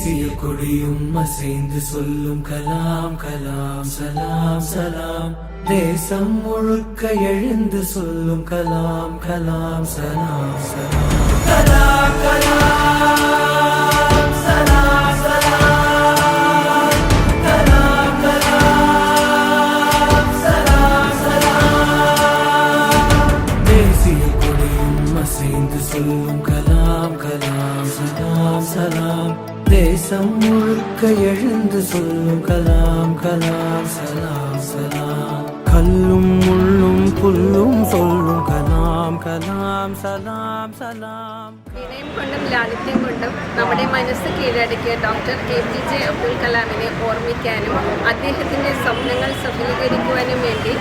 தேசிய கொடியும் அசைந்து சொல்லும் கலாம் கலாம் சலாம் சலாம். தேசம் முழுக்க எழுந்து சொல்லும் கலாம் கலாம் சலாம் சலாம். கலாம் கலாம் சலாம் சலாம். கலாம் கலாம் சலாம் சலாம். தேசிய கொடியும் அசைந்து சொல்லும் கலாம் கலாம் சலாம் சலாம். தேசம் முழுக்க எழுந்து சொல்லும் கலாம் கலாம் சலாம் சலாம். கல்லும் முள்ளும் പുല്ലും சொல்லும் കലാം കലാം സലാം സലാം. വിനയം കൊണ്ടും ലാളിത്യം കൊണ്ടും നമ്മുടെ മനസ്സ് കീഴടക്കിയ ഡോക്ടർ APJ അബ്ദുൽ കലാമിനെ ഓർമ്മിക്കാനും അദ്ദേഹത്തിൻ്റെ സ്വപ്നങ്ങൾ സഫലീകരിക്കുവാനും വേണ്ടി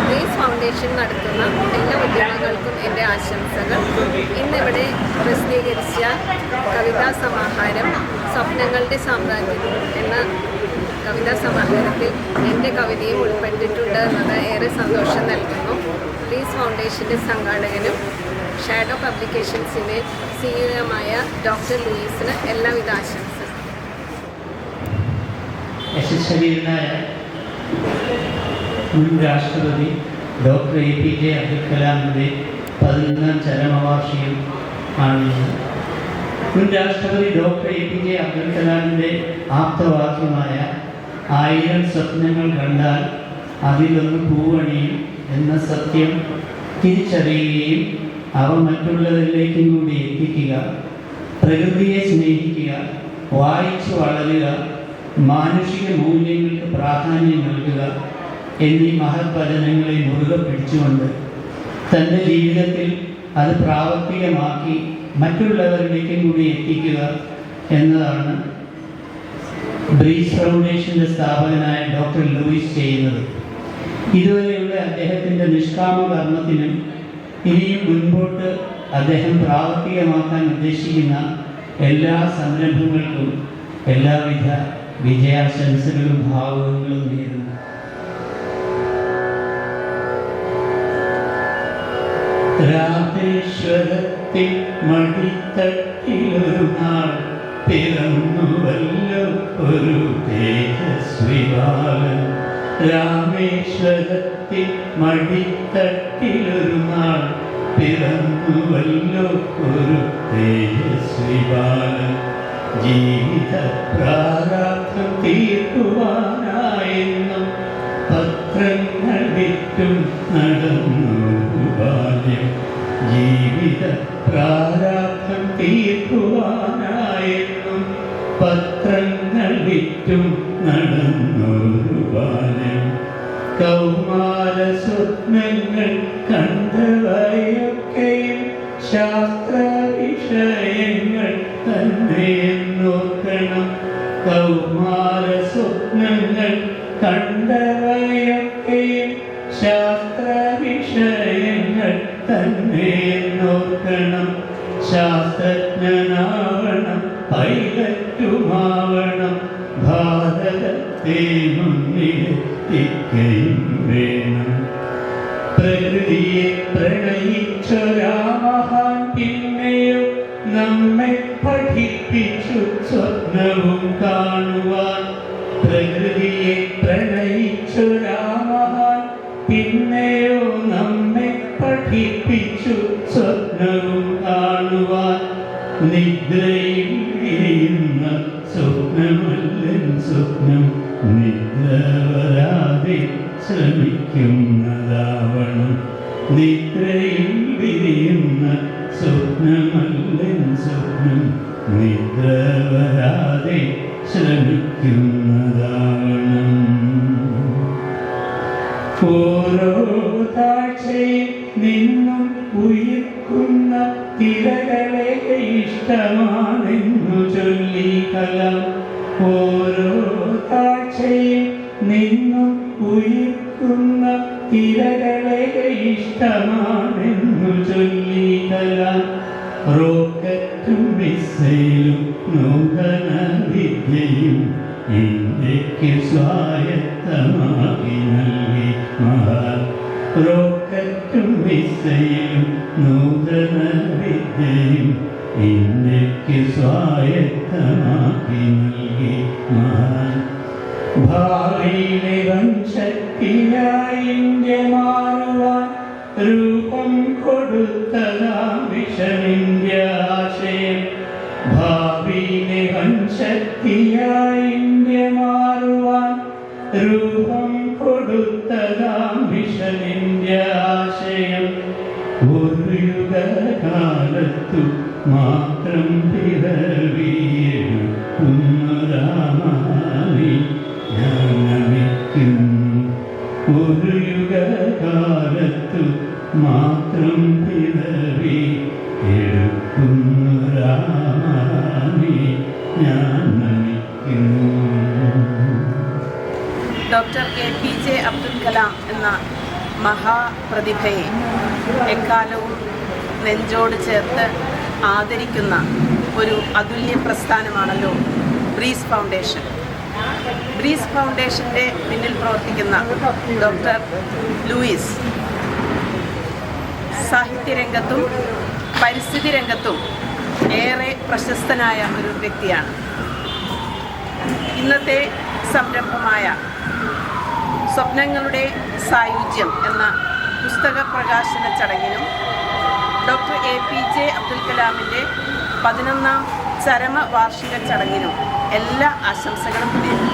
ഗ്രീസ് ഫൗണ്ടേഷൻ നടത്തുന്ന എല്ലാ ഉദ്യമങ്ങൾക്കും എൻ്റെ ആശംസകൾ. ഇന്നിവിടെ പ്രസിദ്ധീകരിച്ച കവിതാ സമാഹാരം സ്വപ്നങ്ങളുടെ സാമ്രാജ്യം എന്ന കവിതാ സമാഹാരത്തിൽ എൻ്റെ കവിതയും ഉൾപ്പെട്ടിട്ടുണ്ട് എന്നത് ഏറെ സന്തോഷം നൽകുന്നു. ഗ്രീസ് ഫൗണ്ടേഷൻ്റെ സംഘാടകനും ഷാഡോ പബ്ലിക്കേഷൻസിൻ്റെ CEO ഡോക്ടർ ലൂയിസിന് എല്ലാവിധ ആശംസകളും. യശസ്വീയനായ മുൻ രാഷ്ട്രപതി ഡോക്ടർ APJ അബ്ദുൽ കലാമിൻ്റെ 11ാം ചരമവാർഷികം ആണിന്ന്. മുൻ രാഷ്ട്രപതി ഡോക്ടർ APJ അബ്ദുൽ കലാമിൻ്റെ ആപ്തവാക്യമായ 1000 സ്വപ്നങ്ങൾ കണ്ടാൽ അതിലൊന്ന് പൂവണിയും എന്ന സത്യം തിരിച്ചറിയുകയും അവ മറ്റുള്ളവരിലേക്കും കൂടി എത്തിക്കുക, പ്രകൃതിയെ സ്നേഹിക്കുക, വായിച്ചു വളരുക, മാനുഷിക മൂല്യങ്ങൾക്ക് പ്രാധാന്യം നൽകുക എന്നീ മഹത് വചനങ്ങളെ മുറുകെ പിടിച്ചുകൊണ്ട് തൻ്റെ ജീവിതത്തിൽ അത് പ്രാവർത്തികമാക്കി മറ്റുള്ളവരിലേക്കും കൂടി എത്തിക്കുക എന്നതാണ് ഗ്രീസ് ഫൗണ്ടേഷൻ്റെ സ്ഥാപകനായ ഡോക്ടർ ലൂയിസ് ചെയ്യുന്നത്. ഇതുവരെയുള്ള അദ്ദേഹത്തിൻ്റെ നിഷ്കാമ കർമ്മത്തിനും ഇനിയും മുൻപോട്ട് അദ്ദേഹം പ്രാവർത്തികമാക്കാൻ ഉദ്ദേശിക്കുന്ന എല്ലാ സംരംഭങ്ങൾക്കും എല്ലാവിധ വിജയാശംസകളും ഭാവുകങ്ങളും നേരുന്നു. രാമേശ്വരത്തിൽ മടിത്തട്ടിലൊരു നാൾ പിറന്നുവല്ലോ ഒരു തേജസ്വി ബാലൻ. രാമേശ്വരത്തിൽ മടിത്തട്ടിലൊരു നാൾ പിറന്നുവല്ലോ ഒരു തേജസ്വി ബാലൻ. ജീവിത പ്രാരാബ്ധം തീർക്കുവാനായെന്നും പത്രങ്ങൾ വിറ്റും നടന്നു ബാല്യം. ജീവിത പ്രാരാബ്ധം തീർക്കുവാനായെന്നും പത്രങ്ങൾ വിറ്റും നടന്നൊരു ബാല്യം. കൗമാര സ്വപ്നങ്ങൾ കണ്ടവയൊക്കെയും ശാസ്ത്ര വിഷയങ്ങൾ തന്നെ നോക്കണം. കൗമാര സ്വപ്നങ്ങൾ കണ്ടവയൊക്കെയും ശാസ്ത്ര വിഷയങ്ങൾ തന്നെ നോക്കണം. ശാസ്ത്രജ്ഞനാവണം, പൈലറ്റുമാവണം, ഭാരതത്തെ മുന്നിലെത്തിക്കുകയും വേണം. പ്രകൃതിയെ പ്രണയിച്ചൊരാ മഹാൻ പിന്നെയോ നമ്മെ പഠിപ്പിച്ചു സ്വപ്നവും കാണുവാൻ. പ്രകൃതിയെ പ്രണയിച്ചൊരാ മഹാൻ പിന്നെയോ നമ്മെ പഠിപ്പിച്ചു സ്വപ്നവും കാണുവാൻ. നിദ്രയിൽ വിരിയുന്ന സ്വപ്നമല്ലൻ സ്വപ്നം, നിദ്ര വരാതെ ശ്രമിക്കുന്നതാവണം. നിദ്രയിൽ വിരിയുന്ന സ്വപ്നമല്ലൻ സ്വപ്നം, നിദ്ര വരാതെ ശ്രമിക്കുന്നതാവണം. ഓരോ താഴ്ചയിൽ നിന്നും ഉയർക്കുന്ന തിരകളെ ഇഷ്ടമാണെന്നു ചൊല്ലി കലാം. ഓരോ താഴ്ചയിൽ നിന്നും ഉയർക്കുന്ന തിരകളെ ഇഷ്ടമാണെന്നു ചൊല്ലി കലാം. റോക്കറ്റും മിസൈലും നൂതന വിദ്യയും ഇന്ത്യക്ക് സ്വായത്തമാക്കി നൽകി മഹാൻ. റോക്കറ്റും മിസൈലും നൂതന വിദ്യയും ഇന്ത്യക്ക് സ്വായത്തമാക്കി നൽകി മഹാൻ. ഭാവിയിലെ വൻ ശക്തിയായി ഇന്ത്യ മാറുവാൻ രൂപം കൊടുത്തതാം വിഷൻ ഇന്ത്യ ആശയം. ഭാവിയിലെ വൻ ശക്തിയായി ഇന്ത്യ മാറുവാൻ രൂപം കൊടുത്തതാം വിഷൻ ഇന്ത്യ ആശയം. ഒരു യുഗകാലത്തു മാത്രം പിറവിയെടുക്കുന്നൊരാമാവി ഞാൻ നമിക്കുന്നു. ഒരു യുഗകാലത്തു മാത്രം പിറവി എടുക്കുന്നൊരാമാവി ഞാൻ നമിക്കുന്നു. ഡോക്ടർ APJ അബ്ദുൽ കലാം എന്ന മഹാപ്രതിഭയെ എക്കാലവും നെഞ്ചോട് ചേർത്ത് ആദരിക്കുന്ന ഒരു അതുല്യ പ്രസ്ഥാനമാണല്ലോ ബ്രീസ് ഫൗണ്ടേഷൻ. ബ്രീസ് ഫൗണ്ടേഷൻ്റെ പിന്നിൽ പ്രവർത്തിക്കുന്ന ഡോക്ടർ ലൂയിസ് സാഹിത്യരംഗത്തും പരിസ്ഥിതി രംഗത്തും ഏറെ പ്രശസ്തനായ ഒരു വ്യക്തിയാണ്. ഇന്നത്തെ സംരംഭമായ സ്വപ്നങ്ങളുടെ സായുജ്യം എന്ന പുസ്തക പ്രകാശന ചടങ്ങിനും ഡോക്ടർ APJ അബ്ദുൽ കലാമിൻ്റെ 11ാം ചരമവാർഷിക ചടങ്ങിനും എല്ലാ ആശംസകളും നേരുന്നു.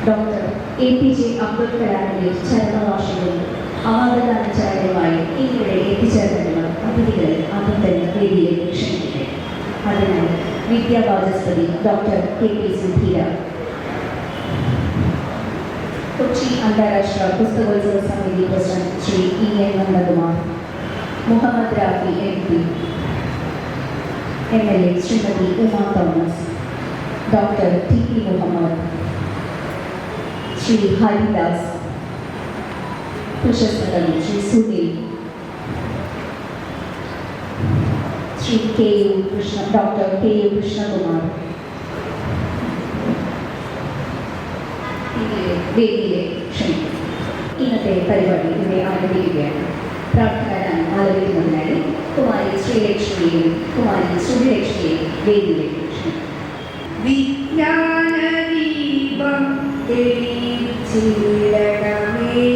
ഡോക്ടർ APJ അബ്ദുൽ കലാമിൻ്റെ ചരമവാർഷികവും അവാർഡദാന ചടങ്ങുമായി ഇവിടെ എത്തിച്ചേർന്നിട്ടുള്ള അതിഥികളെ ആദ്യം തന്നെ വേദിയിലേക്ക് ക്ഷണിക്കട്ടെ. അതിനാൽ വിദ്യാവാചസ്പതി ഡോക്ടർ KP സുധീര, കൊച്ചി അന്താരാഷ്ട്ര പുസ്തകോത്സവ സമിതി president Shri EN Nandakumar, Muhammad Rafi MP, MLA Shrimati Uma Thomas, doctor TP Muhammad, Shri Haridas, പ്രശസ്ത കവി ശ്രീ സുനിൽ, ശ്രീ ഡോക്ടർ KU കൃഷ്ണകുമാർ, വേദിയിലെ ക്ഷണിക്കും. ഇന്നത്തെ പരിപാടി ഇവിടെ ആരംഭിക്കുകയാണ്. പ്രാർത്ഥനാഗാനം ആലപിക്കുന്നതിനായി കുമാരി ശ്രീലക്ഷ്മിയെയും കുമാരി ശ്രീലക്ഷ്മിയെയും വേദിയിലേക്ക് ക്ഷണിക്കും. വിജ്ഞാനദീപം തെളിയിച്ചിടണമേ,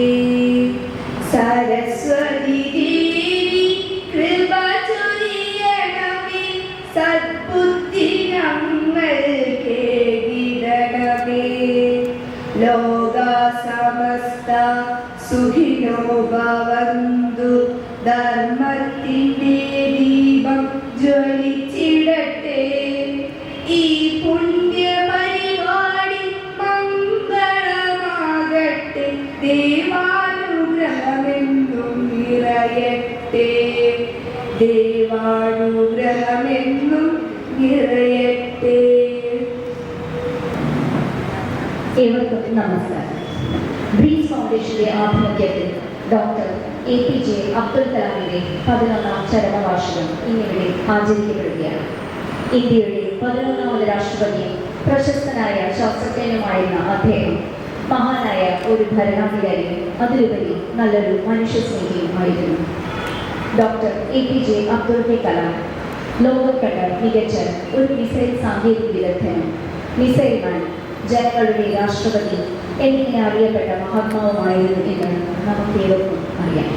സരസ്വതി ദേവി കൃപ ചൊരിയണമേ, സദ്ബുദ്ധി ഞങ്ങൾക്കേകിടണമേ. ലോക സമസ്ത സുഖിനോ ഭവന്തു, ധർമ്മത്തിൻ്റെ ദീപം ജ്വലിച്ചിടട്ടെ. ഈ പുണ്യപരിപാടി മംഗളമാകട്ടെ, ദേവാനുഗ്രഹമെന്നും നിറയട്ടെ, ദേവാനുഗ്രഹമെന്നും നിറയട്ടെ. ഏവർക്കും നമസ്കാരം. ബ്രീസ് ഫൗണ്ടേഷന്റെ ആഭിമുഖ്യത്തിൽ ഡോക്ടർ APJ അബ്ദുൽ കലാമിന്റെ 11ാം ചരമവാർഷികം ഇന്നിവിടെ ആചരിക്കപ്പെടുകയാണ്. ഇന്ത്യയുടെ 11ാമത് രാഷ്ട്രപതിയും പ്രശസ്തനായ ശാസ്ത്രജ്ഞനുമായിരുന്ന അദ്ദേഹം മഹാനായ ഒരു ഭരണാധികാരിയും അതിലുപരി നല്ലൊരു മനുഷ്യസ്നേഹിയുമായിരുന്നു. ഡോക്ടർ APJ അബ്ദുൽ കലാം ലോകം കണ്ട മികച്ച ഒരു മിസൈൽ സാങ്കേതിക വിദഗ്ധനും മിസൈൽമാൻ, ജനങ്ങളുടെ രാഷ്ട്രപതി എന്നിങ്ങനെ അറിയപ്പെട്ട മഹാത്മാവുമായിരുന്നു എന്ന് നമുക്കേവർക്കും അറിയാം.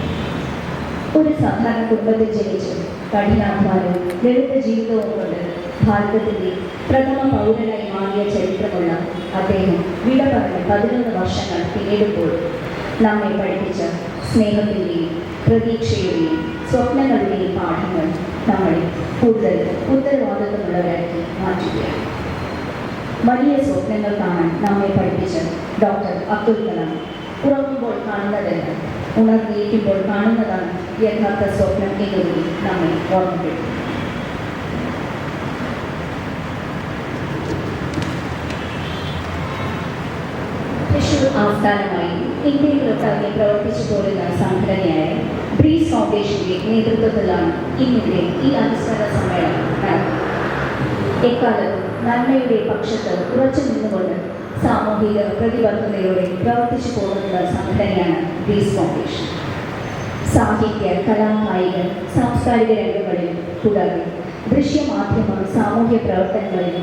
ഒരു സാധാരണ കുടുംബത്തിൽ ജനിച്ച് കഠിനാധ്വാനവും ലളിത ജീവിതവും കൊണ്ട് ഭാരതത്തിൻ്റെ പ്രഥമ പൗരനായി മാറിയ ചരിത്രമുള്ള അദ്ദേഹം വിട പറഞ്ഞ് 11 വർഷങ്ങൾ പിന്നിടുമ്പോൾ നമ്മെ പഠിപ്പിച്ച സ്നേഹത്തിൻ്റെയും പ്രതീക്ഷയുടെയും സ്വപ്നങ്ങളുടെയും പാഠങ്ങൾ നമ്മളെ കൂടുതൽ ഉത്തരവാദിത്വമുള്ളവരാക്കി മാറ്റുകയാണ്. വലിയ സ്വപ്നങ്ങൾ കാണാൻ നമ്മെ പഠിപ്പിച്ച ഡോക്ടർ അബ്ദുൽ കലാം ഉറങ്ങുമ്പോൾ കാണുന്നതല്ല, ഉണർന്നിരിക്കുമ്പോൾ കാണുന്നതാണ് യഥാർത്ഥ സ്വപ്നം എന്നുകൂടി നമ്മെ ഓർമ്മപ്പെടുത്തും. തൃശൂർ ആസ്ഥാനമായി ഇന്ത്യയിലൊട്ടാകെ പ്രവർത്തിച്ചു പോരുന്ന സംഘടനയായ ബ്രീസ് ഫൗണ്ടേഷന്റെ നേതൃത്വത്തിലാണ് ഇന്നിവിടെ ഈ അനുസ്മരണ സമ്മേളനം നടന്നത്. എക്കാലത്തും നന്മയുടെ പക്ഷത്ത് ഉറച്ചു നിന്നുകൊണ്ട് സാമൂഹിക പ്രതിബദ്ധതയോടെ പ്രവർത്തിച്ചു പോകുന്ന സംഘടനയാണ് ബ്രീസ് ഫൗണ്ടേഷൻ. സാഹിത്യ, കലാകായിക, സാംസ്കാരിക രംഗങ്ങളിൽ തുടർന്ന് ദൃശ്യമാധ്യമ സാമൂഹ്യ പ്രവർത്തനങ്ങളിൽ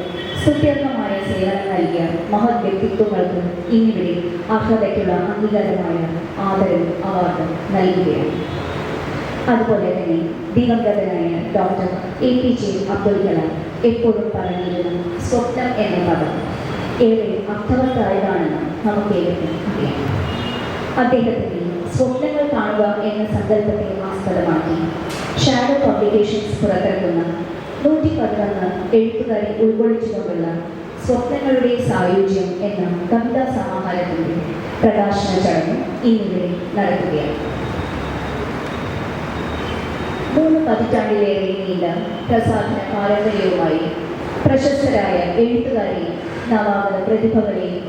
സുത്യർഹമായ സേവനം നൽകിയ മഹത് വ്യക്തിത്വങ്ങൾക്ക് ഇന്നിവിടെ അർഹതയ്ക്കുള്ള അംഗീകാരമായ ആദരവ് അവാർഡ് നൽകുകയാണ്. അതുപോലെ തന്നെ ദിവംഗതനായ ഡോക്ടർ APJ അബ്ദുൽ കലാം എപ്പോഴും പറഞ്ഞിരുന്ന സ്വപ്നം എന്ന പദം ഏറെ അർത്ഥവത്തായതാണെന്ന് നമുക്കേവർക്കും അറിയാം. അദ്ദേഹത്തിൻ്റെ സ്വപ്നങ്ങൾ കാണുക എന്ന സങ്കല്പത്തെ ആസ്പദമാക്കി ഷാഡോ പബ്ലിക്കേഷൻസ് പുറത്തിറക്കുന്ന 111 എഴുത്തുകാരെ ഉൾക്കൊള്ളിച്ചുകൊണ്ടുള്ള സ്വപ്നങ്ങളുടെ സായുജ്യം എന്ന കവിതാ സമാഹാരത്തിൻ്റെ പ്രകാശന ചടങ്ങ് ഇന്നിവിടെ നടക്കുകയാണ്. 3 പതിറ്റാണ്ടിലേറെ നീണ്ട പ്രസാധന പാരമ്പര്യവുമായി പ്രശസ്തരായ എഴുത്തുകാരെയും നവാഗത പ്രതിഭകളെയും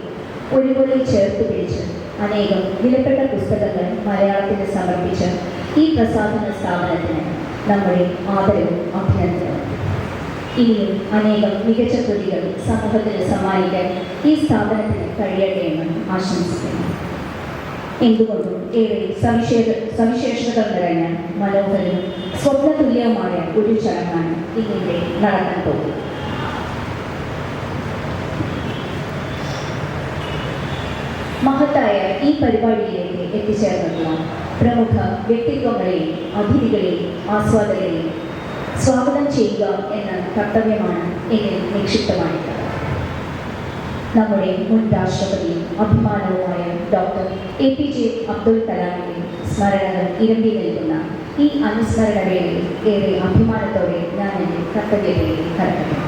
ഒരുപോലെ ചേർത്ത് പിടിച്ച് അനേകം വിലപ്പെട്ട പുസ്തകങ്ങൾ മലയാളത്തിന് സമർപ്പിച്ച ഈ പ്രസാധന സ്ഥാപനത്തിന് നമ്മുടെ ആദരവും അഭിനന്ദനവും. ഇനിയും അനേകം മികച്ച കൃതികൾ സമൂഹത്തിന് സമ്മാനിക്കാൻ ഈ സ്ഥാപനത്തിന് കഴിയട്ടെ എന്ന് ആശംസിക്കുന്നു. എന്തുകൊണ്ടും ഏറെ സവിശേഷതകൾ നിറഞ്ഞ മനോഹരവും സ്വപ്നതുല്യവുമായ ഒരു ചടങ്ങാണ് ഇന്നിവിടെ നടക്കാൻ പോകുന്നത്. മഹത്തായ ഈ പരിപാടിയിലേക്ക് എത്തിച്ചേർന്നിട്ടുള്ള പ്രമുഖ വ്യക്തിത്വങ്ങളെയും അതിഥികളെയും ആസ്വാദകരെയും സ്വാഗതം ചെയ്യുക എന്ന കർത്തവ്യമാണ് എന്നിൽ നിക്ഷിപ്തമായിട്ടുള്ളത്. നമ്മുടെ മുൻ രാഷ്ട്രപതിയും അഭിമാനവുമായ ഡോക്ടർ APJ അബ്ദുൽ കലാമിന്റെ സ്മരണകൾ ഇരമ്പി നിൽക്കുന്ന ഈ അനുസ്മരണ വേളയിൽ ഏറെ അഭിമാനത്തോടെ ഞാൻ എൻ്റെ കർത്തവ്യത്തിലേക്ക് കടക്കുന്നു.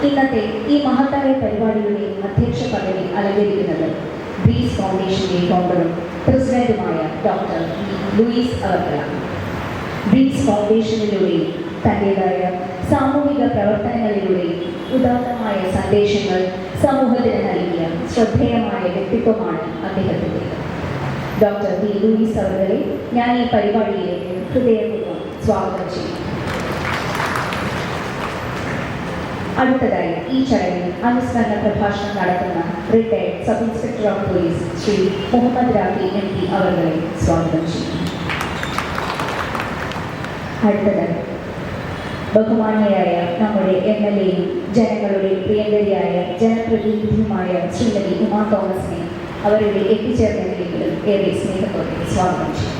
ഇന്നത്തെ ഈ മഹത്തായ പരിപാടിയുടെ അധ്യക്ഷ പദവി അലങ്കരിക്കുന്നത് ബ്രീസ് ഫൗണ്ടേഷന്റെ ഫൗണ്ടറും പ്രസിഡന്റുമായ ഡോക്ടർ ലൂയിസ് അവർക്കലാണ്. ബ്രീസ് ഫൗണ്ടേഷനിലൂടെയും തൻ്റെതായ സാമൂഹിക പ്രവർത്തനങ്ങളിലൂടെയും ഉദാത്തമായ സന്ദേശങ്ങൾ സമൂഹത്തിന് നൽകിയ ശ്രദ്ധേയമായ വ്യക്തിത്വമാണ് അദ്ദേഹത്തിൻ്റെ. ഡോക്ടർ ലൂയിസ് അവർക്കലെ ഞാൻ ഈ പരിപാടിയിലേക്ക് ഹൃദയപൂർവ്വം സ്വാഗതം ചെയ്യും. അടുത്തതായി ഈ ചടങ്ങിൽ അനുസ്മരണ പ്രഭാഷണം നടത്തുന്ന retired sub inspector of police Shri Muhammad Rafi MP അവരെ സ്വാഗതം ചെയ്യും. അടുത്തതായി ബഹുമാന്യയായ നമ്മുടെ MLAയും ജനങ്ങളുടെ പ്രിയങ്കരിയായ ജനപ്രതിനിധിയുമായ ശ്രീമതി ഉമാ തോമസിനെ അവരുടെ എത്തിച്ചേർന്നതിലേക്ക് ഏറെ സ്നേഹത്തോടെ സ്വാഗതം ചെയ്യും.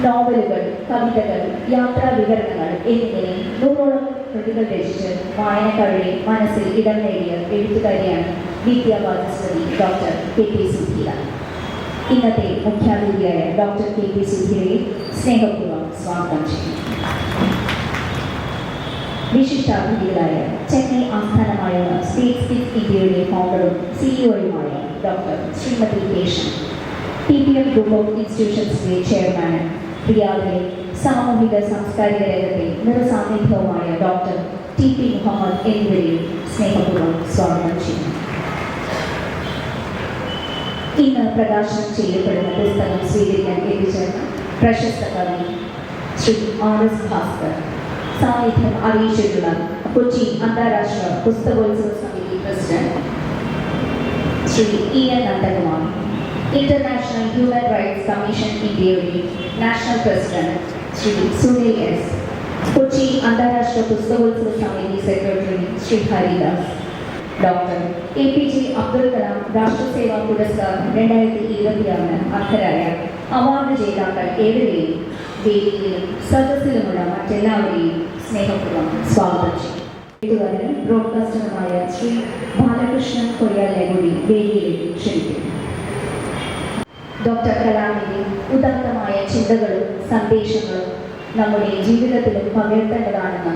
നോവലുകൾ, കവിതകൾ, യാത്രാ വിവരണങ്ങൾ എന്നിങ്ങനെ 100ഓളം കൃതികൾ രചിച്ച് വായനക്കാരുടെ മനസ്സിൽ ഇടം നേടിയ എഴുത്തുകാരിയാണ് വിദ്യാവാചസ്പതി ഡോക്ടർ KP സുധീര. ഇന്നത്തെ മുഖ്യാതിഥിയായ ഡോക്ടർ KP സുധീരയെ സ്നേഹപൂർവ്വം സ്വാഗതം ചെയ്യും. വിശിഷ്ടാതിഥികളായ ചെന്നൈ ആസ്ഥാനമായുള്ള സ്റ്റേറ്റ് സ്പിരിറ്റ് ഇന്ത്യയുടെ ഫൗണ്ടറും CEO-യുമായ doctor Shrimati Keshan, TPM group of ഇൻസ്റ്റിറ്റ്യൂഷൻസിന്റെ ചെയർമാനും റിയാദിലെ സാമൂഹിക സാംസ്കാരിക രംഗത്തെ നിറസാന്നിധ്യവുമായ ഡോക്ടർ TP മുഹമ്മദ് എന്നിവരെയും സ്നേഹപൂർവ്വം സ്വാഗതം ചെയ്യുന്നു. ഇന്ന് പ്രകാശനം ചെയ്യപ്പെടുന്ന പുസ്തകം സ്വീകരിക്കാൻ എത്തിച്ചേർന്ന പ്രശസ്ത കവി ശ്രീ RS ഭാസ്കർ, സാന്നിധ്യം അറിയിച്ചിട്ടുള്ള കൊച്ചി അന്താരാഷ്ട്ര പുസ്തകോത്സവ സമിതി president Shri EN Nandakumar, international human rights commission ഇന്ത്യയുടെ national president Shri Sunil S, Kochi അന്താരാഷ്ട്ര പുസ്തകോത്സവ സമിതി secretary Shri Haridas, doctor APJ Abdul Kalam രാഷ്ട്രസേവാ പുരസ്കാരം 2026 അർഹരായ അവാർഡ് ജേതാക്കൾ ഏവരെയും വേദിയിലും സദസ്സിലുമുള്ള മറ്റെല്ലാവരെയും സ്നേഹപൂർവ്വം സ്വാഗതം ചെയ്യും. എഴുത്തുകാരനും ബ്രോഡ്കാസ്റ്ററുമായ ശ്രീ ബാലകൃഷ്ണൻ കൊയ്യാലിനെ കൂടി വേദിയിലേക്ക് ക്ഷണിക്കുന്നു. ഡോക്ടർ കലാമിൻ്റെ ഉദാത്തമായ ചിന്തകളും സന്ദേശങ്ങളും നമ്മുടെ ജീവിതത്തിലും പകർത്തേണ്ടതാണെന്ന്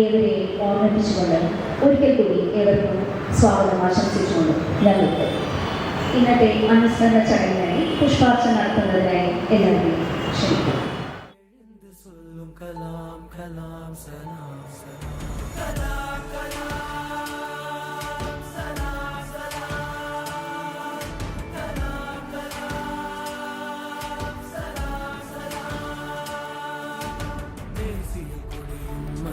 ഏവരെയും ഓർമ്മിപ്പിച്ചുകൊണ്ട് ഒരിക്കൽ കൂടി ഏവർക്കും സ്വാഗതം ആശംസിച്ചുകൊണ്ട് ഞാൻ നിർത്തുന്നു. ഇന്നത്തെ അനുസ്മരണ ചടങ്ങിനായി പുഷ്പാർച്ചന നടത്തുന്നതിനായി എല്ലാവരെയും ക്ഷണിക്കുന്നു. കലാം കലാം സലാം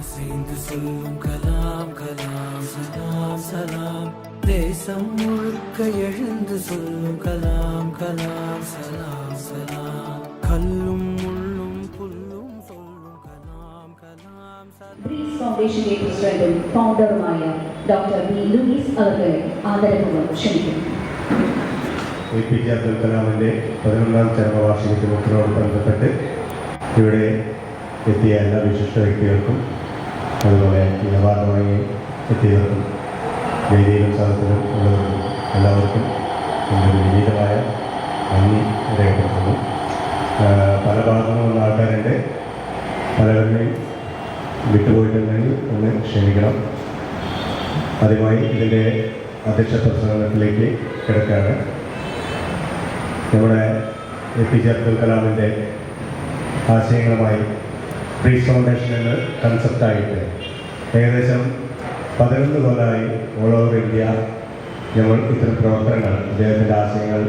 அசைந்து சொல்லும் கலாம் கலாம் சலாம் சலாம் தேசம் முழுக்க எழுந்து சொல்லும் கலாம் கலாம் சலாம் சலாம் കല്ലും മുള്ളും പുല്ലും സൊല്ലും കലാം കലാം സലാം. ബ്രീസ് ഫൗണ്ടേഷന്റെ പ്രസിഡന്റും ഫൗണ്ടറുമായ ഡോക്ടർ ബി ലൂയിസ് അവർകളെ ആദരപൂർവ്വം ക്ഷണിക്കുന്നു. APJ അബ്ദുൽ കലാമിൻ്റെ 11ാം ചരമവാർഷികത്തോട് ബന്ധപ്പെട്ട് ഇവിടെ എത്തിയ എല്ലാ വിശിഷ്ട വ്യക്തികൾക്കും അതുപോലെ ഈ അവാർഡുമായി എത്തിയവർക്കും വേദിയിലും സദസ്സിലും ഉള്ളവർക്കും എല്ലാവർക്കും എൻ്റെ വിനീതമായ നന്ദി രേഖപ്പെടുത്തുന്നു. പല ഭാഗങ്ങളുള്ള ആൾക്കാരുണ്ട്, പലവരെയും വിട്ടുപോയിട്ടുണ്ടെങ്കിൽ ഒന്ന് ക്ഷമിക്കണം. ആദ്യമായി ഇതിൻ്റെ അധ്യക്ഷ പ്രസംഗത്തിലേക്ക് കിടക്കുകയാണ്. നമ്മുടെ APJ അബ്ദുൽ കലാമിൻ്റെ ആശയങ്ങളുമായി ബ്രീസ് ഫൗണ്ടേഷൻ എന്ന കൺസെപ്റ്റായിട്ട് ഏകദേശം 11 കൊല്ലമായി ഓൾ ഓവർ ഇന്ത്യ നമ്മൾ ഇത്തരം പ്രവർത്തനങ്ങൾ അദ്ദേഹത്തിൻ്റെ ആശയങ്ങൾ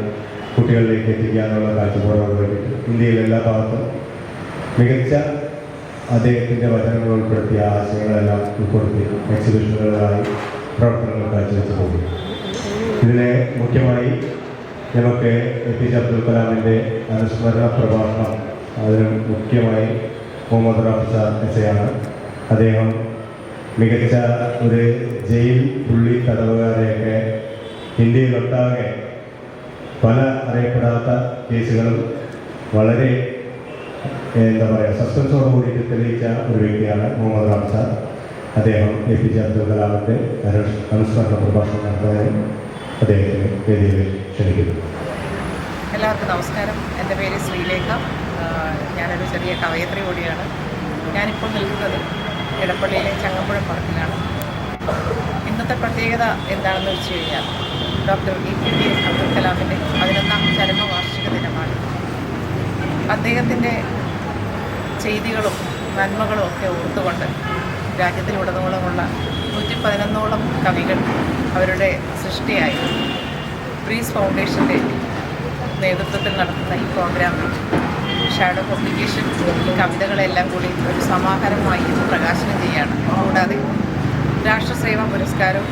കുട്ടികളിലേക്ക് എത്തിക്കാനുള്ള കാഴ്ചപ്പാടോട് വേണ്ടിയിട്ട് ഇന്ത്യയിലെ എല്ലാ ഭാഗത്തും മികച്ച അദ്ദേഹത്തിൻ്റെ വചനങ്ങൾ ഉൾപ്പെടുത്തിയ ആശയങ്ങളെല്ലാം ഉൾപ്പെടുത്തി എക്സിബിഷനുകളായി പ്രവർത്തനങ്ങൾ കാഴ്ചവെച്ച് പോകും. ഇതിനെ മുഖ്യമായി നമുക്ക് APJ അബ്ദുൽ കലാമിൻ്റെ അനുസ്മരണ പ്രഭാഷണം, അതിന് മുഖ്യമായി മുഹമ്മദ് റാഫി എസ്സയാണ്. അദ്ദേഹം മികച്ച ഒരു ജയിൽ പുള്ളി തടവുകാരെയൊക്കെ ഇന്ത്യയിലൊട്ടാകെ പല അറിയപ്പെടാത്ത കേസുകളും വളരെ സസ്പെൻസോട് കൂടിയിട്ട് തെളിയിച്ച ഒരു വ്യക്തിയാണ് മുഹമ്മദ് റാഫി. അദ്ദേഹം APJ അബ്ദുൽ കലാമിൻ്റെ അനുസ്മരണ പ്രഭാഷണം നടത്താൻ അദ്ദേഹത്തിന് വേദിയിൽ ക്ഷണിക്കുന്നു. എല്ലാവർക്കും നമസ്കാരം. എൻ്റെ പേര് ശ്രീലേഖ. ഞാനൊരു ചെറിയ കവയത്രി കൂടിയാണ്. ഞാനിപ്പോൾ നിൽക്കുന്നത് ഇടപ്പള്ളിയിലെ ചങ്ങമ്പുഴ പാർക്കിലാണ്. ഇന്നത്തെ പ്രത്യേകത എന്താണെന്ന് വെച്ച് കഴിഞ്ഞാൽ ഡോക്ടർ APJ അബ്ദുൽ കലാമിൻ്റെ 11ാം ചരമവാർഷിക ദിനമാണ്. അദ്ദേഹത്തിൻ്റെ ചെയ്തികളും നന്മകളും ഒക്കെ ഓർത്തുകൊണ്ട് രാജ്യത്തിലുടനീളമുള്ള 111ഓളം കവികൾ അവരുടെ സൃഷ്ടിയായി ബ്രീസ് ഫൗണ്ടേഷൻ്റെ നേതൃത്വത്തിൽ നടത്തുന്ന ഈ പ്രോഗ്രാമിൽ ഷാഡോ പബ്ലിക്കേഷൻ ഈ കവിതകളെല്ലാം കൂടി ഒരു സമാഹാരമായി ഇത് പ്രകാശനം ചെയ്യുകയാണ്. കൂടാതെ രാഷ്ട്രസേവാ പുരസ്കാരവും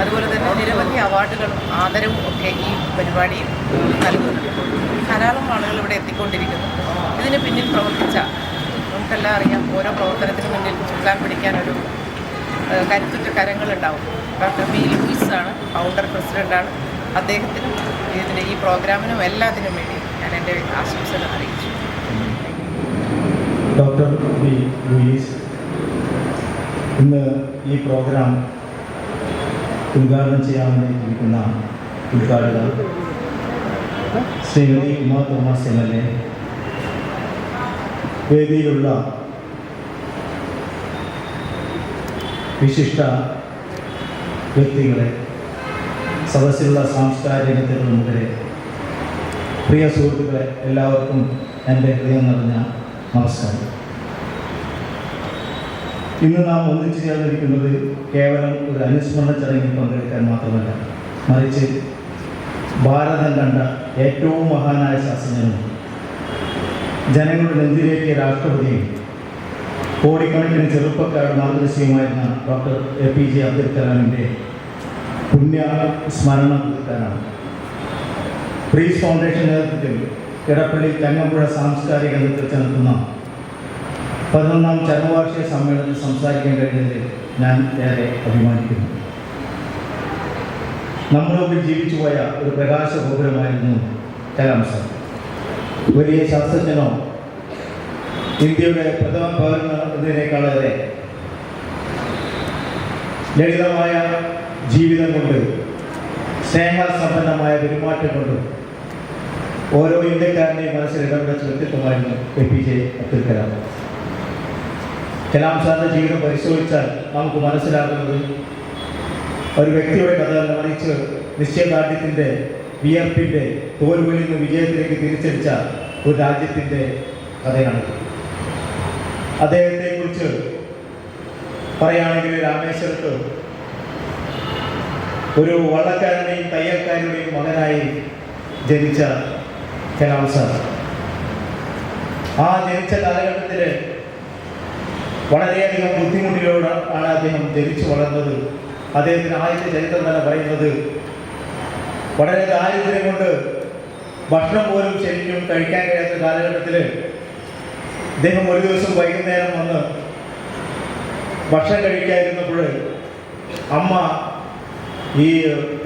അതുപോലെ തന്നെ നിരവധി അവാർഡുകളും ആദരവും ഒക്കെ ഈ പരിപാടിയിൽ നൽകുന്നുണ്ട്. ധാരാളം ആളുകൾ ഇവിടെ എത്തിക്കൊണ്ടിരിക്കുന്നു. ഇതിന് പിന്നിൽ പ്രവർത്തിച്ച നമുക്കെല്ലാം അറിയാം, ഓരോ പ്രവർത്തനത്തിന് മുന്നിൽ ചുക്കാൻ പിടിക്കാനൊരു കരുത്തുറ്റ കരങ്ങളുണ്ടാവും. ഡോക്ടർ ബി ലൂയിസ് ആണ് ഫൗണ്ടർ, പ്രസിഡൻ്റാണ്. അദ്ദേഹത്തിനും ഇതിൻ്റെ ഈ പ്രോഗ്രാമിനും എല്ലാത്തിനും വേണ്ടി ഞാൻ എൻ്റെ ആശംസകൾ അറിയിച്ചു. ഡോക്ടർ ബി ലൂയിസ് ഇന്ന് ഈ പ്രോഗ്രാം ഉദ്ഘാടനം ചെയ്യാൻ ഇരിക്കുന്ന ഉദ്ഘാടകർ ശ്രീമതി ഉമാ തോമസ് MLA, വേദിയിലുള്ള വിശിഷ്ട വ്യക്തികളെ, സദസ്സിലുള്ള സാംസ്കാരിക രംഗത്തെ പ്രമുഖരെ, പ്രിയ സുഹൃത്തുക്കളെ, എല്ലാവർക്കും എൻ്റെ ഹൃദയം നിറഞ്ഞ നമസ്കാരം. ഇന്ന് നാം ഒന്നിച്ചു ചേർന്നിരിക്കുന്നത് കേവലം ഒരു അനുസ്മരണ ചടങ്ങിൽ പങ്കെടുക്കാൻ മാത്രമല്ല, മറിച്ച് ഭാരതം കണ്ട ഏറ്റവും മഹാനായ ശാസ്ത്രജ്ഞനും ജനങ്ങളുടെ നെഞ്ചിലേറ്റിയ രാഷ്ട്രപതിയും കോടിക്കണക്കിന് ചെറുപ്പക്കാരുടെ മാർഗദർശിയുമായിരുന്ന ഡോക്ടർ APJ അബ്ദുൽ കലാമിൻ്റെ പുണ്യ സ്മരണ പുതുക്കാനാണ് ബ്രീസ് ഫൗണ്ടേഷൻ നേതൃത്വത്തിൽ ഇടപ്പള്ളി ചങ്ങമ്പുഴ സാംസ്കാരിക കേന്ദ്രത്തിൽ നടത്തുന്ന 11ാം ചരമവാർഷിക സമ്മേളനത്തിൽ സംസാരിക്കാൻ കഴിഞ്ഞതിൽ ഞാൻ ഏറെ അഭിമാനിക്കുന്നു. നമ്മുടെ മുമ്പിൽ ജീവിച്ചുപോയ ഒരു പ്രകാശഗോപുരമായിരുന്നു കലാം സാർ. വലിയ ശാസ്ത്രജ്ഞനോ ഇന്ത്യയുടെ പ്രഥമ പൗരനോ എന്നതിനേക്കാളേറെ ലളിതമായ ജീവിതം കൊണ്ട്, സ്നേഹസമ്പന്നമായ പെരുമാറ്റം കൊണ്ട് ഓരോ ഇന്ത്യക്കാരനെയും മനസ്സിൽ ഇടപെടുന്ന വ്യക്തിത്വമായിരുന്നു APJ അബ്ദുൽ കലാം. കലാം സാറിൻ്റെ ജീവിതം പരിശോധിച്ചാൽ നമുക്ക് മനസ്സിലാകുന്നത് ഒരു വ്യക്തിയുടെ കഥ മറിച്ച് നിശ്ചയദാർഢ്യത്തിൻ്റെ, വിയർപ്പിൻ്റെ, തോൽവിയിൽ നിന്ന് വിജയത്തിലേക്ക് തിരിച്ചടിച്ച ഒരു രാജ്യത്തിൻ്റെ കഥയാണ്. അദ്ദേഹത്തെക്കുറിച്ച് പറയുകയാണെങ്കിൽ രാമേശ്വരത്ത് ഒരു വള്ളക്കാരൻ്റെയും തയ്യൽക്കാരുടെയും മകനായി ജനിച്ച കലാം സാർ ആ ജനിച്ച കാലഘട്ടത്തിൽ വളരെയധികം ബുദ്ധിമുട്ടിലൂടെ ആണ് അദ്ദേഹം ജനിച്ചു വളർന്നത്. അദ്ദേഹത്തിന് ആദ്യത്തെ ചരിത്രം തന്നെ പറയുന്നത് വളരെ ദാരിദ്ര്യം കൊണ്ട് ഭക്ഷണം പോലും ശരിക്കും കഴിക്കാൻ കഴിയാത്ത കാലഘട്ടത്തിൽ അദ്ദേഹം ഒരു ദിവസം വൈകുന്നേരം വന്ന് ഭക്ഷണം കഴിക്കാതിരുന്നപ്പോൾ അമ്മ ഈ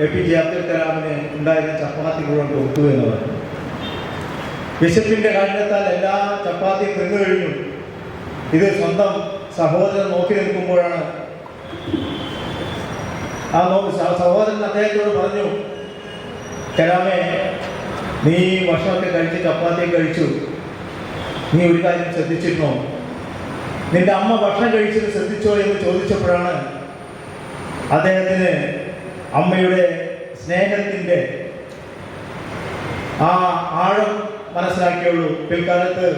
APJ അബ്ദുൽ കലാമിന് ഉണ്ടായിരുന്ന ചപ്പാത്തി മുഴുവൻ കൊടുത്തു എന്ന് പറഞ്ഞു. വിശപ്പിൻ്റെ കാരണത്താൽ എല്ലാ ചപ്പാത്തിയും തിന്നു കഴിഞ്ഞു. ഇത് സ്വന്തം സഹോദരൻ നോക്കി നിൽക്കുമ്പോഴാണ് ആ സഹോദരൻ അദ്ദേഹത്തോട് പറഞ്ഞു, കലാമേ, നീ ഭക്ഷണമൊക്കെ കഴിച്ച് ചപ്പാത്തിയും കഴിച്ചു, നീ ഒരു കാര്യം ശ്രദ്ധിച്ചിരുന്നോ? നിന്റെ അമ്മ ഭക്ഷണം കഴിച്ചത് ശ്രദ്ധിച്ചോ എന്ന് ചോദിച്ചപ്പോഴാണ് അദ്ദേഹത്തിന് അമ്മയുടെ സ്നേഹത്തിൻ്റെ ആ ആഴം മനസ്സിലാക്കിയുള്ളൂ. പിൽക്കാലത്ത്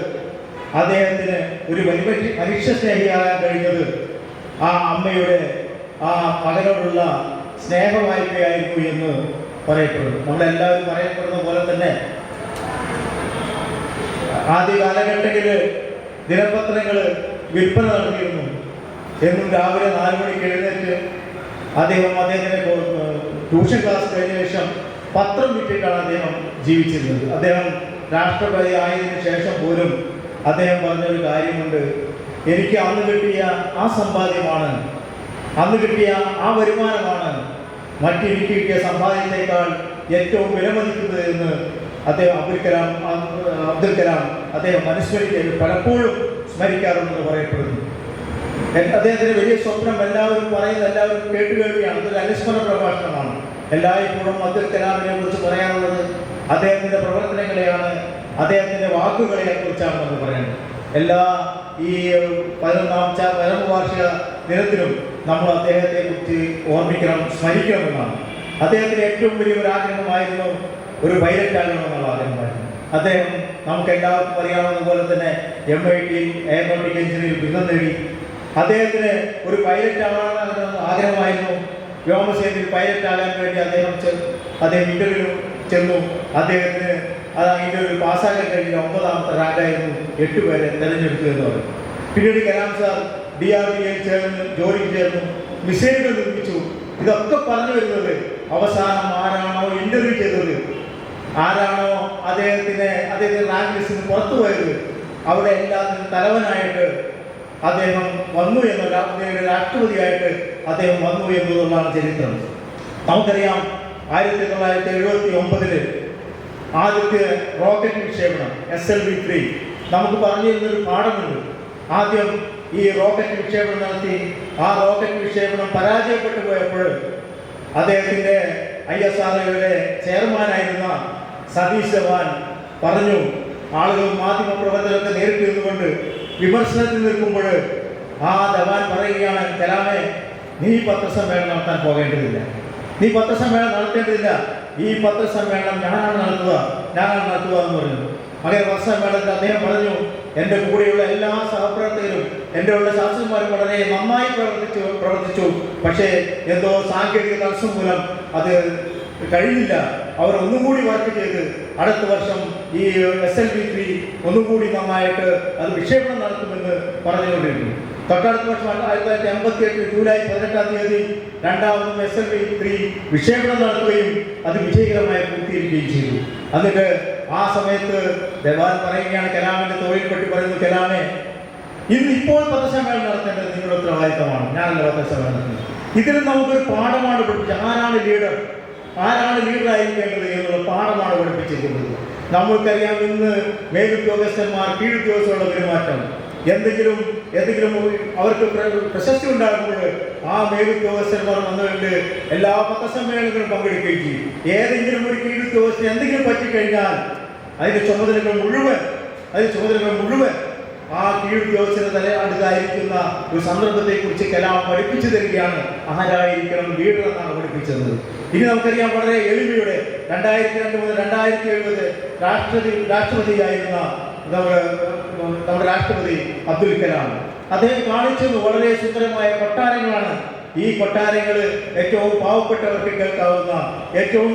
അദ്ദേഹത്തിന് ഒരു മനുഷ്യ സ്നേഹിയാകാൻ കഴിഞ്ഞത് ആ അമ്മയുടെ ആ മകനോടുള്ള സ്നേഹവായ്പയായിരുന്നു എന്ന് പറയപ്പെടുന്നു. നമ്മളെല്ലാവരും പറയപ്പെടുന്ന പോലെ തന്നെ ആദ്യ കാലഘട്ടത്തിൽ ദിനപത്രങ്ങൾ വിൽപ്പന നടത്തിയിരുന്നു. എന്നും രാവിലെ 4 മണിക്ക് എഴുന്നേറ്റ് അദ്ദേഹത്തിന് ട്യൂഷൻ ക്ലാസ് കഴിഞ്ഞ ശേഷം പത്രം വിറ്റിട്ടാണ് അദ്ദേഹം ജീവിച്ചിരുന്നത്. അദ്ദേഹം രാഷ്ട്രപതി ആയതിനു ശേഷം പോലും അദ്ദേഹം പറഞ്ഞൊരു കാര്യമുണ്ട്, എനിക്ക് അന്ന് കിട്ടിയ ആ സമ്പാദ്യമാണ്, അന്ന് കിട്ടിയ ആ വരുമാനമാണ് മറ്റെനിക്ക് കിട്ടിയ സമ്പാദ്യത്തേക്കാൾ ഏറ്റവും വിലമതിക്കുന്നത് എന്ന് അദ്ദേഹം അബ്ദുൽ കലാം അദ്ദേഹം പലപ്പോഴും സ്മരിക്കാറുണ്ടെന്ന് പറയപ്പെടുന്നു. അദ്ദേഹത്തിന് വലിയ സ്വപ്നം എല്ലാവരും കേട്ടുകേൾവിയാണ്. അതൊരു അനുസ്മരണ പ്രഭാഷണമാണ്. എല്ലായ്പ്പോഴും അബ്ദുൽ കലാമിനെ കുറിച്ച് പറയാനുള്ളത് അദ്ദേഹത്തിൻ്റെ പ്രവർത്തനങ്ങളെയാണ്, അദ്ദേഹത്തിൻ്റെ വാക്കുകളെ കുറിച്ചാണ് നമ്മൾ പറയുന്നത്. എല്ലാ ഈ 11ാം വാർഷിക ദിനത്തിലും നമ്മൾ അദ്ദേഹത്തെ കുറിച്ച് ഓർമ്മിക്കണം, സ്മരിക്കണമെന്നാണ്. അദ്ദേഹത്തിന് ഏറ്റവും വലിയൊരു ആഗ്രഹമായിരുന്നു ഒരു പൈലറ്റ് ആകണമെന്നുള്ള ആഗ്രഹമായിരുന്നു. അദ്ദേഹം നമുക്ക് എല്ലാവർക്കും അറിയാവുന്ന പോലെ തന്നെ MIT എയറോനോട്ടിക്കൽ എഞ്ചിനീയറിംഗ് ബിരുദം നേടി. അദ്ദേഹത്തിന് ഒരു പൈലറ്റ് ആകണമെന്ന് ആഗ്രഹമായിരുന്നു. വ്യോമസേനയിൽ പൈലറ്റ് ആകാൻ വേണ്ടി അദ്ദേഹം ഇന്റർവ്യൂ ചെന്നു. അദ്ദേഹത്തിന് ഇന്റർവ്യൂ പാസ്സാക്കാൻ കഴിഞ്ഞ 9ാമത്തെ റാങ്കായിരുന്നു. 8 പേരെ തെരഞ്ഞെടുത്തു എന്ന് പറഞ്ഞു. പിന്നീട് കലാം സാർ DRDOയിൽ ചേർന്ന് ജോലിക്ക് ചേർന്നു, മിസൈലുകൾ നിർമ്മിച്ചു. ഇതൊക്കെ പറഞ്ഞു വരുന്നത് അവസാനം ആരാണോ ഇന്റർവ്യൂ ചെയ്തത്, ആരാണോ അദ്ദേഹത്തിന്റെ റാങ്ക് ലിസ്റ്റിൽ പുറത്തു പോയത്, അവിടെ എല്ലാത്തിനും തലവനായിട്ട് അദ്ദേഹം വന്നു എന്നുള്ള രാഷ്ട്രപതിയായിട്ട് അദ്ദേഹം വന്നു എന്നുള്ളതാണ് ചരിത്രം. നമുക്കറിയാം 1979 ആദ്യത്തെ റോക്കറ്റ് വിക്ഷേപണം SLV-3 നമുക്ക് പറഞ്ഞു തരുന്നൊരു പാഠമുണ്ട്. ആദ്യം ഈ റോക്കറ്റ് വിക്ഷേപണം നടത്തി. ആ റോക്കറ്റ് വിക്ഷേപണം പരാജയപ്പെട്ടു പോയപ്പോൾ അദ്ദേഹത്തിൻ്റെ ISROയുടെ ചെയർമാനായിരുന്ന സതീഷ് ധവാൻ പറഞ്ഞു, ആളുകൾ മാധ്യമപ്രവർത്തകരൊക്കെ നേരിട്ട് നിന്നുകൊണ്ട് വിമർശനത്തിൽ നിൽക്കുമ്പോൾ ആ ധവാൻ പറയുകയാണ്, കലാമേ, നീ പത്രസമ്മേളനം നടത്താൻ പോകേണ്ടതില്ല, നീ പത്രസമ്മേളനം നടത്തേണ്ടതില്ല, ഈ പത്രസമ്മേളനം ഞാനാണ് നടത്തുക എന്ന് പറഞ്ഞു. അങ്ങനെ പത്രസമ്മേളനത്തിൽ അദ്ദേഹം പറഞ്ഞു, എൻ്റെ കൂടെയുള്ള എല്ലാ സഹപ്രവർത്തകരും, എൻ്റെ ഉള്ള ശാസ്ത്രജ്ഞന്മാരും വളരെ നന്നായി പ്രവർത്തിച്ചു. പക്ഷേ എന്തോ സാങ്കേതിക തടസ്സം മൂലം അത് കഴിഞ്ഞില്ല. അവർ ഒന്നും കൂടി വർക്ക് ചെയ്ത് അടുത്ത വർഷം ഈ SLV-3 ഒന്നും കൂടി നന്നായിട്ട് അത് വിക്ഷേപണം നടത്തുമെന്ന് പറഞ്ഞുകൊണ്ടിരുന്നു. തൊട്ടടുത്ത വർഷം 1958 ജൂലൈ 18-ാം തീയതി രണ്ടാമതും SLV-3 വിക്ഷേപണം നടത്തുകയും അത് വിജയകരമായി പൂർത്തീകരിക്കുകയും ചെയ്തു. എന്നിട്ട് ആ സമയത്ത് ധവാൻ പറയുകയാണ്, കലാമിന്റെ തൊഴിൽപ്പെട്ടി പറയുന്നു, കലാമേ, ഇപ്പോൾ പത്രസമ്മേളനം നടത്തേണ്ടത് നിങ്ങളുടെ ഉത്തരവാദിത്തമാണ്, ഞാനല്ല പത്രസമ്മേളനം നടത്തുന്നത്. ഇതിൽ നമുക്കൊരു പാഠമാണ് പഠിപ്പിച്ചത്. ആരാണ് ലീഡറായിരിക്കേണ്ടത് എന്നുള്ള പാഠമാണ് പഠിപ്പിച്ചിരിക്കുന്നത്. നമ്മൾക്കറിയാം, ഇന്ന് മേലുദ്യോഗസ്ഥന്മാർ കീഴുദ്യോഗസ്ഥരുടെ പെരുമാറ്റം, എന്തെങ്കിലും അവർക്ക് പ്രശസ്തി ഉണ്ടാകുമ്പോൾ ആ മേലുദ്യോഗസ്ഥന്മാർ വന്നുകൊണ്ട് എല്ലാ പത്രസമ്മേളനങ്ങളും പങ്കെടുക്കുകയും ചെയ്യും. ഏതെങ്കിലും ഒരു കീഴുദ്യോഗസ്ഥന് എന്തെങ്കിലും പറ്റിക്കഴിഞ്ഞാൽ അതിന്റെ ചുമതലകൾ മുഴുവൻ ആ കീഴുദ്യോഗസ്ഥന് അടുത്തായിരിക്കുന്ന ഒരു സന്ദർഭത്തെക്കുറിച്ച് കലാം പഠിപ്പിച്ചു തരികയാണ്. ആരായിരിക്കണം ലീഡർ എന്നാണ് പഠിപ്പിച്ചത്. ഇനി നമുക്കറിയാം, വളരെ എളിമയുടെ 2002 മുതൽ 2070 രാഷ്ട്രപതിയായിരുന്ന നമ്മുടെ രാഷ്ട്രപതി അബ്ദുൽ കലാം അദ്ദേഹം കാണിച്ചത് വളരെ സുന്ദരമായ കൊട്ടാരങ്ങളാണ്. ഈ കൊട്ടാരങ്ങൾ ഏറ്റവും പാവപ്പെട്ടവർക്ക് കേൾക്കാവുന്ന, ഏറ്റവും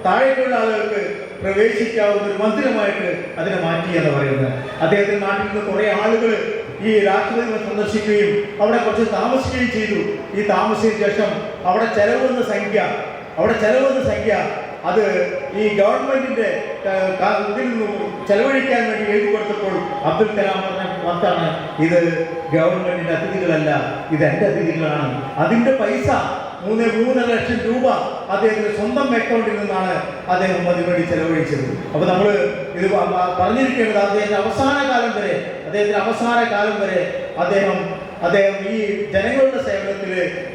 താഴെയുള്ള ആളുകൾക്ക് പ്രവേശിക്കാവുന്ന ഒരു മന്ദിരമായിട്ട് അതിനെ മാറ്റി എന്ന് പറയുന്നത്. അദ്ദേഹത്തിന്റെ നാട്ടിൽ നിന്ന് കുറേ ആളുകൾ ഈ രാഷ്ട്രപതിയെ സന്ദർശിക്കുകയും അവിടെ കുറച്ച് താമസിക്കുകയും ചെയ്തു. ഈ താമസിച്ച ശേഷം അവിടെ ചെലവുന്ന സംഖ്യ അത് ഈ ഗവൺമെന്റിന്റെ ഇതിൽ നിന്നും ചെലവഴിക്കാൻ വേണ്ടി എഴുതി കൊടുത്തപ്പോൾ അബ്ദുൽ കലാം പറഞ്ഞ വാക്കാണ്, ഇത് ഗവൺമെന്റിന്റെ അതിഥികളല്ല, ഇത് എൻ്റെ അതിഥികളാണ്. അതിന്റെ പൈസ 3.5 ലക്ഷം രൂപ അദ്ദേഹത്തിന്റെ സ്വന്തം അക്കൗണ്ടിൽ നിന്നാണ് അദ്ദേഹം അതിനുവേണ്ടി ചെലവഴിച്ചത്. അപ്പൊ നമ്മൾ ഇത് പറഞ്ഞിരിക്കേണ്ടത് അദ്ദേഹത്തിന്റെ അവസാന കാലം വരെ അദ്ദേഹം ഈ ജനങ്ങളുടെ സേവനത്തിൽ,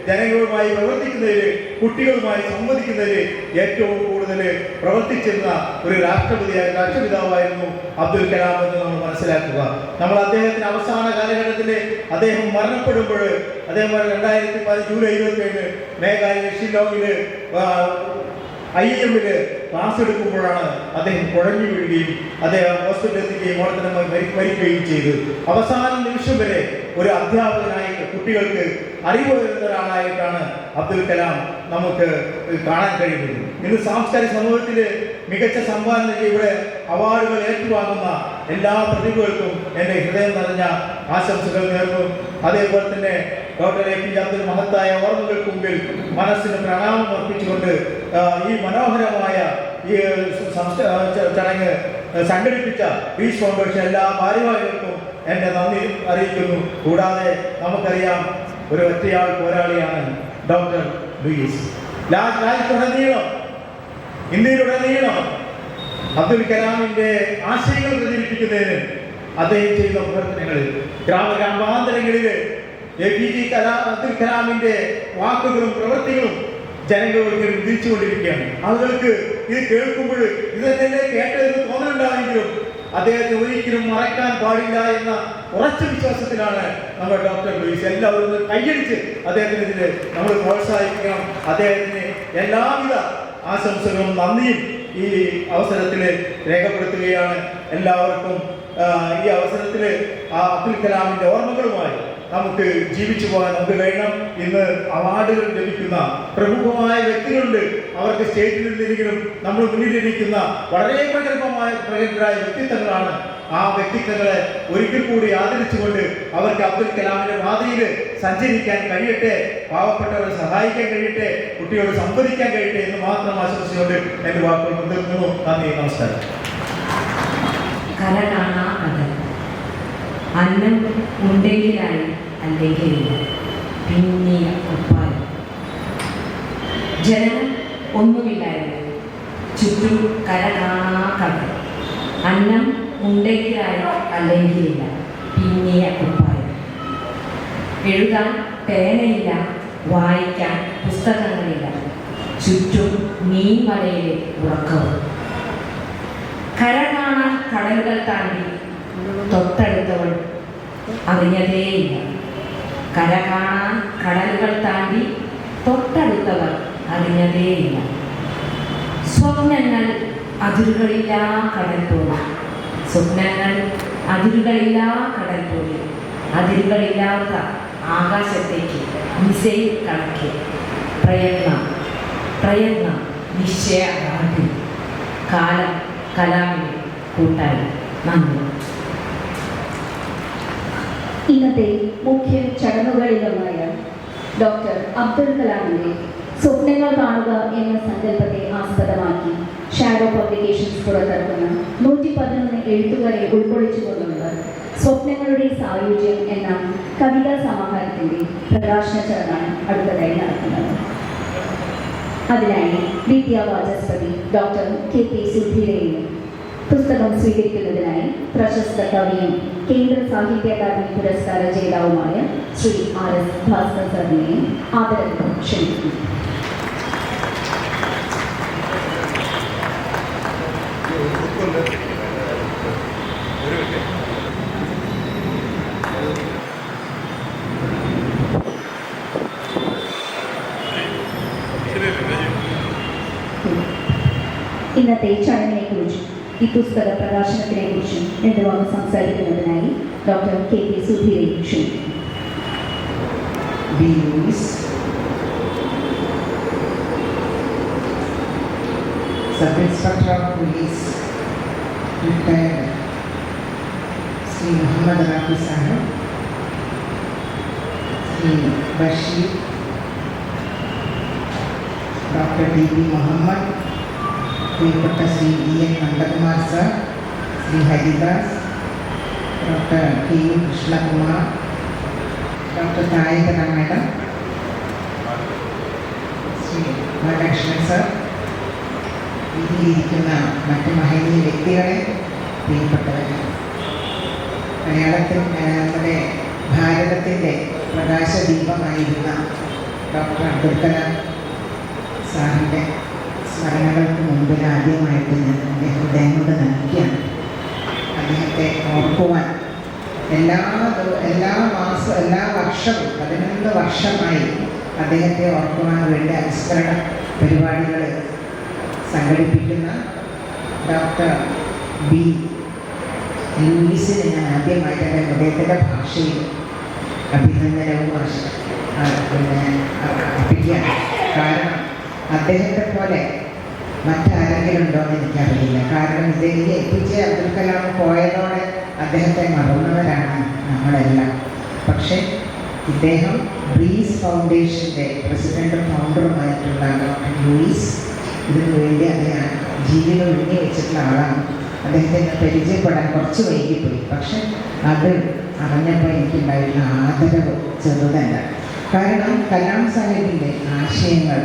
ജനങ്ങളുമായി പ്രവർത്തിക്കുന്നതിൽ, കുട്ടികളുമായി സംവദിക്കുന്നതിൽ ഏറ്റവും കൂടുതൽ പ്രവർത്തിച്ചിരുന്ന ഒരു രാഷ്ട്രപിതാവായിരുന്നു അബ്ദുൽ കലാം എന്ന് നമ്മൾ മനസ്സിലാക്കുക. നമ്മൾ അദ്ദേഹത്തിന്റെ അവസാന കാലഘട്ടത്തിൽ അദ്ദേഹം മരണപ്പെടുമ്പോൾ, അദ്ദേഹം 2010 ജൂലൈ 27 മേഘാലയ ഷില്ലോങ്ങില് IIM-ല് ക്ലാസ് എടുക്കുമ്പോഴാണ് അദ്ദേഹം കുഴഞ്ഞു വീഴുകയും അദ്ദേഹം ഹോസ്പിറ്റലിൽ എത്തുകയും അവിടെ തന്നെ മരിക്കുകയും ചെയ്തു. അവസാന നിമിഷം വരെ ഒരു അധ്യാപകനായി കുട്ടികൾക്ക് അറിവ് വരുന്ന ഒരാളായിട്ടാണ് അബ്ദുൽ കലാം നമുക്ക് കാണാൻ കഴിയുന്നത്. ഇന്ന് സാംസ്കാരിക സമൂഹത്തിൽ മികച്ച സംഭാവന ഇവിടെ അവാർഡുകൾ ഏറ്റുവാങ്ങുന്ന എല്ലാ പ്രതിഭകൾക്കും എൻ്റെ ഹൃദയം നിറഞ്ഞ ആശംസകൾ നേർന്നു. അതേപോലെ തന്നെ ഡോക്ടർ APJ അബ്ദുൽ മഹത്തായ ഓർമ്മകൾക്ക് മുമ്പിൽ മനസ്സിന് പ്രണാമം അർപ്പിച്ചുകൊണ്ട് ഈ മനോഹരമായ ഈ ചടങ്ങ് സംഘടിപ്പിച്ച പീസ് ഫൗണ്ടേഷൻ എല്ലാ ഭാരവാഹികൾക്കും എൻ്റെ നന്ദി അറിയിക്കുന്നു. കൂടാതെ നമുക്കറിയാം, ഒരു ഒറ്റയാൾ പോരാളിയാണ് ഡോക്ടർ ലൂയിസ്. രാജ്യത്തുടനീളം, ഇന്ത്യയിലുടനീളം അബ്ദുൽ കലാമിന്റെ ആശയങ്ങൾ പ്രചരിപ്പിക്കുന്നതിന് അദ്ദേഹം ചെയ്ത പ്രവർത്തനങ്ങളിൽ ഗ്രാമാന്തരങ്ങളിൽ APJ അബ്ദുൽ കലാമിന്റെ വാക്കുകളും പ്രവൃത്തികളും ജനങ്ങൾക്ക് വിധിച്ചുകൊണ്ടിരിക്കുകയാണ്. ആളുകൾക്ക് ഇത് കേൾക്കുമ്പോൾ ഇത് തന്നെ കേട്ടതെന്ന് തോന്നലുണ്ടാണെങ്കിലും അദ്ദേഹത്തെ ഒരിക്കലും മറക്കാൻ പാടില്ല എന്ന ഉറച്ച വിശ്വാസത്തിലാണ് നമ്മൾ ഡോക്ടർ ലൂയിസ്. എല്ലാവരും കൈയടിച്ച് അദ്ദേഹത്തിന് ഇതിൽ നമ്മൾ പ്രോത്സാഹിപ്പിക്കണം. അദ്ദേഹത്തിന് എല്ലാവിധ ആശംസകളും നന്ദിയും ഈ അവസരത്തിൽ രേഖപ്പെടുത്തുകയാണ്. എല്ലാവർക്കും ഈ അവസരത്തിൽ അബ്ദുൽ കലാമിന്റെ ഓർമ്മകളുമായി നമുക്ക് ജീവിച്ചു പോകാൻ നമുക്ക് കഴിയണം. ഇന്ന് അവാർഡുകൾ ലഭിക്കുന്ന പ്രമുഖമായ വ്യക്തികളുണ്ട്. അവർക്ക് സ്റ്റേറ്റിൽ നിന്നിരിക്കണം നമ്മൾ മുന്നിലിരിക്കുന്ന വളരെ പ്രഗത്ഭരായ വ്യക്തിത്വങ്ങളാണ്. ആ വ്യക്തിത്വങ്ങളെ ഒരിക്കൽ കൂടി ആദരിച്ചുകൊണ്ട് അവർക്ക് അബ്ദുൽ കലാമിന്റെ പാതയിൽ സഞ്ചരിക്കാൻ കഴിയട്ടെ, പാവപ്പെട്ടവരെ സഹായിക്കാൻ കഴിയട്ടെ, കുട്ടിയോട് സംവദിക്കാൻ കഴിയട്ടെ എന്ന് മാത്രം ആശംസിച്ചുകൊണ്ട് എൻ്റെ വാക്കുകൾ നിർത്തുന്നു. നന്ദി, നമസ്കാരം. അന്നം ഉണ്ടെങ്കിലായി അല്ലെങ്കിൽ പിന്നിയ ഉപ്പായി. ജനം ഒന്നുമില്ലായിരുന്നു, ചുറ്റും കര കാണാ കടൽ. അന്നം ഉണ്ടെങ്കിലായി അല്ലെങ്കിലില്ല, പിന്നിയ ഉപ്പായി. എഴുതാൻ പേനയില്ല, വായിക്കാൻ പുസ്തകങ്ങളില്ല, ചുറ്റും മീൻമലയിലെ ഉറക്കവും. കര കാണാൻ കടലുകൾ താണ്ടി തൊട്ടടുത്തവൾ അറിഞ്ഞതേയില്ല. കര കാണാൻ കടലുകൾ താണ്ടി തൊട്ടടുത്തവർ അറിഞ്ഞതേയില്ല. സ്വപ്നങ്ങൾ അതിരുകളില്ലാ കടൽ പോലെ, സ്വപ്നങ്ങൾ അതിരുകളില്ലാ കടൽ പോലെ, അതിരുകളില്ലാത്ത ആകാശത്തേക്ക് മിസൈൽ കണക്കി പ്രയത്നം നിശ്ചയമാക്കി. കാലം കലാമിനെ കൂട്ടായി. നന്ദി. ഇന്നത്തെ മുഖ്യ ചടങ്ങുകളിലൊന്നായ ഡോക്ടർ അബ്ദുൽ കലാമിന്റെ സ്വപ്നങ്ങൾ കാണുക എന്ന സങ്കല്പത്തെ ആസ്പദമാക്കി ഷാഡോ പബ്ലിക്കേഷൻസ് പുറത്തിറക്കുന്ന 111 എഴുത്തുകാരെ ഉൾക്കൊള്ളിച്ചുകൊണ്ടുള്ള സ്വപ്നങ്ങളുടെ സായുജ്യം എന്ന കവിതാ സമാഹാരത്തിന്റെ പ്രകാശന ചടങ്ങാണ് അടുത്തതായി നടക്കുന്നത്. അതിനായി വിദ്യാവാചസ്പതി ഡോക്ടർ KP സുധീരയെയും പുസ്തകം സ്വീകരിക്കുന്നതിനായി പ്രശസ്ത കവിയും കേന്ദ്ര സാഹിത്യ അക്കാദമി പുരസ്കാര ജേതാവുമായ ശ്രീ RS ഭാസ്കർ സാറിനെയും ആദരവും ക്ഷണിക്കുന്നു. ഇന്നത്തെ ചടങ്ങിനെ കുറിച്ചും ഈ പുസ്തക പ്രകാശനത്തിനെ കുറിച്ചും രണ്ടു വാക്ക് സംസാരിക്കുന്നതിനായി ഡോക്ടർ KP സുധീരെ ക്ഷണിക്കുന്നു. Sub inspector of police retired Shri Muhammad Rafi Sahib, Shri Basheer, doctor DB Muhammad, പ്രിയപ്പെട്ട Shri EN Nandakumar sir, Shri Haridas, doctor KU Krishnakumar, doctor Thayakara madam, Shri Balakrishnan sir, ഇതിലിരിക്കുന്ന മറ്റ് മഹനീയ വ്യക്തികളെ, പ്രിയപ്പെട്ടവരെ, മലയാളത്തിൽ നമ്മുടെ ഭാരതത്തിൻ്റെ പ്രകാശദീപമായിരുന്ന ഡോക്ടർ അബ്ദുൽ കലാം സാറിൻ്റെ സ്മരണകൾക്ക് മുമ്പിൽ ആദ്യമായിട്ട് ഞാൻ എൻ്റെ ഹൃദയം കൊണ്ട് നയിക്കുകയാണ്. അദ്ദേഹത്തെ ഓർക്കുവാൻ എല്ലാ വർഷവും 11 വർഷമായി അദ്ദേഹത്തെ ഓർക്കുവാൻ വേണ്ടി അനുസ്മരണ പരിപാടികൾ സംഘടിപ്പിക്കുന്ന ഡോക്ടർ B. ലൂയിസിന് ഞാൻ ആദ്യമായിട്ട് എൻ്റെ ഹൃദയത്തിൻ്റെ ഭാഷയിൽ അഭിനന്ദനവും അർപ്പിക്കുകയാണ്. കാരണം അദ്ദേഹത്തെ പോലെ മറ്റാരെങ്കിലും ഉണ്ടോ എന്ന് എനിക്കറിയില്ല. കാരണം ഇതിലേക്ക് APJ അബ്ദുൽ കലാം പോയതോടെ അദ്ദേഹത്തെ മറന്നവരാണ് നമ്മളെല്ലാം. പക്ഷേ ഇദ്ദേഹം ബ്രീസ് ഫൗണ്ടേഷൻ്റെ പ്രസിഡൻറ്റും ഫൗണ്ടറുമായിട്ടുള്ള ഡോക്ടർ ലൂയിസ് ഇതിനു വേണ്ടി അദ്ദേഹം ജീവിതം ഒഴിഞ്ഞു വെച്ചിട്ടുള്ള ആളാണ്. അദ്ദേഹത്തെ പരിചയപ്പെടാൻ കുറച്ച് വൈകിപ്പോയി. പക്ഷെ അത് അറിഞ്ഞപ്പോൾ എനിക്കുണ്ടായിരുന്ന ആദരവ് ചെറുതല്ല. കാരണം കലാം സാഹിബിൻ്റെ ആശയങ്ങൾ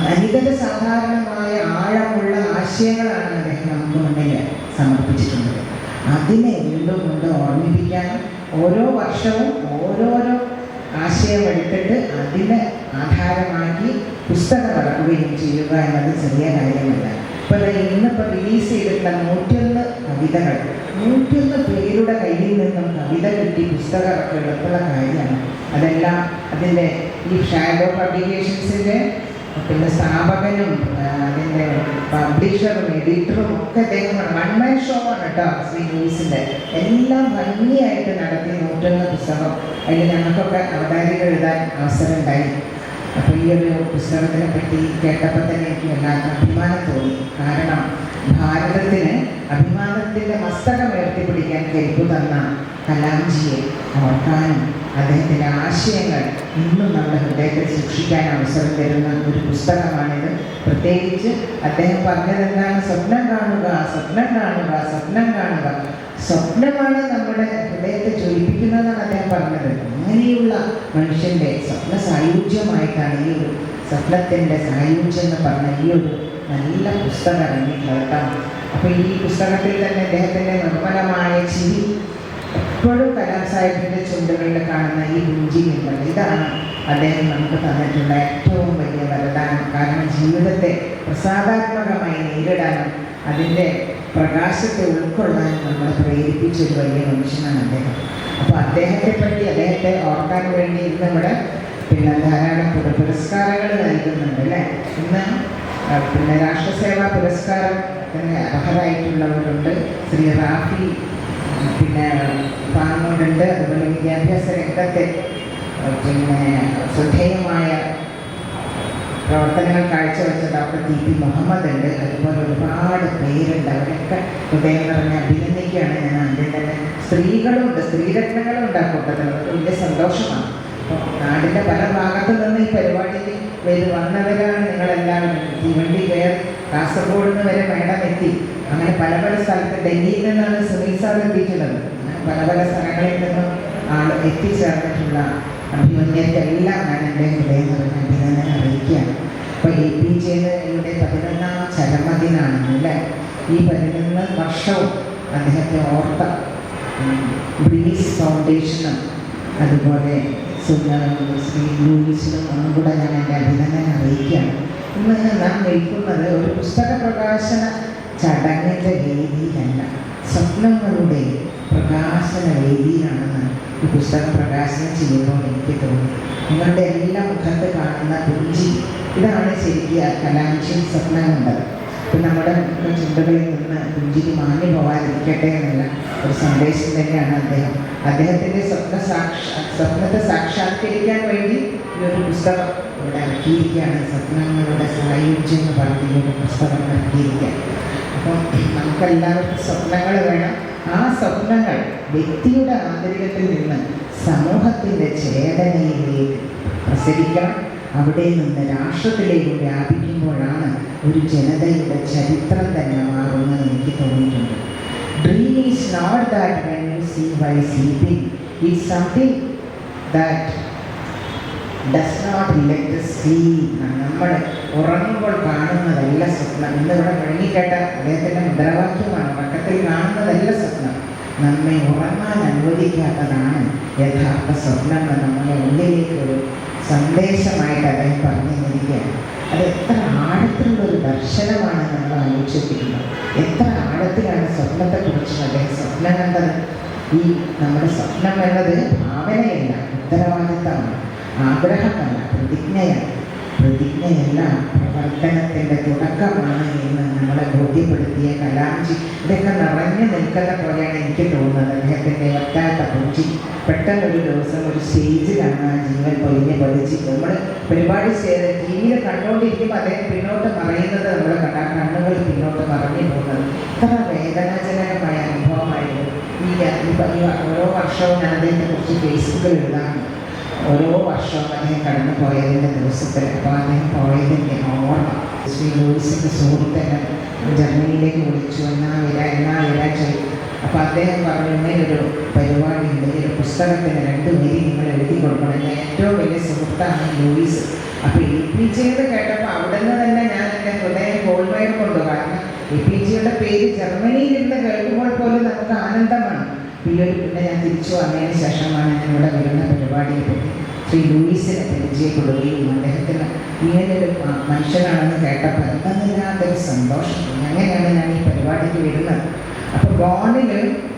അനിതര സാധാരണമായ ആഴമുള്ള ആശയങ്ങളാണ് അദ്ദേഹം നമുക്ക് മുന്നിൽ സമർപ്പിച്ചിട്ടുള്ളത്. അതിനെ വീണ്ടും കൊണ്ട് ഓർമ്മിപ്പിക്കാനും ഓരോ വർഷവും ഓരോരോ ആശയം എടുത്തിട്ട് അതിനെ ആധാരമാക്കി പുസ്തകം ഇറക്കുകയും ചെയ്യുക എന്നത് ചെറിയ കാര്യമല്ല. ഇപ്പോൾ ഇന്നിപ്പോൾ റിലീസ് ചെയ്തിട്ടുള്ള 101 കവിതകൾ 101 പേരുടെ കയ്യിൽ നിന്നും കവിത കിട്ടി പുസ്തകം ഇറക്കുക എളുപ്പമുള്ള കാര്യമാണ്. അതെല്ലാം അതിൻ്റെ ഈ ഷാഡോ പബ്ലിക്കേഷൻസിൻ്റെ പിന്നെ സ്ഥാപകനും അതിൻ്റെ പബ്ലിഷറും എഡിറ്ററും ഒക്കെ അദ്ദേഹമാണ്. 1 man ഷോ ആണ് കേട്ടോ ശ്രീ ലൂയിസിൻ്റെ. എല്ലാം ഭംഗിയായിട്ട് നടത്തി 101 പുസ്തകം. അതിൽ ഞങ്ങൾക്കൊക്കെ അവതാരിക എഴുതാൻ അവസരം ഉണ്ടായി. അപ്പോൾ ഈ ഒരു പുസ്തകത്തിനെ പറ്റി കേട്ടപ്പോൾ തന്നെ എനിക്ക് വല്ലാത്ത അഭിമാനം തോന്നി. കാരണം ഭാരതത്തിന് അഭിമാനത്തിൻ്റെ മസ്തകം ഉയർത്തിപ്പിടിക്കാൻ കെൽപ്പ് തന്ന കലാംജിയെ ഓർക്കാനും അദ്ദേഹത്തിൻ്റെ ആശയങ്ങൾ ഇന്നും നമ്മുടെ ഹൃദയത്തിൽ സൂക്ഷിക്കാൻ അവസരം തരുന്ന ഒരു പുസ്തകമാണിത്. പ്രത്യേകിച്ച് അദ്ദേഹം പറഞ്ഞതെന്താണ്? സ്വപ്നം കാണുക, സ്വപ്നം കാണുക, സ്വപ്നം കാണുക. സ്വപ്നമാണ് നമ്മുടെ ഹൃദയത്തെ ജ്വലിപ്പിക്കുന്നതെന്നാണ് അദ്ദേഹം പറഞ്ഞത്. അങ്ങനെയുള്ള മനുഷ്യൻ്റെ സ്വപ്ന സായുജ്യമായിട്ടാണ് ഈ ഒരു സ്വപ്നത്തിൻ്റെ സായുജ്യം എന്ന് പറഞ്ഞ ഈ ഒരു നല്ല പുസ്തകം ഇറങ്ങിയിട്ടുള്ളത് കേട്ടോ. അപ്പോൾ ഈ പുസ്തകത്തിൽ തന്നെ അദ്ദേഹത്തിൻ്റെ നിർമ്മലമായ ചിരി എപ്പോഴും കലാം സാഹിബിൻ്റെ ചുണ്ടുകളിൽ കാണുന്ന ഈ പുഞ്ചിരിയുണ്ട്. ഇതാണ് അദ്ദേഹം നമുക്ക് തന്നിട്ടുള്ള ഏറ്റവും വലിയ വരദാനം. കാരണം ജീവിതത്തെ പ്രസാദാത്മകമായി നേരിടാനും അതിൻ്റെ പ്രകാശത്തെ ഉൾക്കൊള്ളാനും നമ്മളെ പ്രേരിപ്പിച്ചൊരു വലിയ മനുഷ്യനാണ് അദ്ദേഹം. അപ്പോൾ അദ്ദേഹത്തെ പറ്റി അദ്ദേഹത്തെ ഓർക്കാൻ വേണ്ടി ഇന്ന് ഇവിടെ പിന്നെ ധാരാളം പുരസ്കാരങ്ങൾ നൽകുന്നുണ്ട് അല്ലേ. ഇന്ന് പിന്നെ രാഷ്ട്രസേവാ പുരസ്കാരം തന്നെ അർഹരായിട്ടുള്ളവരുണ്ട്. ശ്രീ റാഫി പിന്നെ പാങ്ങോടുണ്ട്. അതുപോലെ വിദ്യാഭ്യാസ രംഗത്തെ പിന്നെ ശ്രദ്ധേയമായ പ്രവർത്തനങ്ങൾ കാഴ്ചവെച്ച ഡോക്ടർ TP മുഹമ്മദ് ഉണ്ട്. അതുപോലെ ഒരുപാട് പേരുണ്ട്. അവരൊക്കെ ഹൃദയം നിറഞ്ഞ് അഭിനന്ദിക്കുകയാണ് ഞാൻ. ആദ്യം തന്നെ സ്ത്രീകളുമുണ്ട്, സ്ത്രീരത്നങ്ങളും ഉണ്ട് ആ കൂട്ടത്തിൽ. വലിയ സന്തോഷമാണ്. അപ്പോൾ നാടിൻ്റെ പല ഭാഗത്തു നിന്ന് ഈ പരിപാടിയിൽ വന്നവരാണ് നിങ്ങളെല്ലാവരും. തീവണ്ടി കയറി കാസർഗോഡ് നിന്ന് വരെ മേഡം എത്തി. അങ്ങനെ പല പല സ്ഥലത്ത് ഡൽഹിയിൽ നിന്നാണ് സുനിൽ സാർ എത്തിയിട്ടുള്ളത്. പല പല സ്ഥലങ്ങളിൽ നിന്നും എത്തിച്ചേർന്നിട്ടുള്ള അഭിമന്യർക്കെല്ലാം ഞാൻ എൻ്റെ ഹൃദയം നിറഞ്ഞ അഭിനന്ദനം അറിയിക്കുകയാണ്. അപ്പോൾ APJയുടെ 11ാം ചരമദിനാണ് അല്ലേ. ഈ 11 വർഷവും അദ്ദേഹത്തെ ഓർത്ത ബ്രീസ് ഫൗണ്ടേഷനും അതുപോലെ ശ്രീ ലൂയിസിനും ഒന്നും കൂടെ ഞാൻ എൻ്റെ അഭിനന്ദനം അറിയിക്കുകയാണ്. ഇന്ന് നാം നിൽക്കുന്നത് ഒരു പുസ്തക പ്രകാശന ചടങ്ങിൻ്റെ വേദിയിലല്ല, സ്വപ്നങ്ങളുടെ പ്രകാശന വേദിയിലാണെന്ന് ഈ പുസ്തകം പ്രകാശനം ചെയ്യുമ്പോൾ എനിക്ക് തോന്നി. നിങ്ങളുടെ എല്ലാ മുഖത്ത് കാണുന്ന പുഞ്ചി, ഇതാണ് ശരിക്കും കലാംജി സ്വപ്നം കണ്ടത്. ഇപ്പം നമ്മുടെ ചിന്തകളിൽ നിന്ന് പുഞ്ചിരി മാഞ്ഞു പോകാതിരിക്കട്ടെ എന്നുള്ള ഒരു സന്ദേശം തന്നെയാണ് അദ്ദേഹത്തിൻ്റെ സ്വപ്നത്തെ സാക്ഷാത്കരിക്കാൻ വേണ്ടി ഈ ഒരു പുസ്തകം ഇവിടെ ഇറക്കിയിരിക്കുകയാണ്. സ്വപ്നങ്ങളുടെ സായുജ്യം എന്ന് പറഞ്ഞ ഈ ഒരു പുസ്തകം ഇറക്കിയിരിക്കുകയാണ്. അപ്പം നമുക്കെല്ലാവർക്കും സ്വപ്നങ്ങൾ വേണം. ആ സ്വപ്നങ്ങൾ വ്യക്തിയുടെ ആന്തരികത്തിൽ നിന്ന് സമൂഹത്തിൻ്റെ ചേതനയിലേക്ക് പ്രസരിക്കണം. അവിടെ നിന്ന് രാഷ്ട്രത്തിലേക്ക് വ്യാപിക്കുമ്പോഴാണ് ഒരു ജനതയുടെ ചരിത്രം തന്നെ മാറുമെന്ന് എനിക്ക് തോന്നിയിട്ടുണ്ട്. Dream is not that when you see while sleeping, it's something that does not let us sleep. നമ്മൾ ഉറങ്ങുമ്പോൾ കാണുന്നതല്ല സ്വപ്നം. ഇന്നിവിടെ മുഴങ്ങിക്കേട്ട അദ്ദേഹത്തിൻ്റെ മുദ്രാവാക്യമാണ്, ഉറക്കത്തിൽ കാണുന്നതല്ല സ്വപ്നം, നമ്മെ ഉറങ്ങാൻ അനുവദിക്കാത്തതാണ് യഥാർത്ഥ സ്വപ്നം എന്ന് നമ്മുടെ ഉള്ളിലേക്ക് ഒരു സന്ദേശമായിട്ട് അദ്ദേഹം പറഞ്ഞു തന്നിരിക്കുകയാണ്. അത് എത്ര ആഴത്തിലുള്ളൊരു ദർശനമാണ് നമ്മൾ ആലോചിച്ചിരിക്കുന്നത്. എത്ര ആഴത്തിലാണ് സ്വപ്നത്തെക്കുറിച്ച് അദ്ദേഹം സ്വപ്നം കണ്ടത്. ഈ നമ്മുടെ സ്വപ്നം എന്നത് ഭാവനയല്ല, ഉത്തരവാദിത്തമാണ്, ആഗ്രഹമല്ല, പ്രതിജ്ഞയാണ്. പ്രതിജ്ഞയല്ല, പ്രവർത്തനത്തിൻ്റെ തുടക്കമാണ് എന്ന് നമ്മളെ ബോധ്യപ്പെടുത്തിയ കലാംജി. ഇതൊക്കെ നിറഞ്ഞു നിൽക്കുന്ന പോലെയാണ് എനിക്ക് തോന്നുന്നത്. അദ്ദേഹത്തിൻ്റെ ഒറ്റാത്ത പൂച്ചി പെട്ടെന്നൊരു ദിവസം ഒരു സ്റ്റേജിലാണ് ആ ജീവൻ പൊലിഞ്ഞ് പതിച്ച് നമ്മൾ പരിപാടി ചെയ്ത് ടി വിയിൽ കണ്ടുകൊണ്ടിരിക്കുമ്പോൾ അദ്ദേഹം പിന്നോട്ട് മറയുന്നത് നമ്മൾ കണ്ടാൽ കണ്ണുകൾ പിന്നോട്ട് മറഞ്ഞു പോകുന്നത് ഇത്ര വേദനാജനകമായ അനുഭവമായിരുന്നു. ഓരോ വർഷവും ഞാൻ അദ്ദേഹത്തെക്കുറിച്ച് ഫേസ്ബുക്കിൽ എഴുതാറുണ്ട്. ഓരോ വർഷവും അദ്ദേഹം കടന്നു പോയതിൻ്റെ ദിവസത്തിൽ. അപ്പോൾ അദ്ദേഹം പോയതിൻ്റെ ഓർമ്മ ശ്രീ ലൂയിസിൻ്റെ സുഹൃത്തിനെ ജർമ്മനിയിലേക്ക് വിളിച്ചു. എന്നാ വരാ ചോദിച്ചു. അപ്പോൾ അദ്ദേഹം പറഞ്ഞു, ഇങ്ങനൊരു പരിപാടി ഉണ്ട്, ഈ ഒരു പുസ്തകത്തിന് 2 വരി നിങ്ങൾ എഴുതി കൊടുക്കണം. എൻ്റെ ഏറ്റവും വലിയ സുഹൃത്താണ് ലൂയിസ്. അപ്പോൾ APJ കേട്ടപ്പോൾ അവിടെ നിന്ന് തന്നെ ഞാൻ എൻ്റെ ഹൃദയം ഗോൾമയം കൊണ്ടു. കാരണം APJ പേര് ജർമ്മനിയിലിരുന്ന് കേൾക്കുമ്പോൾ പോലും നമുക്ക് ആനന്ദമാണ്. പിന്നെ ഞാൻ തിരിച്ചു വന്നതിന് ശേഷമാണ് ഞാനിവിടെ വരുന്ന പരിപാടിയെ പറ്റി ശ്രീ ലൂയിസിനെ പരിചയപ്പെടുകയും അദ്ദേഹത്തിന് ഇങ്ങനൊരു മനുഷ്യനാണെന്ന് കേട്ടപ്പോൾ എന്തെന്നില്ലാത്തൊരു സന്തോഷം. അങ്ങനെയാണ് ഞാൻ ഈ പരിപാടിക്ക് വരുന്നത്. അപ്പോൾ ബോണിൽ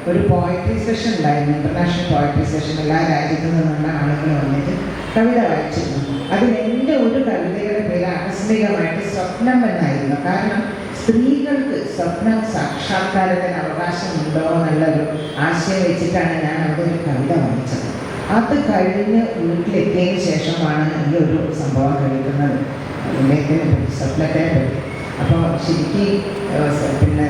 ഒരു പോയട്രി സെഷൻ ഉണ്ടായിരുന്നു, ഇൻ്റർനാഷണൽ പോയട്രി സെഷൻ. എല്ലാ രാജ്യത്തു നിന്നുള്ള ആളുകൾ വന്നിട്ട് കവിത വായിച്ചിരുന്നു. അതിൽ എൻ്റെ ഒരു കവിതയുടെ പേര് ആകസ്മികമായിട്ട് സ്വപ്നം എന്നായിരുന്നു. കാരണം സ്ത്രീകൾക്ക് സ്വപ്നം സാക്ഷാത്കാരത്തിന് അവകാശമുണ്ടോ എന്നുള്ളൊരു ആശയം വെച്ചിട്ടാണ് ഞാൻ അവിടെ ഒരു കവിത വായിച്ചത്. അത് കഴിഞ്ഞ് വീട്ടിലെത്തിയതിന് ശേഷമാണ് ഈ ഒരു സംഭവം കഴിക്കുന്നത്, അദ്ദേഹത്തിനെ പറ്റി, സ്വപ്നത്തെ പറ്റി. അപ്പോൾ ശരിക്കും പിന്നെ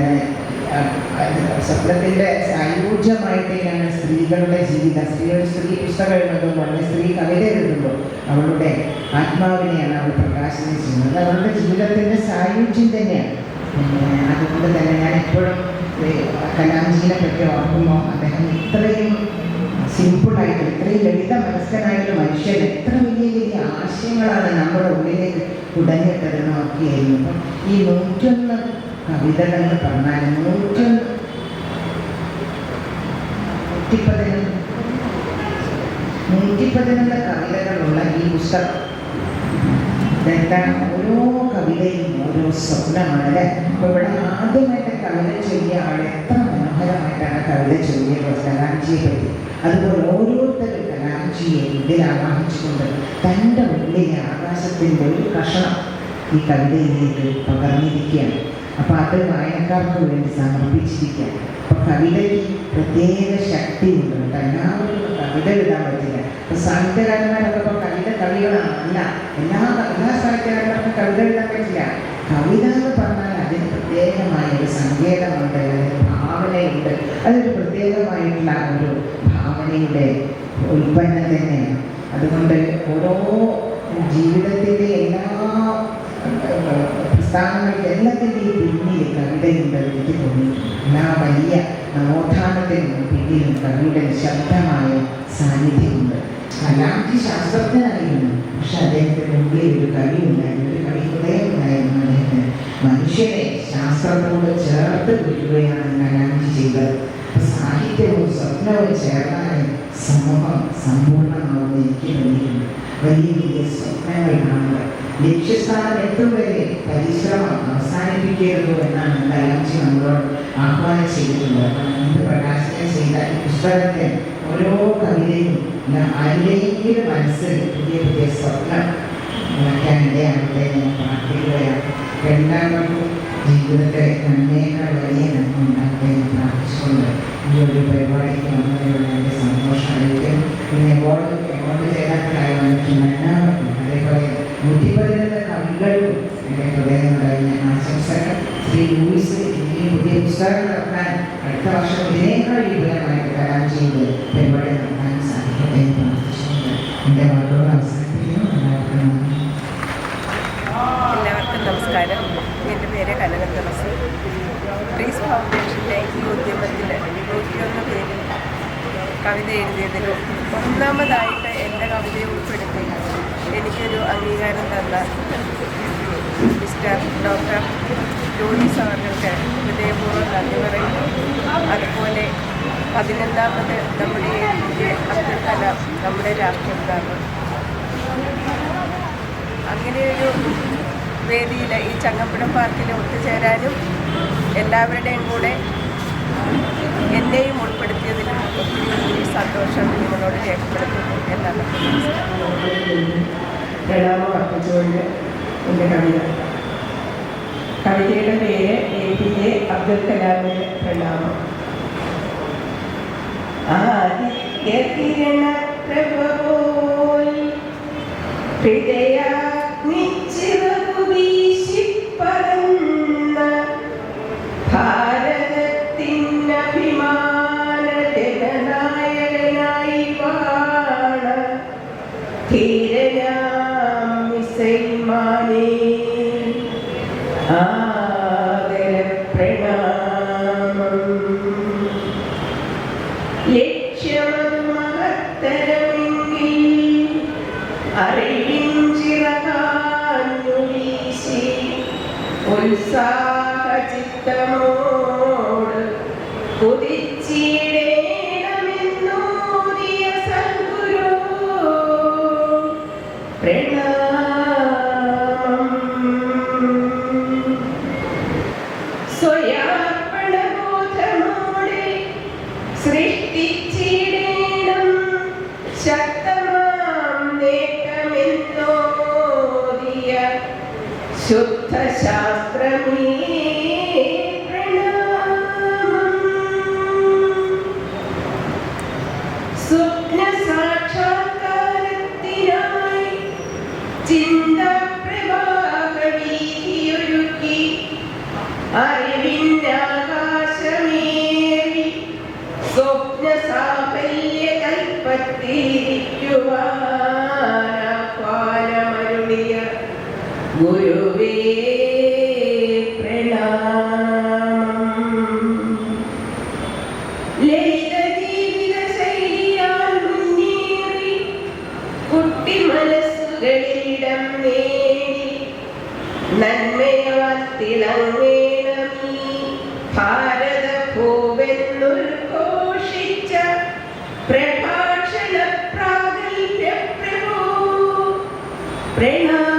സ്വപ്നത്തിൻ്റെ സായൂജ്യമായിട്ടാണ് സ്ത്രീകളുടെ ജീവിതം. സ്ത്രീ പുസ്തകം എഴുതുമ്പോൾ, സ്ത്രീ കവിത എഴുതുമ്പോൾ അവളുടെ ആത്മാവിനെയാണ് അവൾ പ്രകാശനം ചെയ്യുന്നത്. അവളുടെ ജീവിതത്തിൻ്റെ സായൂജ്യം തന്നെയാണ്. അതുകൊണ്ട് തന്നെ ഞാൻ എപ്പോഴും കലാംജിയെ പറ്റി ഓർക്കുമ്പോൾ അദ്ദേഹം ഇത്രയും സിമ്പിളായിട്ട്, ഇത്രയും ലളിത മനസ്കനായൊരു മനുഷ്യൻ എത്ര വലിയ വലിയ ആശയങ്ങളാണ് നമ്മുടെ ഉള്ളിലേക്ക് കുടഞ്ഞിട്ടതെന്ന് നോക്കിയായിരുന്നു. അപ്പം ഈ 101 കവിതകൾ എന്ന് പറഞ്ഞാൽ 111 കവിതകളുള്ള ഈ പുസ്തകം എന്താണ്, ഓരോ കവിതയും ഓരോ സ്വപ്നമാണ് അല്ലേ. അപ്പോൾ ഇവിടെ ആദ്യമായിട്ട് കവിത ചൊല്ലിയ ആൾ എത്ര മനോഹരമായിട്ടാണ് കവിത ചൊല്ലിയത് കലാംജിയെ പറ്റി. അതുപോലെ ഓരോരുത്തരും കലാംജിയെ ഇതിൽ ആവാഹിച്ചുകൊണ്ട് തൻ്റെ ഉള്ളിലെ ആകാശത്തിൻ്റെ ഒരു കഷണം ഈ കവിതയിലേക്ക് പകർന്നിരിക്കുകയാണ്. അപ്പോൾ അത് വായനക്കാർക്ക് വേണ്ടി സമർപ്പിച്ചിരിക്കുക. അപ്പോൾ കവിതയ്ക്ക് പ്രത്യേക ശക്തിയുണ്ട്. എല്ലാവരും കവിത എഴുതാൻ പറ്റില്ല. ഇപ്പോൾ സാഹിത്യകാരന്മാരൊക്കെ ഇപ്പോൾ കവികളാണ്. അല്ല, എല്ലാ സാഹിത്യകാരന്മാർക്കും കവിത എഴുതാൻ പറ്റില്ല. കവിത എന്ന് പറഞ്ഞാൽ അതിന് പ്രത്യേകമായ ഒരു സങ്കേതമുണ്ട്, അതിന് ഭാവനയുണ്ട്. അതൊരു പ്രത്യേകമായിട്ടുള്ള ഒരു ഭാവനയുടെ ഉൽപ്പന്നം തന്നെയാണ്. അതുകൊണ്ട് ഓരോ ജീവിതത്തിൻ്റെ എല്ലാ പ്രസ്ഥാനങ്ങൾക്ക് എല്ലാത്തിൻ്റെയും പിന്നിൽ കവിതയുണ്ട് എനിക്ക് തോന്നിയിട്ടുണ്ട്. എല്ലാ വലിയ നവോത്ഥാനത്തിനും പിന്നിലും കവിയുടെ നിശബ്ദമായ സാന്നിധ്യമുണ്ട്. കലാംജി ശാസ്ത്രജ്ഞനായിരുന്നു, പക്ഷെ അദ്ദേഹത്തിൻ്റെ ഉള്ളിൽ ഒരു കവി ഉണ്ടായിരുന്നു, ഒരു കവി ഹൃദയം ഉണ്ടായിരുന്നു അദ്ദേഹത്തിന്. മനുഷ്യനെ ശാസ്ത്രത്തോട് ചേർത്ത് പിടിക്കുകയാണ് കലാംജി ചെയ്തത്. സാഹിത്യവും സ്വപ്നവും ചേർന്നാൽ സമൂഹം സമ്പൂർണ്ണമാവുമെന്ന് എനിക്ക് തോന്നിയിട്ടുണ്ട്. വലിയ വലിയ സ്വപ്നങ്ങൾ കാണുക, ലക്ഷ്യസ്ഥാനം എത്തും വരെ പരിശ്രമം അവസാനിപ്പിക്കരുത് എന്നാണ് കലാംജി നമ്മളോട് ആഹ്വാനം ചെയ്തിട്ടുള്ളത്. ഇത് പ്രകാശനം ചെയ്ത ഈ പുസ്തകത്തെ ഓരോ കവിതയും ആരുടെയെങ്കിലും മനസ്സിൽ പുതിയ പുതിയ സ്വപ്നം വയ്ക്കാനിടയാകട്ടെ ഞാൻ പ്രാർത്ഥിക്കുകയാണ്. എല്ലാവർക്കും ജീവിതത്തെ നന്മയേക്കാൾ വലിയ നന്മ ഉണ്ടാകട്ടെ എന്ന് പ്രാർത്ഥിച്ചുകൊണ്ട് ഈ ഒരു പരിപാടിക്ക് വന്നതിനുള്ള എൻ്റെ സന്തോഷം അറിയിക്കും. പിന്നെ അവാർഡ് ജേതാക്കളായി വന്നിട്ടുള്ള എല്ലാവർക്കും, അതേപോലെ 111 കവികൾക്കും എൻ്റെ ഹൃദയമുണ്ടായി ഞാൻ ആശംസകൾ. ശ്രീ ലൂയിസ് ഈ പുതിയ പുസ്തകം നടത്താൻ അടുത്ത വർഷം ഇതിനേക്കാൾ വിപുലമായിട്ട് കലാംജിയുടെ പരിപാടി നടത്താൻ സാധിക്കട്ടെ എന്ന് പ്രാർത്ഥിച്ചുകൊണ്ട് എൻ്റെ വാക്കുകൾ അവസാനിപ്പിക്കുന്നു. എല്ലാവർക്കും നമസ്കാരം. നമസ്കാരം. എൻ്റെ പേര് കനക തുളസി. ട്രീസ് ഫൗണ്ടേഷൻ്റെ ഈ ഉദ്യമത്തിൽ 101 പേരിൽ കവിത എഴുതിയതിലും ഒന്നാമതായിട്ട് എൻ്റെ കവിതയെ ഉൾപ്പെടുത്തി എനിക്കൊരു അംഗീകാരം തന്ന മിസ്റ്റർ ഡോക്ടർ ജോലി സാറിന് ഹൃദയപൂർവ്വം നന്ദി പറയുന്നു. അതുപോലെ 11ാമത് നമ്മുടെ APJ അബ്ദുൽ കലാം, നമ്മുടെ രാഷ്ട്രപിതാവ്, അങ്ങനെയൊരു വേദിയിൽ ഈ ചങ്ങമ്പുഴ പാർക്കിൽ ഒത്തുചേരാനും എല്ലാവരുടെയും കൂടെ എന്നെയും ഉൾപ്പെടുത്തിയതിലും ഒത്തിരി സന്തോഷം നിങ്ങളോട് രേഖപ്പെടുത്തുന്നു. എല്ലാവർക്കും പ്രണാമം അർപ്പിച്ചുകൊണ്ട് എൻ്റെ കവിതയുടെ പേര് APJ അബ്ദുൽ കലാമിന് പ്രണാമം. ഭാരതത്തിനഭിമാന ജനനായകനായി വാണ ധീരനാം മിസൈൽമാനേ ആദര പ്രണാമം. ലക്ഷ്യമതു മഹത്തരമെങ്കിൽ അറിവിൻ ചിറകാഞ്ഞു വീശി ഉത്സാഹചിത്തമോട് കുതിച്ചിടേണമെന്നൂതിയ സദ്ഗുരു പ്രണാമം. സ്വയാർപ്പണബോധമോടെ സൃഷ്ടിച്ചിടേണം ശക്തമാം നേട്ടമെന്നോദിയ ശുദ്ധശാസ്ത്രമേ പ്രണാമം. സ്വപ്ന സാക്ഷാത്കാരത്തിനായി ചിന്താപ്രവാഹവീതിയൊരുക്കി അറിവിന്നാകാശമേറി സ്വപ്ന സാഫല്യ കൽപ്പത്തിരിക്കുവാനമരുളിയ ഗുരുവേ പ്രണാമം. ലളിത ജീവിത ശൈലിയാൽ മുന്നേറി കുട്ടി മനസ്സുകളിലിടം നേടി നന്മയാൽ തിളങ്ങേണമീ ഭാരത ഭൂവെന്നുദ്ഘോഷിച്ച പ്രഭാഷണ പ്രാഗൽഭ്യ പ്രഭോ പ്രണാമം.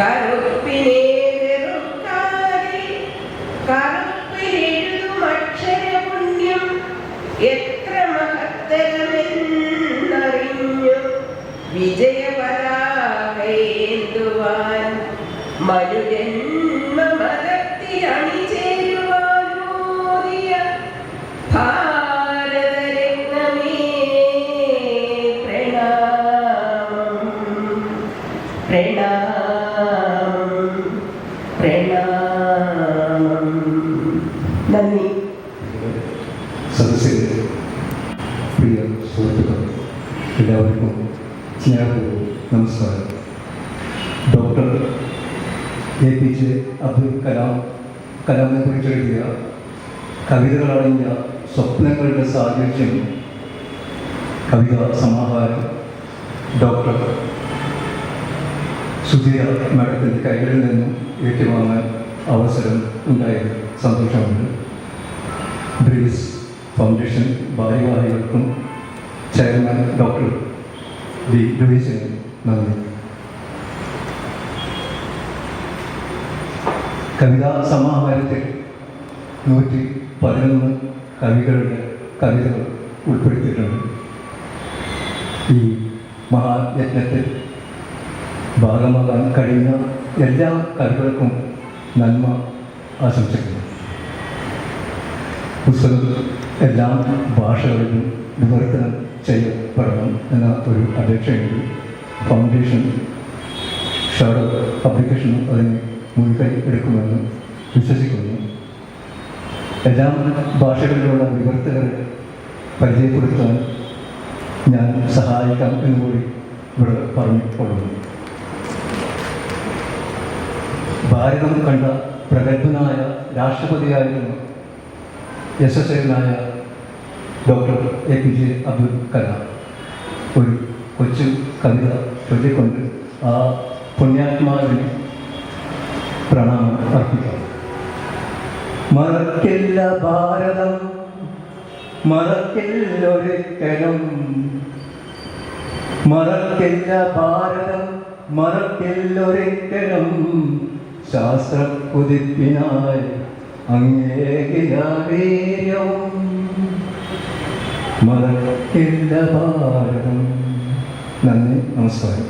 കറുപ്പിനെ വെറുക്കാതെ കറുപ്പിലെഴുതും അക്ഷരപുണ്യം എത്ര മഹത്തരമെന്നറിഞ്ഞു വിജയപതാകയേന്തുവാൻ മനുജന്മമതത്തിൽ അണിചേരുവാനോദിയ ഭാരതരത്നമേ പ്രണാമം. പ്രണാമം പ്രണാമം. നന്ദി. സദസ്സിലെ പ്രിയ സുഹൃത്തുക്കൾ എല്ലാവർക്കും സ്നേഹപൂർവ്വം നമസ്കാരം. ഡോക്ടർ APJ അബ്ദുൽ കലാമിനെ കുറിച്ചെഴുതിയ കവിതകളടങ്ങിയ സ്വപ്നങ്ങളുടെ സാഹചര്യം കവിതാ സമാഹാരം ഡോക്ടർ സുധിയ മാഡത്തിൻ്റെ കൈകളിൽ നിന്നും ഏറ്റുവാങ്ങാൻ അവസരം ഉണ്ടായത് സന്തോഷമുണ്ട്. ബ്രീസ് ഫൗണ്ടേഷൻ ഭാരവാഹികൾക്കും ചെയർമാൻ ഡോക്ടർ വി ലൂയിസിന് നന്ദി. കവിതാ സമാഹാരത്തിൽ 111 കവികളുടെ കവിതകൾ ഉൾപ്പെടുത്തിയിട്ടുണ്ട്. ഈ മഹായജ്ഞത്തിൽ ഭാഗമാകാൻ കഴിയുന്ന എല്ലാ കവികൾക്കും നന്മ ആശംസിക്കുന്നു. പുസ്തകം എല്ലാ ഭാഷകളിലും വിവർത്തനം ചെയ്യപ്പെടണം എന്ന ഒരു അപേക്ഷയുണ്ട്. ഫൗണ്ടേഷൻ ഷാഡോ പബ്ലിക്കേഷനും അതിന് മുൻകൈ എടുക്കുമെന്ന് വിശ്വസിക്കുന്നു. എല്ലാ ഭാഷകളിലുള്ള വിവർത്തകരെ പരിചയപ്പെടുത്താൻ ഞാൻ സഹായിക്കാം എന്നുകൂടി ഇവിടെ പറഞ്ഞിട്ടുള്ളൂ. ഭാരതം കണ്ട പ്രഗത്ഭനായ രാഷ്ട്രപതിയായിരുന്നു യശസ്വരനായ ഡോക്ടർ APJ അബ്ദുൽ കലാം. ഒരു കൊച്ചു കവിത ചൊല്ലിക്കൊണ്ട് ആ പുണ്യാത്മാവിന് പ്രണാമം അർപ്പിക്കാം. മറക്കില്ല ഭാരതം, മറക്കില്ലൊരിക്കലും, മറക്കില്ല ഭാരതം, മറക്കില്ലൊരിക്കലും, ശാസ്ത്രക്കുതിപ്പിനായി അങ്ങേകിയ വീര്യവും. മറക്കില്ല ഭാരതം. നന്ദി, നമസ്കാരം.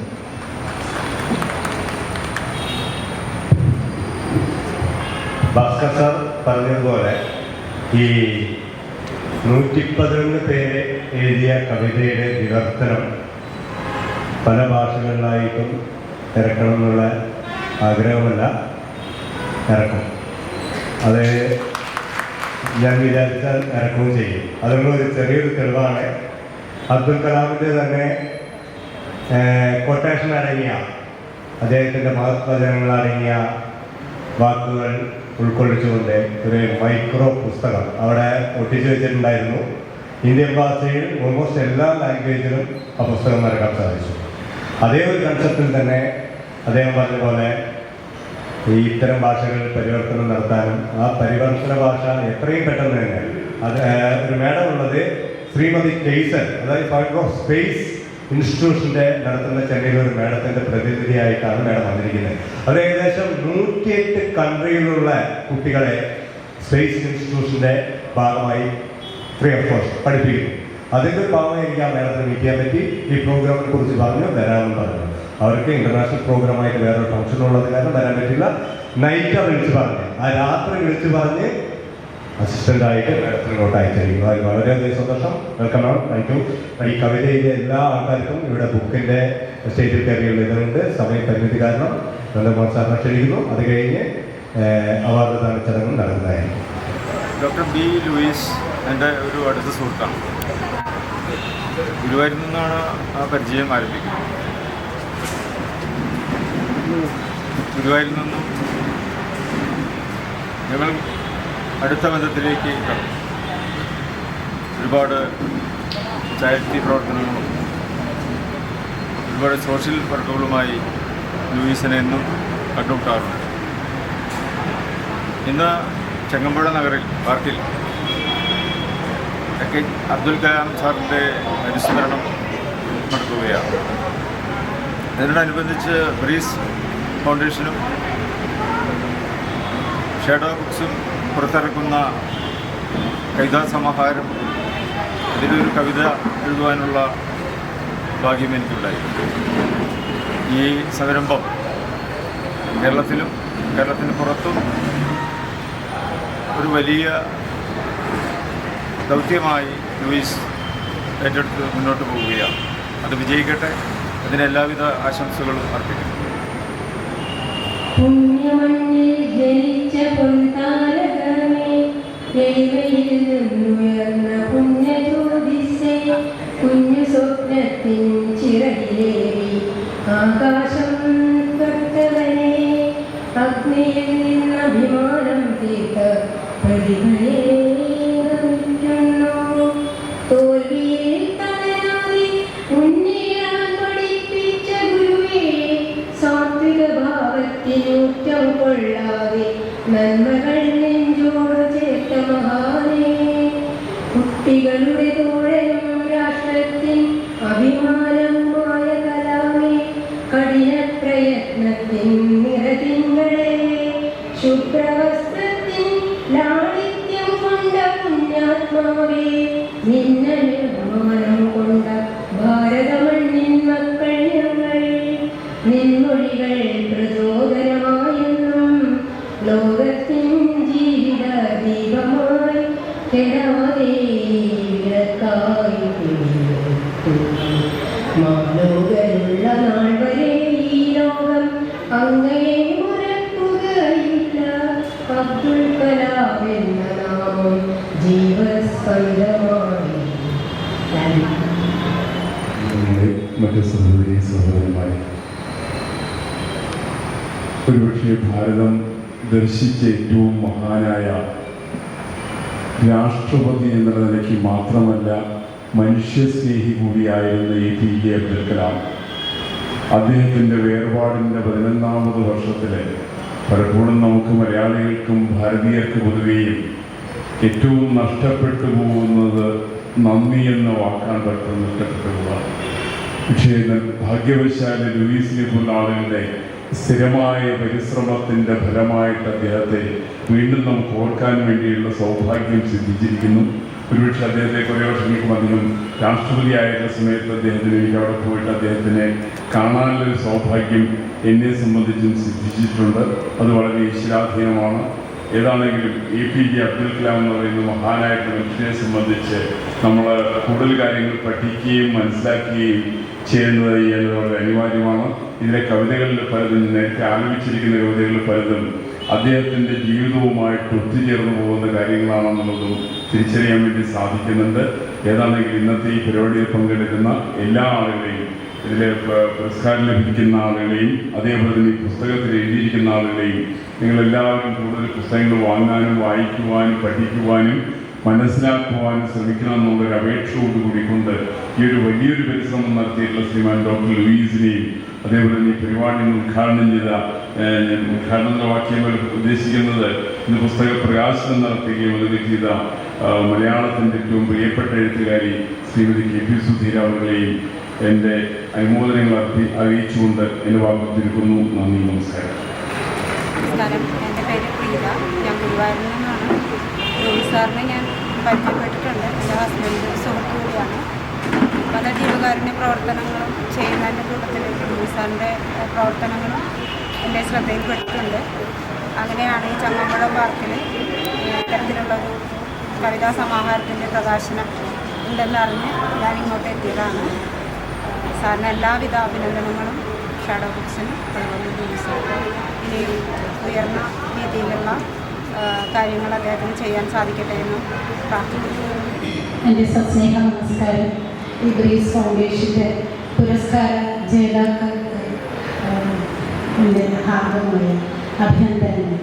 ഭാസ്കർ സാർ പറഞ്ഞതുപോലെ ഈ 111 പേര് എഴുതിയ കവിതയുടെ വിവർത്തനം പല ഭാഷകളിലായിട്ടും ഇറക്കണം എന്നുള്ള ആഗ്രഹമല്ല, ഇറക്കും. അത് ഞാൻ വിചാരിച്ചാൽ ഇറക്കുകയും ചെയ്യും. അതിനുള്ള ഒരു ചെറിയൊരു തെളിവാണ് അബ്ദുൽ കലാമിൻ്റെ തന്നെ കൊട്ടേഷൻ അടങ്ങിയ, അദ്ദേഹത്തിൻ്റെ മഹത്വചനങ്ങൾ അടങ്ങിയ വാക്കുകൾ ഉൾക്കൊള്ളിച്ചുകൊണ്ട് ഒരു മൈക്രോ പുസ്തകം അവിടെ ഒട്ടിച്ചു വെച്ചിട്ടുണ്ടായിരുന്നു. ഇന്ത്യൻ ഭാഷയിൽ ഓൾമോസ്റ്റ് എല്ലാ ലാംഗ്വേജിലും ആ പുസ്തകം ഇറക്കാൻ സാധിച്ചു. അതേ ഒരു കൺസെപ്റ്റിൽ തന്നെ അദ്ദേഹം പറഞ്ഞ പോലെ ഈ ഇത്തരം ഭാഷകളിൽ പരിവർത്തനം നടത്താനും ആ പരിവർത്തന ഭാഷ എത്രയും പെട്ടെന്ന് തന്നെ അത് ഒരു മേഡം ഉള്ളത് ശ്രീമതി കെയ്സൺ, അതായത് ഫൗണ്ടർ ഓഫ് സ്പേസ് ഇൻസ്റ്റിറ്റ്യൂഷൻ്റെ നടത്തുന്ന ചെന്നൈയിലെ ഒരു മേഡത്തിൻ്റെ പ്രതിനിധിയായിട്ടാണ് മേഡം വന്നിരിക്കുന്നത്. അത് ഏകദേശം 108 കൺട്രിയിലുള്ള കുട്ടികളെ സ്പേസ് ഇൻസ്റ്റിറ്റ്യൂഷൻ്റെ ഭാഗമായി ഫ്രീ ഓഫ് കോസ്റ്റ് പഠിപ്പിക്കുന്നു. അതിൻ്റെ ഒരു ഭാഗമായി എനിക്ക് ആ മേഡത്തിന് മീറ്റ് ചെയ്യാൻ പറ്റി. ഈ പ്രോഗ്രാമിനെ കുറിച്ച് പറഞ്ഞു, വരാമെന്ന് പറഞ്ഞു. അവർക്ക് ഇൻ്റർനാഷണൽ പ്രോഗ്രാമായിട്ട് വേറൊരു ഫംഗ്ഷൻ ഉള്ളത് കാരണം വരാൻ പറ്റില്ല. നൈറ്റാണ് വിളിച്ച് പറഞ്ഞ്, ആ രാത്രി വിളിച്ച് പറഞ്ഞ് അസിസ്റ്റൻ്റായിട്ട് മേഡത്തിനോട്ട് അയച്ചിരിക്കുന്നു. അത് വളരെയധികം സന്തോഷം. Welcome ma'am, thank you. ഈ കവിതയിലെ എല്ലാ ആൾക്കാർക്കും ഇവിടെ ബുക്കിൻ്റെ സ്റ്റേജിൽ കയറിയുള്ള ഇതുണ്ട്. സമയപരിമിതി കാരണം നന്ദകുമാർ സാറിനെ ക്ഷണിക്കുന്നു. അത് കഴിഞ്ഞ് അവാർഡ് ദാന ചടങ്ങ് നടന്നതായിരിക്കും. Doctor B. ലൂയിസ് എൻ്റെ ഒരു അടുത്ത സുഹൃത്താണ്. ഗുരുവായൂരിൽ നിന്നാണ് ആ പരിചയം ആരംഭിക്കുന്നത്. ഗുരുവായൂരിൽ നിന്നും ഞങ്ങൾ അടുത്ത ബന്ധത്തിലേക്ക് കടന്നു. ഒരുപാട് ചാരിറ്റി പ്രവർത്തനങ്ങളും ഒരുപാട് സോഷ്യൽ വർക്കുകളുമായി ലൂയിസിനെ എന്നും കണ്ടുമുട്ടാറുണ്ട്. ഇന്ന് ചങ്ങമ്പുഴ നഗറിൽ പാർക്കിൽ അബ്ദുൽ കലാം സാറിൻ്റെ അനുസ്മരണം നടക്കുകയാണ്. ഇതിനോടനുബന്ധിച്ച് ബ്രീസ് ഫൗണ്ടേഷനും ഷാഡോ ബുക്സും പുറത്തിറക്കുന്ന കവിതാ സമാഹാരം, ഇതിലൊരു കവിത എഴുതുവാനുള്ള ഭാഗ്യം എനിക്കുണ്ടായി. ഈ സംരംഭം കേരളത്തിലും കേരളത്തിന് പുറത്തും ഒരു വലിയ ദൗത്യമായി ലൂയിസ് ഏറ്റെടുത്ത് മുന്നോട്ട് പോവുകയാണ്. അത് വിജയിക്കട്ടെ. അതിന് എല്ലാവിധ ആശംസകളും അർപ്പിക്കുന്നു. പുണ്യമണ്ണിൽ ജനിച്ച പൊൻതാരകമേ, എളിമയിൽ നിന്നുയർന്ന പുണ്യജ്യോതിസേ, കുഞ്ഞു സ്വപ്നത്തിൻ ചിറകിലേറി ആകാശം തൊട്ടവനെ, അഗ്നിയിൽ നിന്ന് അഭിമാനം തീർത്ത പ്രതിഭയെ നമിക്കുന്നു. തോൽവിയിൽ തളരാതെ മുന്നേറാൻ പഠിപ്പിച്ച ഗുരുവേ, സാത്വിക ഭാവത്തിനൂറ്റം കൊള്ളാതെ നന്മകൾ നെഞ്ചോട് ചേർത്ത മഹാനേ, കുട്ടികളുടെ തോഴനും രാഷ്ട്രത്തിൻ അഭിമാനമായ കലാമേ, കഠിന പ്രയത്നത്തിൻ നിറതിങ്ങളെ, ശുഭ്രവസ്ത്രത്തിൻ ലാളിത്യം കൊണ്ട പുണ്യാത്മാവേ, നിന്നനുമാനം കൊണ്ട ഭാരതമണ്ണിൻ മക്കൾ ഞങ്ങൾ, നിൻമൊഴികൾ പ്രചോദനമായെന്നും ലോകത്തിൻ ജീവിത ദീപമായി കെടാതെ വിളക്കായി മാലോകരുള്ള നാൾ വരെ ഈ ലോകം അങ്ങയെ മറക്കുകയില്ല. അബ്ദുൽ കലാം എന്ന നാമം ജീവസ്പന്ദമായി. മറ്റ് സഹോദരി സഹോദരന്മാരെ, ഒരുപക്ഷെ ഭാരതം ദർശിച്ച ഏറ്റവും മഹാനായ രാഷ്ട്രപതി എന്ന നിലയ്ക്ക് മാത്രമല്ല മനുഷ്യസ്നേഹി കൂടിയായിരുന്ന APJ അബ്ദുൽ കലാം. അദ്ദേഹത്തിൻ്റെ വേർപാടിൻ്റെ 11ാമത് വർഷത്തിൽ പലപ്പോഴും നമുക്ക് മലയാളികൾക്കും ഭാരതീയർക്ക് പൊതുവെയും ഏറ്റവും നഷ്ടപ്പെട്ടു പോകുന്നത് നന്ദി എന്ന വാക്കാണ് പലപ്പോഴും നഷ്ടപ്പെട്ടുള്ളത്. പക്ഷേ ഭാഗ്യവശാല് ലൂയിസിനെ പോലുള്ള ആളുകളുടെ സ്ഥിരമായ പരിശ്രമത്തിൻ്റെ ഫലമായിട്ട് അദ്ദേഹത്തെ വീണ്ടും നമുക്ക് ഓർക്കാൻ വേണ്ടിയുള്ള സൗഭാഗ്യം സിദ്ധിച്ചിരിക്കുന്നു. ഒരുപക്ഷെ അദ്ദേഹത്തെ കുറേ വർഷങ്ങൾക്ക് അധികം രാഷ്ട്രപതിയായിരുന്ന സമയത്ത് അദ്ദേഹത്തിന് എനിക്ക് അവിടെ പോയിട്ട് അദ്ദേഹത്തിനെ കാണാനുള്ളൊരു സൗഭാഗ്യം എന്നെ സംബന്ധിച്ചും സിദ്ധിച്ചിട്ടുണ്ട്. അത് വളരെ ഈശ്വരാധീനമാണ്. ഏതാണെങ്കിലും APJ അബ്ദുൽ കലാം എന്ന് പറയുന്ന മഹാനായിട്ടുള്ള മനുഷ്യനെ സംബന്ധിച്ച് നമ്മൾ കൂടുതൽ കാര്യങ്ങൾ പഠിക്കുകയും മനസ്സിലാക്കുകയും ചെയ്യുന്നത് വളരെ അനിവാര്യമാണ്. ഇതിലെ കവിതകളിൽ പലതും നേരത്തെ ആലപിച്ചിരിക്കുന്ന കവിതകളിൽ പലതും അദ്ദേഹത്തിൻ്റെ ജീവിതവുമായിട്ട് ഒത്തുചേർന്ന് പോകുന്ന കാര്യങ്ങളാണെന്നുള്ളതും തിരിച്ചറിയാൻ വേണ്ടി സാധിക്കുന്നുണ്ട്. ഏതാണെങ്കിലും ഇന്നത്തെ ഈ പരിപാടിയിൽ പങ്കെടുക്കുന്ന എല്ലാ ആളുകളെയും, ഇതിലെ പുരസ്കാരം ലഭിക്കുന്ന ആളുകളെയും അതേപോലെ തന്നെ ഈ പുസ്തകത്തിൽ എഴുതിയിരിക്കുന്ന ആളുകളെയും നിങ്ങളെല്ലാവരും കൂടുതൽ പുസ്തകങ്ങൾ വാങ്ങാനും വായിക്കുവാനും പഠിക്കുവാനും മനസ്സിലാക്കുവാനും ശ്രമിക്കണം എന്നുള്ളൊരു അപേക്ഷയോടുകൂടി കൊണ്ട് ഈ ഒരു വലിയൊരു പരിശ്രമം നടത്തിയിട്ടുള്ള ശ്രീമാൻ ഡോക്ടർ ലൂയിസിനെയും അതേപോലെ തന്നെ ഈ പരിപാടി ഉദ്ഘാടനം ചെയ്ത ഉദ്ഘാടന വാക്യം ഉദ്ദേശിക്കുന്നത് ഇന്ന് പുസ്തക പ്രകാശനം നടത്തുകയും അതൊക്കെ ചെയ്ത മലയാളത്തിൻ്റെ ഏറ്റവും പ്രിയപ്പെട്ട എഴുത്തുകാരി ശ്രീമതി KP സുധീര അവരുടെയും എൻ്റെ അനുമോദനങ്ങൾ അറിയിച്ചുകൊണ്ട് എൻ്റെ വാക്ക് ചുരുക്കുന്നു. നന്ദി, നമസ്കാരം. നമസ്കാരം. എൻ്റെ പേര് പ്രീത. ഞാൻ ഗുരുവായൂരിൽ നിന്നാണ്. ലൂയിസ് സാറിനെ ഞാൻ പരിചയപ്പെട്ടിട്ടുണ്ട്. എൻ്റെ ഹസ്ബൻഡ് സുഹൃത്തു കൂടിയാണ്. പല ജീവകാരുണ്യ പ്രവർത്തനങ്ങളും ചെയ്യുന്നതിൻ്റെ കൂട്ടത്തിൽ ലൂയിസ് സാറിൻ്റെ പ്രവർത്തനങ്ങളും എൻ്റെ ശ്രദ്ധയിൽപ്പെട്ടിട്ടുണ്ട്. അങ്ങനെയാണ് ഈ ചങ്ങമ്പുഴ പാർക്കിൽ ഇത്തരത്തിലുള്ളൊരു കവിതാ സമാഹാരത്തിൻ്റെ പ്രകാശനം ഉണ്ടെന്നറിഞ്ഞ് ഞാൻ ഇങ്ങോട്ട് എത്തിയതാണ്. സാറിന് എല്ലാവിധ അഭിനന്ദനങ്ങളും ഷാഡോ ബുക്സിനും അതുപോലെ ലൂയിസ് ഇനിയും ഉയർന്ന രീതിയിലുള്ള കാര്യങ്ങൾ അദ്ദേഹത്തിന് ചെയ്യാൻ സാധിക്കട്ടെ എന്ന് പ്രാർത്ഥിക്കുന്നു. എൻ്റെ സസ്നേഹ നമസ്കാരം. ഈ ഗ്രേസ് ഫൗണ്ടേഷൻ്റെ പുരസ്കാര ജേതാക്കൾക്ക് എൻ്റെ ഹാർദമായ അഭിനന്ദനങ്ങൾ.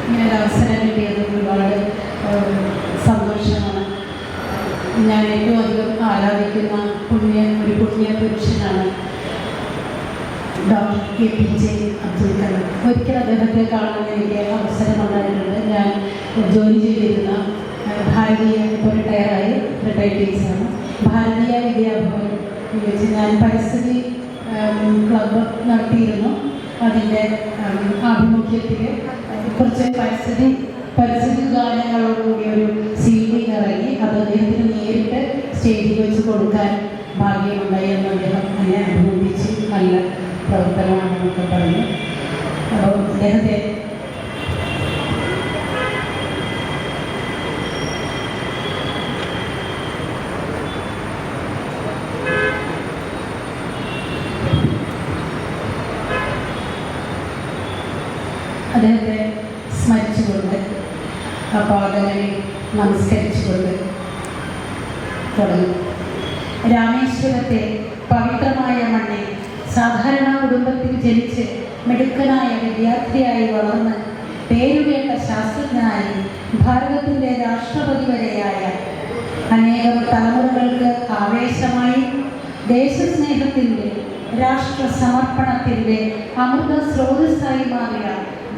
ഇങ്ങനൊരു അവസരം കിട്ടിയത് ഒരുപാട് സന്തോഷമാണ്. ഞാൻ ഏറ്റവും അധികം ആരാധിക്കുന്ന ഒരു പുണ്യ പുരുഷനാണ് ഡോക്ടർ APJ അബ്ദുൽ കലാം. ഒരിക്കൽ അദ്ദേഹത്തെ കാണാൻ എനിക്ക് അവസരം ഉണ്ടായിട്ടുണ്ട്. ഞാൻ ജോലി ചെയ്തിരുന്ന ഭാരതീയ, ഇപ്പോൾ റിട്ടയർഡ് ടീച്ചറാണ്, ഭാരതീയ വിദ്യാഭവൻ വെച്ച് ഞാൻ പരിസ്ഥിതി ക്ലബ്ബ് നടത്തിയിരുന്നു. അതിൻ്റെ ആഭിമുഖ്യത്തിൽ കുറച്ച് പരിസ്ഥിതി ഗാനങ്ങളോടുകൂടി ഒരു CD ഇറങ്ങി. അത് അദ്ദേഹത്തിന് നേരിട്ട് സ്റ്റേജിൽ വെച്ച് കൊടുക്കാൻ ഭാഗ്യമുണ്ടായി എന്ന് അദ്ദേഹം എന്നെ അഭിനന്ദിച്ച് നല്ല പ്രവർത്തനമാണെന്നൊക്കെ പറഞ്ഞു. അപ്പോൾ അദ്ദേഹത്തെ സ്മരിച്ചുകൊണ്ട് ആ പാദങ്ങളിൽ നമസ്കരിച്ചുകൊണ്ട് തുടങ്ങി. രാമേശ്വരത്തെ പവിത്രമായ മണ്ണിൽ സാധാരണ കുടുംബത്തിൽ ജനിച്ച് മിടുക്കനായ വിദ്യാർത്ഥിയായി വളർന്ന് പേരുകേട്ട ശാസ്ത്രജ്ഞനായി ഭാരതത്തിൻ്റെ രാഷ്ട്രപതി വരെയായ അനേകം തലമുറകൾക്ക് ആവേശമായി ദേശസ്നേഹത്തിൻ്റെ രാഷ്ട്ര സമർപ്പണത്തിൻ്റെ അമൃത സ്രോതസ്സായി മാറിയ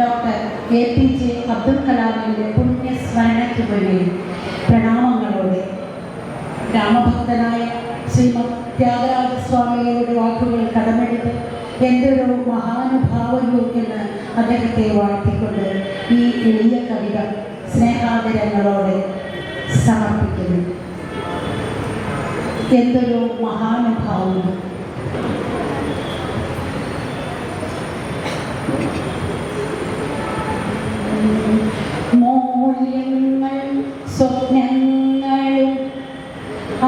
ഡോക്ടർ APJ അബ്ദുൽ കലാമിൻ്റെ പുണ്യസ്മരണയ്ക്ക് വേണ്ടി പ്രണാമങ്ങളോടെ രാമഭക്തനായ ശ്രീമദ് ത്യാഗരാജസ്വാമിയുടെ വാക്കുകൾ കടമെടുത്ത് എന്തൊരു മഹാനുഭാവനു എന്ന് അദ്ദേഹത്തെ വാഴ്ത്തിക്കൊണ്ട് ഈ എളിയ കവിത സ്നേഹാദരങ്ങളോടെ സമർപ്പിക്കുന്നു. എന്തൊരു മഹാനുഭാവനു. മൂല്യങ്ങൾ സ്വപ്നങ്ങളും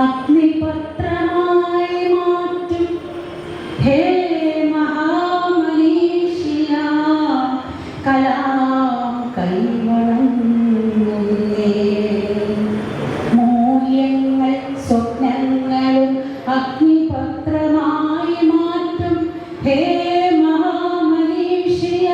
അഗ്നിപത്രമായി മാറ്റും ഹേ മഹാമനീഷിയ കലാം കൈവണങ്ങുന്നേ. മൂല്യങ്ങൾ സ്വപ്നങ്ങളും അഗ്നിപത്രമായി മാറ്റും ഹേ മഹാമനീഷിയ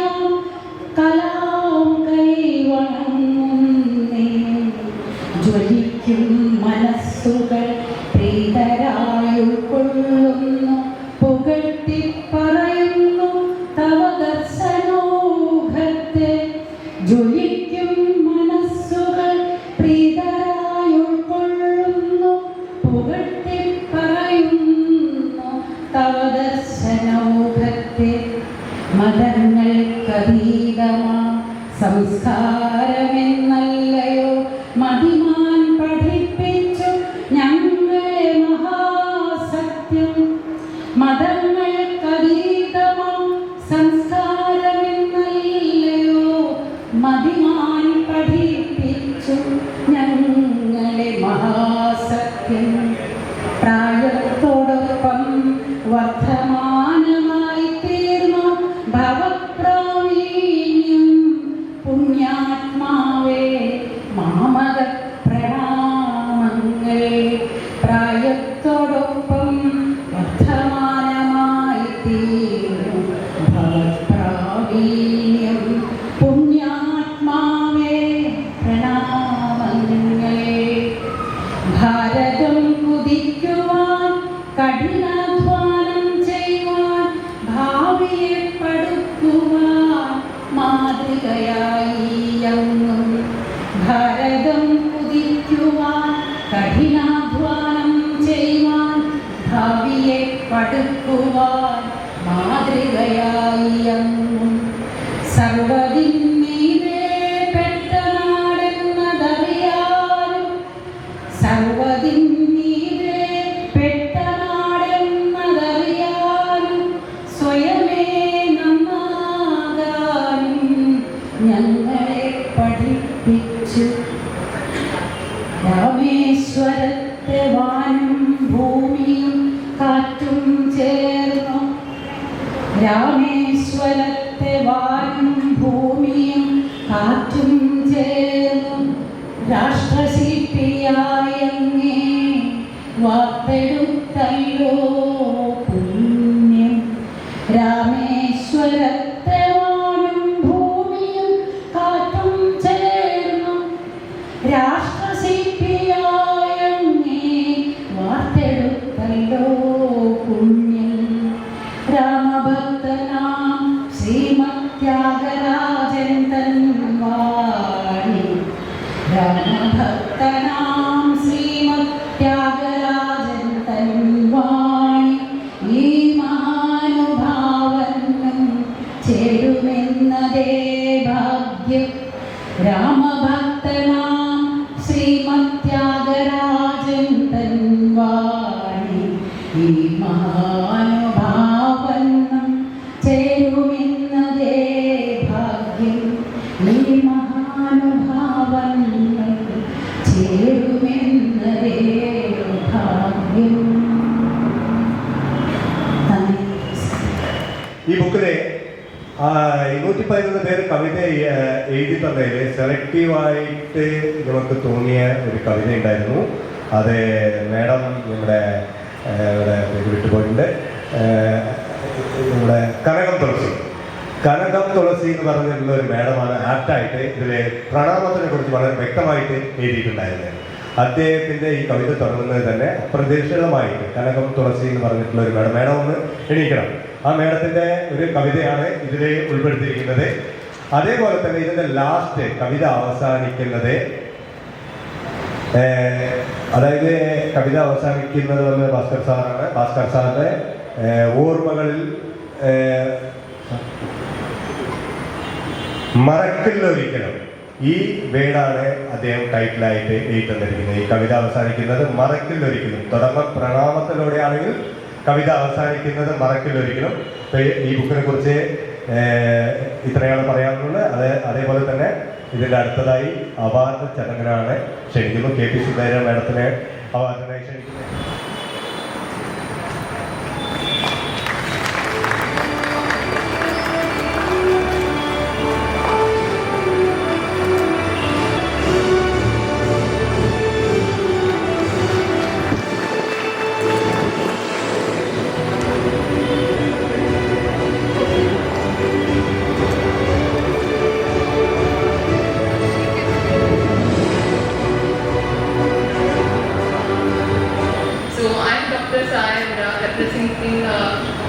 മതങ്ങൾക്കതീതമാ സംസ്കാരമെന്നല്ലയോ മതിമാൻ പഠിപ്പിച്ചു ഞങ്ങളെ മഹാസത്യം. മതങ്ങൾക്കതീതമാ സംസ്കാരമെന്നല്ലയോ മതിമാൻ പഠിപ്പിച്ചു ഞങ്ങളെ മഹാസത്യം. പ്രായത്തോടൊപ്പം വർദ്ധമാനമായി തീർന്നു ഭവപ്രാവീണ്യം. പുണ്യാത്മാവേ മാമക പ്രണാമങ്ങൾ. പ്രായത്തോടൊപ്പം വർദ്ധമാനമായി തീർന്നു ഭവപ്രാവീണ്യം. പുണ്യാത്മാവേ പ്രണാമങ്ങൾ. ഭാരതം കുതിക്കുവാൻ കഠിനാധ്വാനം ചെയ്യുവാൻ ഭാവിയെ പടുക്കുവാൻ മാതൃകയായി എങ്ങും. ഭാരതം കുതിക്കുവാൻ കഠിനാധ്വാനം ചെയ്യുവാൻ ഭാവിയെ പടുക്കുവാൻ മാതൃകയായി എങ്ങും. സർവ്വതിന്മീതെ പെട്ട നാടെന്നതറിയാനും സർവ്വതിന്മീതെ പെട്ട നാടെന്നതറിയാനും സ്വയമേ നന്നാകാനും ഞങ്ങളെ പഠിപ്പിച്ചു. രാമേശ്വരത്തെ വാനും ഭൂമിയും കാറ്റും ചേർന്നു. രാമേശ്വരത്തെ വാനും ഭൂമിയും കാറ്റും ചേർന്നു രാഷ്ട്രശില്പിയായങ്ങേ വാർത്തെടുത്തല്ലോ പുണ്യം. രാമേശ്വരത്തെ വാനും ഭൂമിയും കാറ്റും ചേർന്നു രാഷ്ട്രശില്പിയായങ്ങേ വാർത്തെടുത്തല്ലോ പുണ്യം. രാമഭക്തനാം ശ്രീമത്യാഗരാജൻ തൻ വാണി. രാമഭക്തനാം ശ്രീമത്യാഗരാജൻ തൻ വാണി ഈ മഹാനുഭാവനും ചേരുമെന്നതേ ഭാഗ്യം. രാമഭക്തനാം ശ്രീമത്യാഗരാജൻ തൻ വാണി ഈ മഹാനുഭാവനും ചേരുമെന്നതേ ഭാഗ്യം. ഈ മഹാനുഭാവനും ചേരുമെന്നതേ ഭാഗ്യം. ഈ ബുക്കിലെ 211 പേര് കവിത എഴുതി തന്നതിൽ സെലക്റ്റീവായിട്ട് നമുക്ക് തോന്നിയ ഒരു കവിത ഉണ്ടായിരുന്നു. അത് മേഡം നമ്മുടെ പേര് വിട്ടുപോയിട്ടുണ്ട്, നമ്മുടെ കനകം തുളസി എന്ന് പറഞ്ഞിട്ടുള്ള ഒരു മേഡമാണ് ആപ്റ്റായിട്ട് ഇതിൽ പ്രണാമത്തിനെ കുറിച്ച് വളരെ വ്യക്തമായിട്ട് എഴുതിയിട്ടുണ്ടായിരുന്നത്. അദ്ദേഹത്തിൻ്റെ ഈ കവിത തുടങ്ങുന്നത് തന്നെ അപ്രതീക്ഷിതമായിട്ട് കനകം തുളസി എന്ന് പറഞ്ഞിട്ടുള്ള ഒരു മേഡം ഒന്ന് എണീക്കണം. ആ മേഡത്തിൻ്റെ ഒരു കവിതയാണ് ഇതിൽ ഉൾപ്പെടുത്തിയിരിക്കുന്നത്. അതേപോലെ തന്നെ ഇതിൻ്റെ ലാസ്റ്റ് കവിത അവസാനിക്കുന്നത്, അതായത് കവിത അവസാനിക്കുന്നത് വന്ന് ഭാസ്കർ സാറാണ്. ഭാസ്കർ സാറിൻ്റെ ഓർമ്മകളിൽ മറക്കില്ലൊരിക്കലും ഈ വേടാണ് അദ്ദേഹം ടൈറ്റിലായിട്ട് എഴുതി തന്നിരിക്കുന്നത്. ഈ കവിത അവസാനിക്കുന്നത് മറക്കില്ലൊരിക്കലും. തുടക്കം പ്രണാമത്തിലൂടെ ആണെങ്കിൽ കവിത അവസാനിക്കുന്നത് മറക്കില്ലൊരിക്കലും. ഈ ബുക്കിനെ കുറിച്ച് ഇത്രയാണ് പറയാനുള്ളത്. അതേപോലെ തന്നെ ഇതിൻ്റെ അടുത്തതായി അവാർഡ് ചടങ്ങിനാണ് ക്ഷണിക്കുന്നു. കെ പി സുന്ദര മേഡത്തിനെ അവാർഡിനായി ക്ഷണിക്കുന്നു.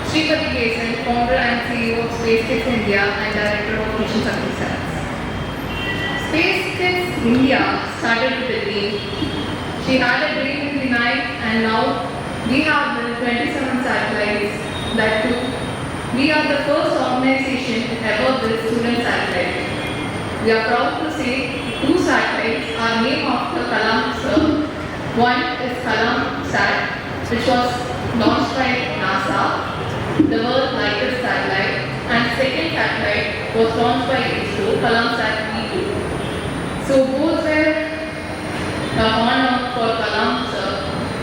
Shripati Kesan, founder and CEO of SpaceX India and director of Mission Success. SpaceX India started with a dream. She had a dream in the night, and now we have built 27 satellites. That too, we are the first organization organization ever built student satellite. We are proud to say 2 satellites are named after Kalam sir. One is Kalam Sat, which was launched by NASA, the world's lightest satellite, and second satellite was launched by ISRO, Kalam Sat V2. So both were a honor for Kalam sir,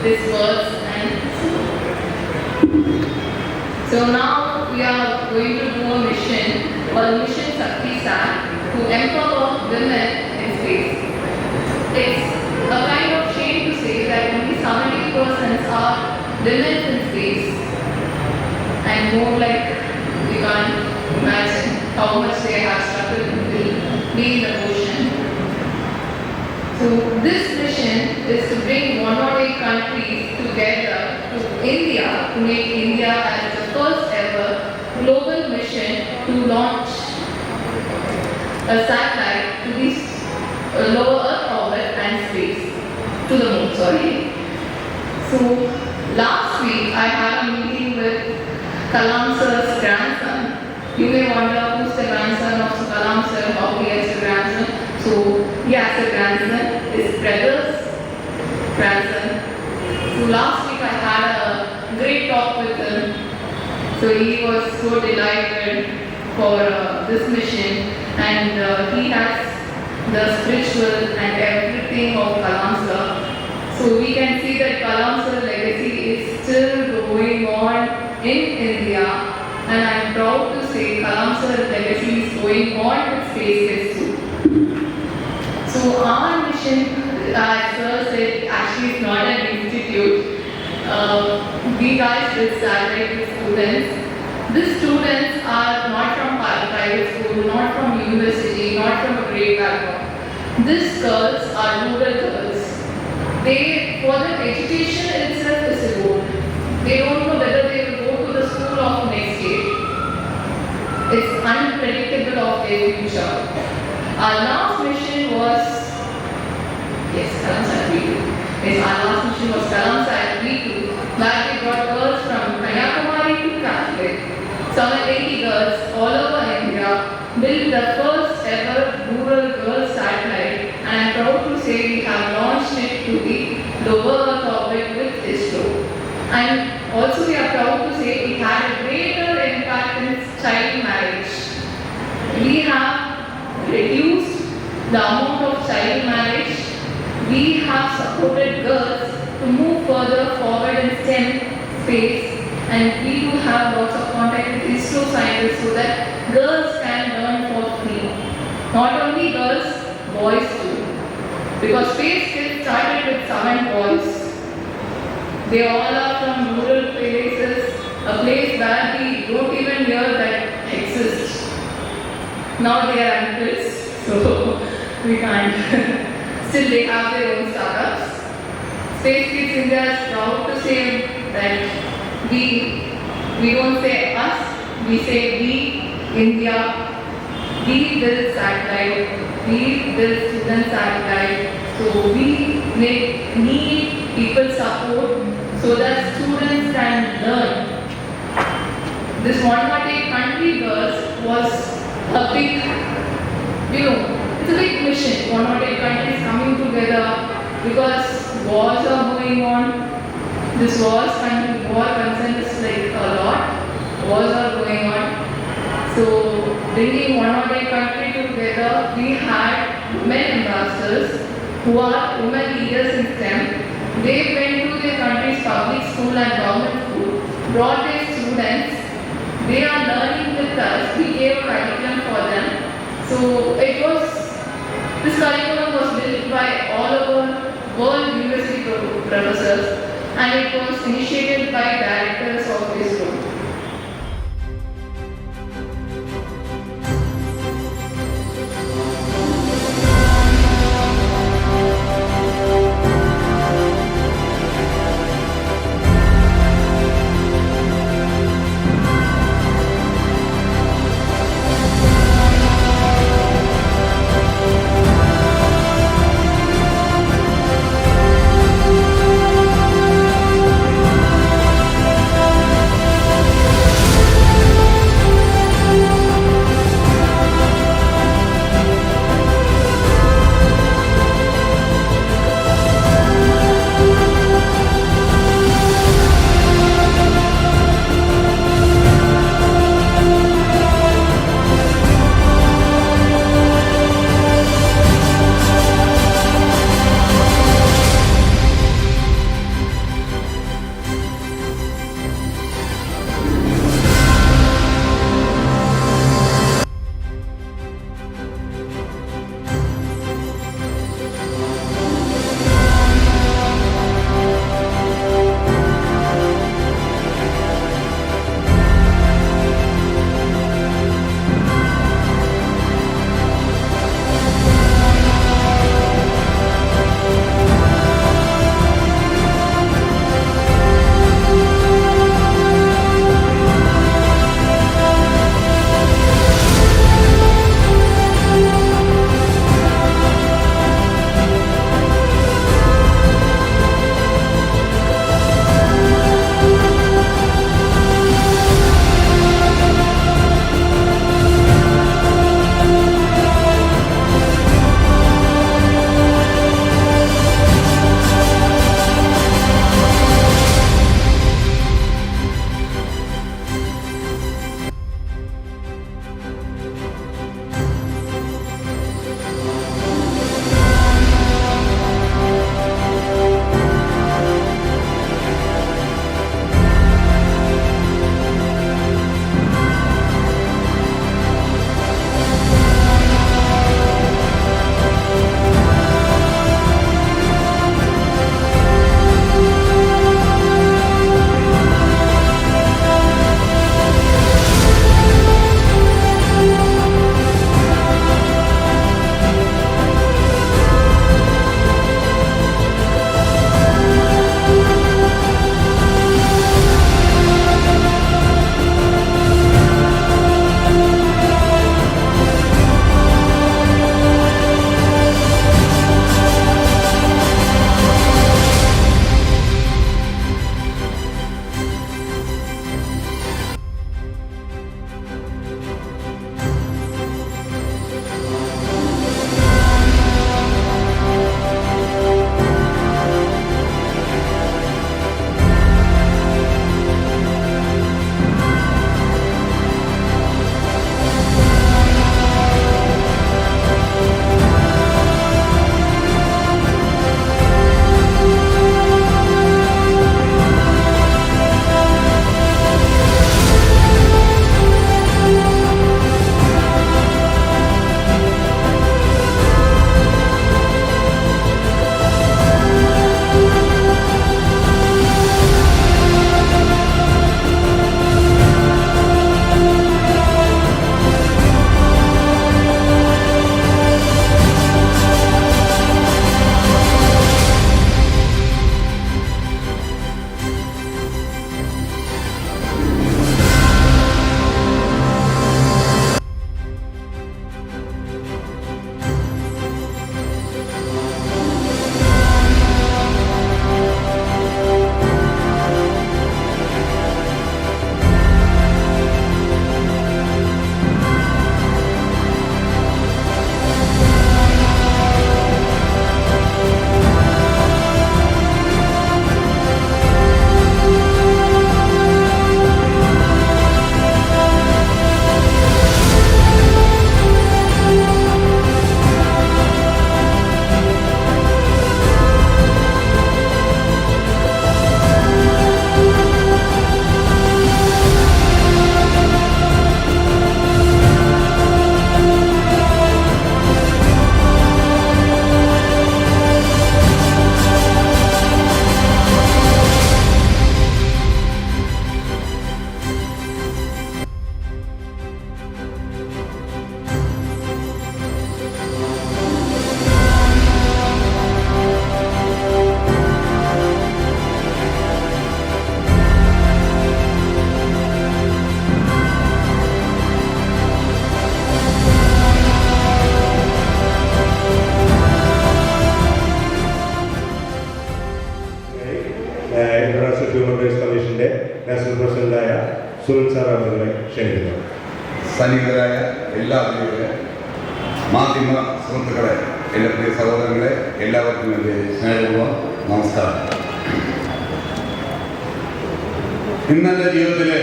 this words and so now we are going to do a mission Shakti Sat to empower women in space. It's a kind of shame to say that only 70% are women in space, and more like we can't imagine how much they have struggled to be in the ocean. So this mission is to bring 108 countries together to India to make India as the first ever global mission to launch a satellite to the lower Earth orbit and space, to the moon, sorry. So last week I had a meeting with Kalam sir's grandson. You may wonder who's the grandson of Kalam sir, how he has a grandson. So he has a grandson, his brother's grandson. So last week I had a great talk with him. So he was so delighted for this mission, and he has the spiritual and everything of Kalam sir. So we can see that Kalam sir's legacy is still going on in India, and I am proud to say Kalam sir's legacy is going on with SpaceX too. So our mission, as sir said, actually is not an institute. We guys build satellite with students. These students are not from private school, not from university, not from a great background. These girls are rural girls. For them, education itself is a goal. They don't know whether they will go to the school of next year. It's unpredictable of their future. Our last mission was, yes, Kalam Sat V2. Yes, our last mission was Kalam Sat V2, where we brought girls from Kanyakumari to Kashmir. 780 girls all over India built the first ever rural girls satellite, and I'm proud to say we have launched it to the lower Earth orbit with ISRO. And also we are proud to say it had a greater impact in child marriage. We have reduced the amount of child marriage. We have supported girls to move further forward in STEM space, and we do have lots of contact with ISRO scientists so that girls can learn for free. Not only girls, boys too. Because Space Kids started with 7 boys. They all are from rural places, a place where we don't even hear that exists. Now they are uncles, so we can't. Still they have their own startups. Space Kids India is proud to say that we don't say us, we say we, India. We build satellite, we build student satellite, so we need people support so that students can learn. This 108 country girls was a big, it's a big mission. 108 countries coming together because wars are going on. This war concern is like a lot. Wars are going on. So bringing 108 countries together, we had women ambassadors who are women leaders in STEM. They went to their country's public school and government school, brought their students. They are learning with us. We gave a curriculum for them. So this curriculum was built by all our world university professors, and it was initiated by directors of ISRO. Surat sir അവരെ ക്ഷണിക്കുന്നു. സന്നിഹിതരായ എല്ലാ മാധ്യമ സുഹൃത്തുക്കളെ, എൻ്റെ പ്രിയ സഹോദരങ്ങളെ, എല്ലാവർക്കും എൻ്റെ സ്നേഹപൂർവ്വം നമസ്കാരം. ഇന്നെൻ്റെ ജീവിതത്തിലെ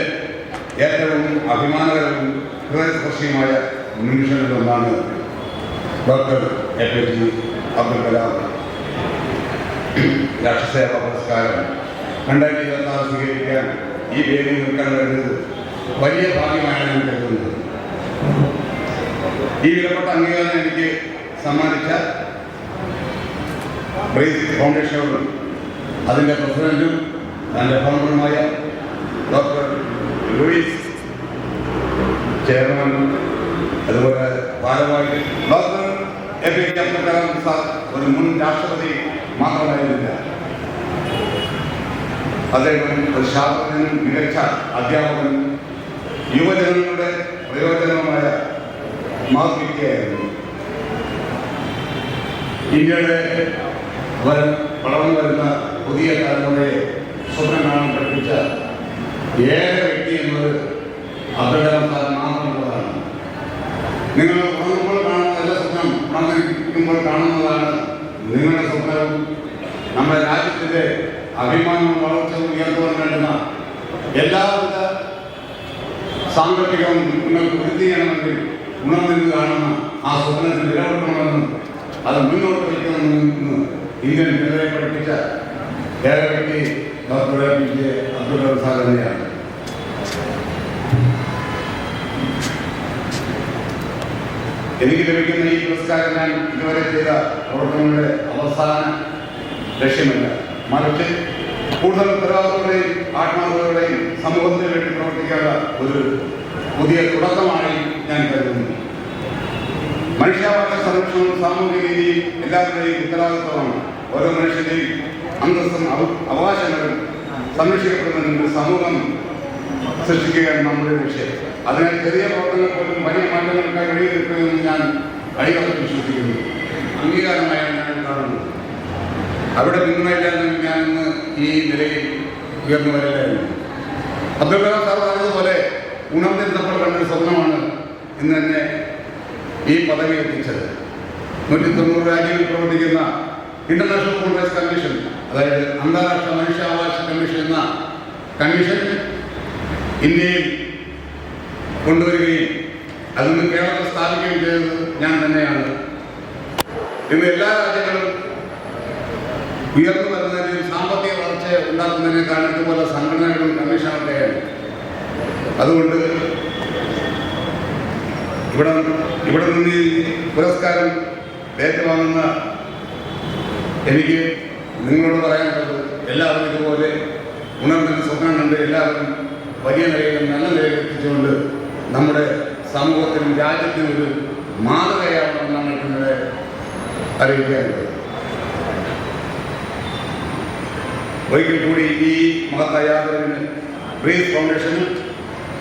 ഏറ്റവും അഭിമാനകരവും ഹൃദയസ്പർശിയുമായ നിമിഷങ്ങളിലൊന്നാണ് ഡോക്ടർ APJ അബ്ദുൽ കലാം രാഷ്ട്രസേവാ പുരസ്കാരം 2026 സ്വീകരിക്കാൻ ഈ വേദിയിൽ നിൽക്കാൻ കഴിഞ്ഞത് വലിയ ഭാഗ്യമായാണ് ഞാൻ കരുതുന്നത്. ഈ വിലപ്പെട്ട അംഗീകാരം എനിക്ക് സമ്മാനിച്ച ബ്രേസ് ഫൗണ്ടേഷനോടും അതിൻ്റെ പ്രസിഡന്റും അതിൻ്റെ ഫൗണ്ടറുമായ ഡോക്ടർ ലൂയിസ് ചെയർമാനും അതുപോലെ ഭാരവാഹി doctor APJ Abdul Kalam sir ഒരു മുൻ രാഷ്ട്രപതി മാത്രമായിരുന്നില്ല. അദ്ദേഹം ഒരു ശാസ്ത്രജ്ഞനും മികച്ച അധ്യാപകനും യുവജനങ്ങളുടെ പ്രയോജനമായ മാതൃകയായിരുന്നു. ഇന്ത്യയുടെ വളർന്നു വരുന്ന പുതിയ തലമുറയെ സ്വപ്നം കാണാൻ പഠിപ്പിച്ച ഏക വ്യക്തി എന്നത് അബ്ദുൽ കലാം സാർ മാത്രമുള്ളതാണ്. നിങ്ങൾ ഉണർന്നുമ്പോൾ കാണുന്ന എല്ലാ സ്വപ്നം ഉണർന്നിരിക്കുമ്പോൾ കാണുന്നതാണ് നിങ്ങളുടെ സ്വപ്നവും നമ്മുടെ രാജ്യത്തിൻ്റെ അഭിമാനവും വളർച്ചയും ഉയർത്തുവാൻ വേണ്ടുന്ന എല്ലാവിധ സാങ്കേതികവും നിങ്ങൾക്ക് വൃത്തി ചെയ്യണമെങ്കിൽ ഉണർന്നിരുന്ന് കാണുന്ന ആ സ്വപ്നത്തിൽ നിലനിർത്തണമെന്നും അത് മുന്നോട്ട് വയ്ക്കണമെന്ന് ഇന്ത്യൻ ജനതയെ പഠിപ്പിച്ച ഏക വ്യക്തി doctor APJ Abdul Kalam sir തന്നെയാണ്. എനിക്ക് ലഭിക്കുന്ന ഈ പുരസ്കാരം ഞാൻ ഇതുവരെ ചെയ്ത പ്രവർത്തനങ്ങളുടെ അവസാന ലക്ഷ്യമല്ല, മറിച്ച് കൂടുതൽ ഉത്തരവാദിത്തങ്ങളുടെയും ആത്മാർത്ഥതയുടെയും സമൂഹത്തിന് വേണ്ടി പ്രവർത്തിക്കേണ്ട ഒരു പുതിയ തുടക്കമായി ഞാൻ കരുതുന്നു. മനുഷ്യാവകാശ സംരക്ഷണവും സാമൂഹിക നീതിയും എല്ലാവരുടെയും ഉത്തരവാദിത്തമാണ്. ഓരോ മനുഷ്യന്റെയും അന്തസ്സും അവകാശങ്ങളും സംരക്ഷിക്കപ്പെടുന്നതിന് സമൂഹം സൃഷ്ടിക്കുകയാണ് നമ്മുടെ ലക്ഷ്യം. അതിനാൽ ചെറിയ പ്രവർത്തനങ്ങൾ പോലും വലിയ മാറ്റങ്ങൾക്കായി വഴി നിൽക്കുമെന്ന് ഞാൻ അടിയുറച്ച് വിശ്വസിക്കുന്നു. അംഗീകാരമായാണ് ഞാൻ കാണുന്നത്. അവിടെ പിന്തുണയില്ലായിരുന്നു ഞാൻ ഇന്ന് ഈ നിലയിൽ ഉയർന്നു വരില്ലായിരുന്നു. അബ്ദുൽ കലാം സാർ പറഞ്ഞതുപോലെ ഉണർന്നിരുന്നപ്പോൾ കണ്ടൊരു സ്വപ്നമാണ് ഇന്ന് തന്നെ ഈ പദവി എത്തിച്ചത്. 190 രാജ്യങ്ങളിൽ പ്രവർത്തിക്കുന്ന ഇന്റർനാഷണൽ ഹ്യൂമൻ റൈറ്റ്സ് കമ്മീഷൻ, അതായത് അന്താരാഷ്ട്ര മനുഷ്യാവകാശ കമ്മീഷൻ എന്ന കമ്മീഷൻ ഇന്ത്യയിൽ കൊണ്ടുവരികയും അതിൽ നിന്ന് കേരളത്തിൽ സ്ഥാപിക്കുകയും ചെയ്തത് ഞാൻ തന്നെയാണ്. ഇന്ന് എല്ലാ രാജ്യങ്ങളും ഉയർന്നു വരുന്നതിനും സാമ്പത്തിക വളർച്ച ഉണ്ടാക്കുന്നതിനേക്കാൾ ഇതുപോലെ സംഘടനകളും കമ്മീഷനൊക്കെയാണ്. അതുകൊണ്ട് ഇവിടെ നിന്ന് ഈ പുരസ്കാരം ഏറ്റുവാങ്ങുന്ന എനിക്ക് നിങ്ങളോട് പറയാനുള്ളത്, എല്ലാവരും ഇതുപോലെ ഉണർന്നൊരു സ്വപ്നം കണ്ട് എല്ലാവരും വലിയ നിലയിലും നല്ല നിലയിൽ എത്തിച്ചുകൊണ്ട് നമ്മുടെ സമൂഹത്തിനും രാജ്യത്തിനും ഒരു മാതൃകയാവണമെന്നാണ് നിങ്ങളെ അറിയിക്കാനുള്ളത്. ഒരിക്കൽ കൂടി ഈ മഹത്തായ യാത്രത്തിന് ബ്രേസ് ഫൗണ്ടേഷനും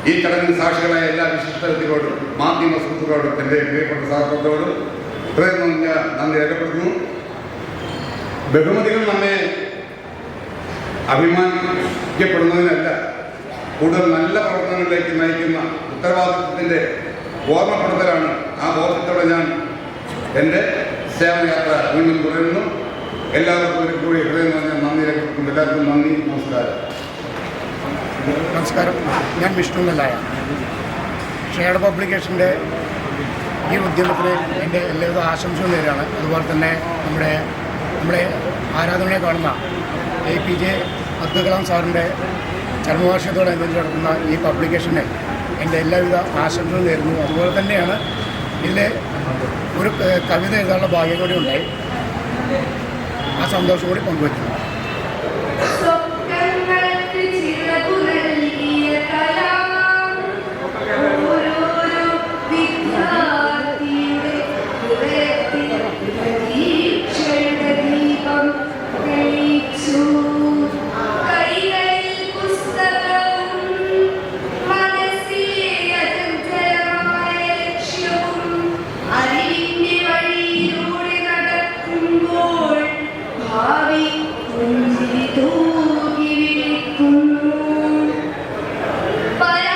ഈ ചടങ്ങിന് സാക്ഷികളായ എല്ലാ വിശിഷ്ട വ്യക്തികളോടും മാധ്യമ സുഹൃത്തുക്കളോടും എൻ്റെ പ്രിയപ്പെട്ട സഹപ്രവർത്തകരോടും ഹൃദയം നന്ദി രേഖപ്പെടുത്തുന്നു. ബഹുമതികൾ നമ്മെ അഭിമാനിക്കപ്പെടുന്നതിനല്ല, കൂടുതൽ നല്ല പ്രവർത്തനങ്ങളിലേക്ക് നയിക്കുന്ന ഉത്തരവാദിത്വത്തിൻ്റെ ഓർമ്മപ്പെടുത്തലാണ്. ആ ബോധത്തോടെ ഞാൻ എൻ്റെ സേവനയാത്ര വീണ്ടും തുടരുന്നു. എല്ലാവർക്കും ഒരു കൂടി ഹൃദയം നന്ദി രേഖപ്പെടുത്തുന്നു. എല്ലാവർക്കും നന്ദി, നമസ്കാരം. നമസ്കാരം. ഞാൻ വിഷ്ണു നെല്ലായ. ഷെയർഡ് പബ്ലിക്കേഷൻ്റെ ഈ ഉദ്യമത്തിന് എൻ്റെ എല്ലാവിധ ആശംസകളും നേരാണ്. അതുപോലെ തന്നെ നമ്മുടെ ആരാധനയെ കാണുന്ന APJ അബ്ദുൽ കലാം സാറിൻ്റെ ചരമവാർഷികത്തോടനുബന്ധിച്ച് നടക്കുന്ന ഈ പബ്ലിക്കേഷന് എൻ്റെ എല്ലാവിധ ആശംസകളും നേരുന്നു. അതുപോലെ തന്നെയാണ് ഇതിൽ ഒരു കവിത എഴുതാനുള്ള ഭാഗ്യം കൂടി ഉണ്ടായി. ആ സന്തോഷം കൂടി പങ്കുവയ്ക്കുന്നു. ഭാവി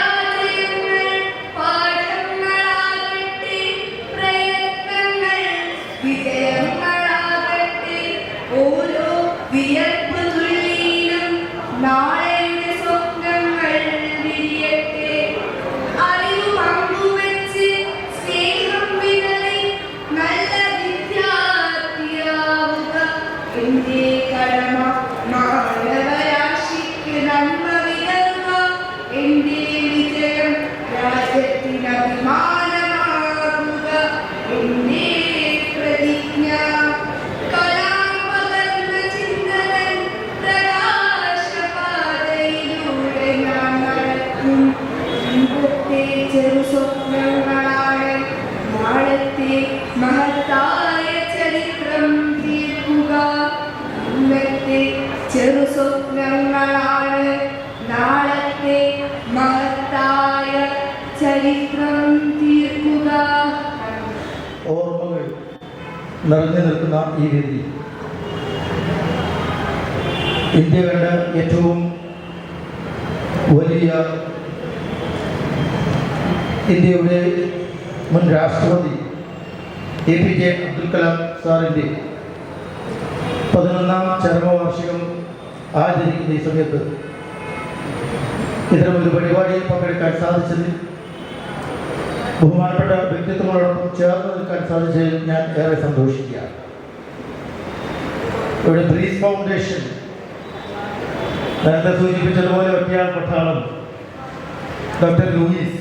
കാലത്തെ മഹത്തായ ചരിത്രം തീർക്കുക. ഇന്നത്തെ ചെറു സ്വപ്നങ്ങളാണ് നാളത്തെ മഹത്തായ ചരിത്രം തീർക്കുക. ഓർമ്മകൾ നിറഞ്ഞു നിൽക്കുന്ന ഈ വേദി ഇന്ത്യ കണ്ട ഏറ്റവും വലിയ ഇന്ത്യയുടെ മുൻ രാഷ്ട്രപതി APJ അബ്ദുൽ കലാം സാറിൻ്റെ 11ാം ചരമവാർഷികം ആചരിക്കുന്ന ഈ സമയത്ത് ഇത്തരമൊരു പരിപാടിയിൽ പങ്കെടുക്കാൻ സാധിച്ചതിൽ ബഹുമാനപ്പെട്ട വ്യക്തിത്വങ്ങളോടൊപ്പം ചേർന്ന് നിൽക്കാൻ സാധിച്ചതിൽ ഞാൻ ഏറെ സന്തോഷിക്കുകയാണ്. ഇവിടെ ബ്രീസ് ഫൗണ്ടേഷൻ നേരത്തെ സൂചിപ്പിച്ചതുപോലെ ഒറ്റയാൾ പട്ടാളം ഡോക്ടർ ലൂയിസ്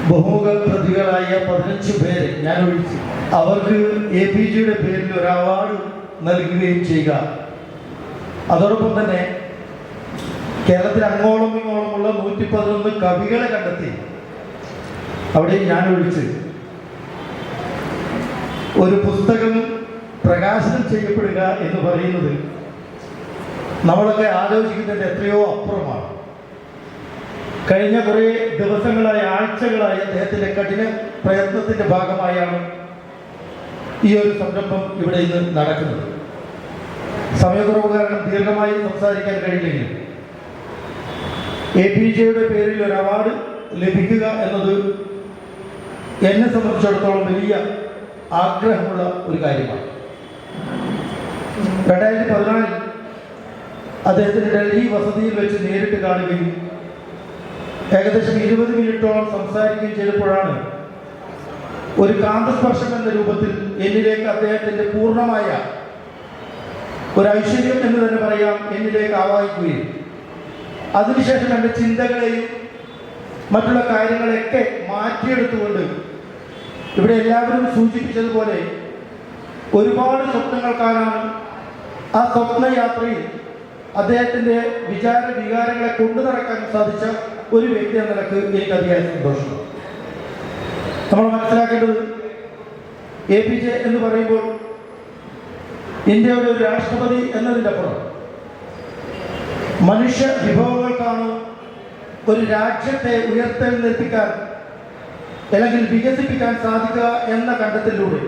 ബഹുമുഖ പ്രതികളായ 15 പേരെ ഞാൻ ഒഴിച്ചു അവർക്ക് APJയുടെ പേരിൽ ഒരു അവാർഡ് നൽകുകയും ചെയ്യുക. അതോടൊപ്പം തന്നെ കേരളത്തിൽ അങ്ങോളം ഇങ്ങോളമുള്ള 111 കവികളെ കണ്ടെത്തി അവിടെ ഞാൻ ഒഴിച്ച് ഒരു പുസ്തകം പ്രകാശനം ചെയ്യപ്പെടുക എന്ന് പറയുന്നത് നമ്മളൊക്കെ ആലോചിക്കുന്നതിൻ്റെ എത്രയോ അപ്പുറമാണ്. കഴിഞ്ഞ കുറേ ദിവസങ്ങളായി ആഴ്ചകളായി അദ്ദേഹത്തിൻ്റെ കഠിന പ്രയത്നത്തിൻ്റെ ഭാഗമായാണ് ഈ ഒരു സംരംഭം ഇവിടെ ഇന്ന് നടക്കുന്നത്. സമയക്കുറവ് കാരണം ദീർഘമായി സംസാരിക്കാൻ കഴിയില്ലെങ്കിലും APJയുടെ പേരിൽ ഒരു അവാർഡ് ലഭിക്കുക എന്നത് എന്നെ സംബന്ധിച്ചിടത്തോളം വലിയ ആഗ്രഹമുള്ള ഒരു കാര്യമാണ്. 2014 അദ്ദേഹത്തിന് ഡൽഹി വസതിയിൽ വെച്ച് നേരിട്ട് കാണുകയും ഏകദേശം 20 മിനിറ്റോളം സംസാരിക്കുകയും ചെയ്തപ്പോഴാണ് ഒരു കാന്തസ്പർശം എന്ന രൂപത്തിൽ എന്നിലേക്ക് അദ്ദേഹത്തിൻ്റെ പൂർണ്ണമായ ഒരു ഐശ്വര്യം എന്ന് തന്നെ പറയാം എന്നിലേക്ക് ആവാഹിക്കുകയും അതിനുശേഷം എൻ്റെ ചിന്തകളെയും മറ്റുള്ള കാര്യങ്ങളെയൊക്കെ മാറ്റിയെടുത്തുകൊണ്ട് ഇവിടെ എല്ലാവരും സൂചിപ്പിച്ചതുപോലെ ഒരുപാട് സ്വപ്നങ്ങൾ കാണാനും ആ സ്വപ്നയാത്രയിൽ അദ്ദേഹത്തിൻ്റെ വികാരങ്ങളെ കൊണ്ടു നടക്കാനും സാധിച്ച ഒരു വ്യക്തി എന്ന നിലക്ക് എനിക്ക് അതിയായ സന്തോഷമുണ്ട്. നമ്മൾ മനസ്സിലാക്കേണ്ടത് APJ എന്ന് പറയുമ്പോൾ ഇന്ത്യയുടെ ഒരു രാഷ്ട്രപതി എന്നതിൻ്റെ അപ്പുറം മനുഷ്യ വിഭവങ്ങൾക്കാണ് ഒരു രാജ്യത്തെ ഉയർത്തെഴുന്നേൽപ്പിക്കാൻ അല്ലെങ്കിൽ വികസിപ്പിക്കാൻ സാധിക്കുക എന്ന കണ്ടെത്തലിലൂടെ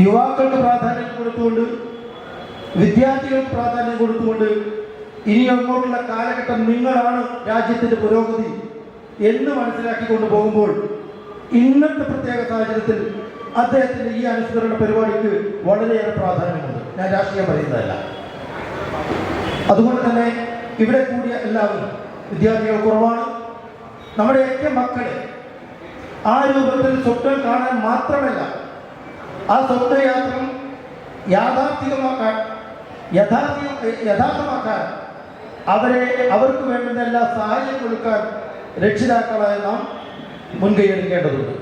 യുവാക്കൾക്ക് പ്രാധാന്യം കൊടുത്തുകൊണ്ട് വിദ്യാർത്ഥികൾക്ക് പ്രാധാന്യം കൊടുത്തുകൊണ്ട് ഇനി അങ്ങോട്ടുള്ള കാലഘട്ടം നിങ്ങളാണ് രാജ്യത്തിൻ്റെ പുരോഗതി എന്ന് മനസ്സിലാക്കിക്കൊണ്ട് പോകുമ്പോൾ ഇന്നത്തെ പ്രത്യേക സാഹചര്യത്തിൽ അദ്ദേഹത്തിൻ്റെ ഈ അനുസ്മരണ പരിപാടിക്ക് വളരെയേറെ പ്രാധാന്യമുണ്ട്. ഞാൻ രാഷ്ട്രീയം പറയുന്നതല്ല. അതുകൊണ്ട് തന്നെ ഇവിടെ കൂടിയ എല്ലാവരും വിദ്യാർത്ഥികൾ കുറവാണ്. നമ്മുടെയൊക്കെ മക്കളെ ആ രൂപത്തിൽ സ്വപ്നം കാണാൻ മാത്രമല്ല ആ സ്വപ്നയാത്ര യഥാർത്ഥമാക്കാൻ അവർക്ക് വേണ്ടുന്ന എല്ലാ സഹായം കൊടുക്കാൻ രക്ഷിതാക്കളായ നാം മുൻകൈയെടുക്കേണ്ടതുണ്ട്.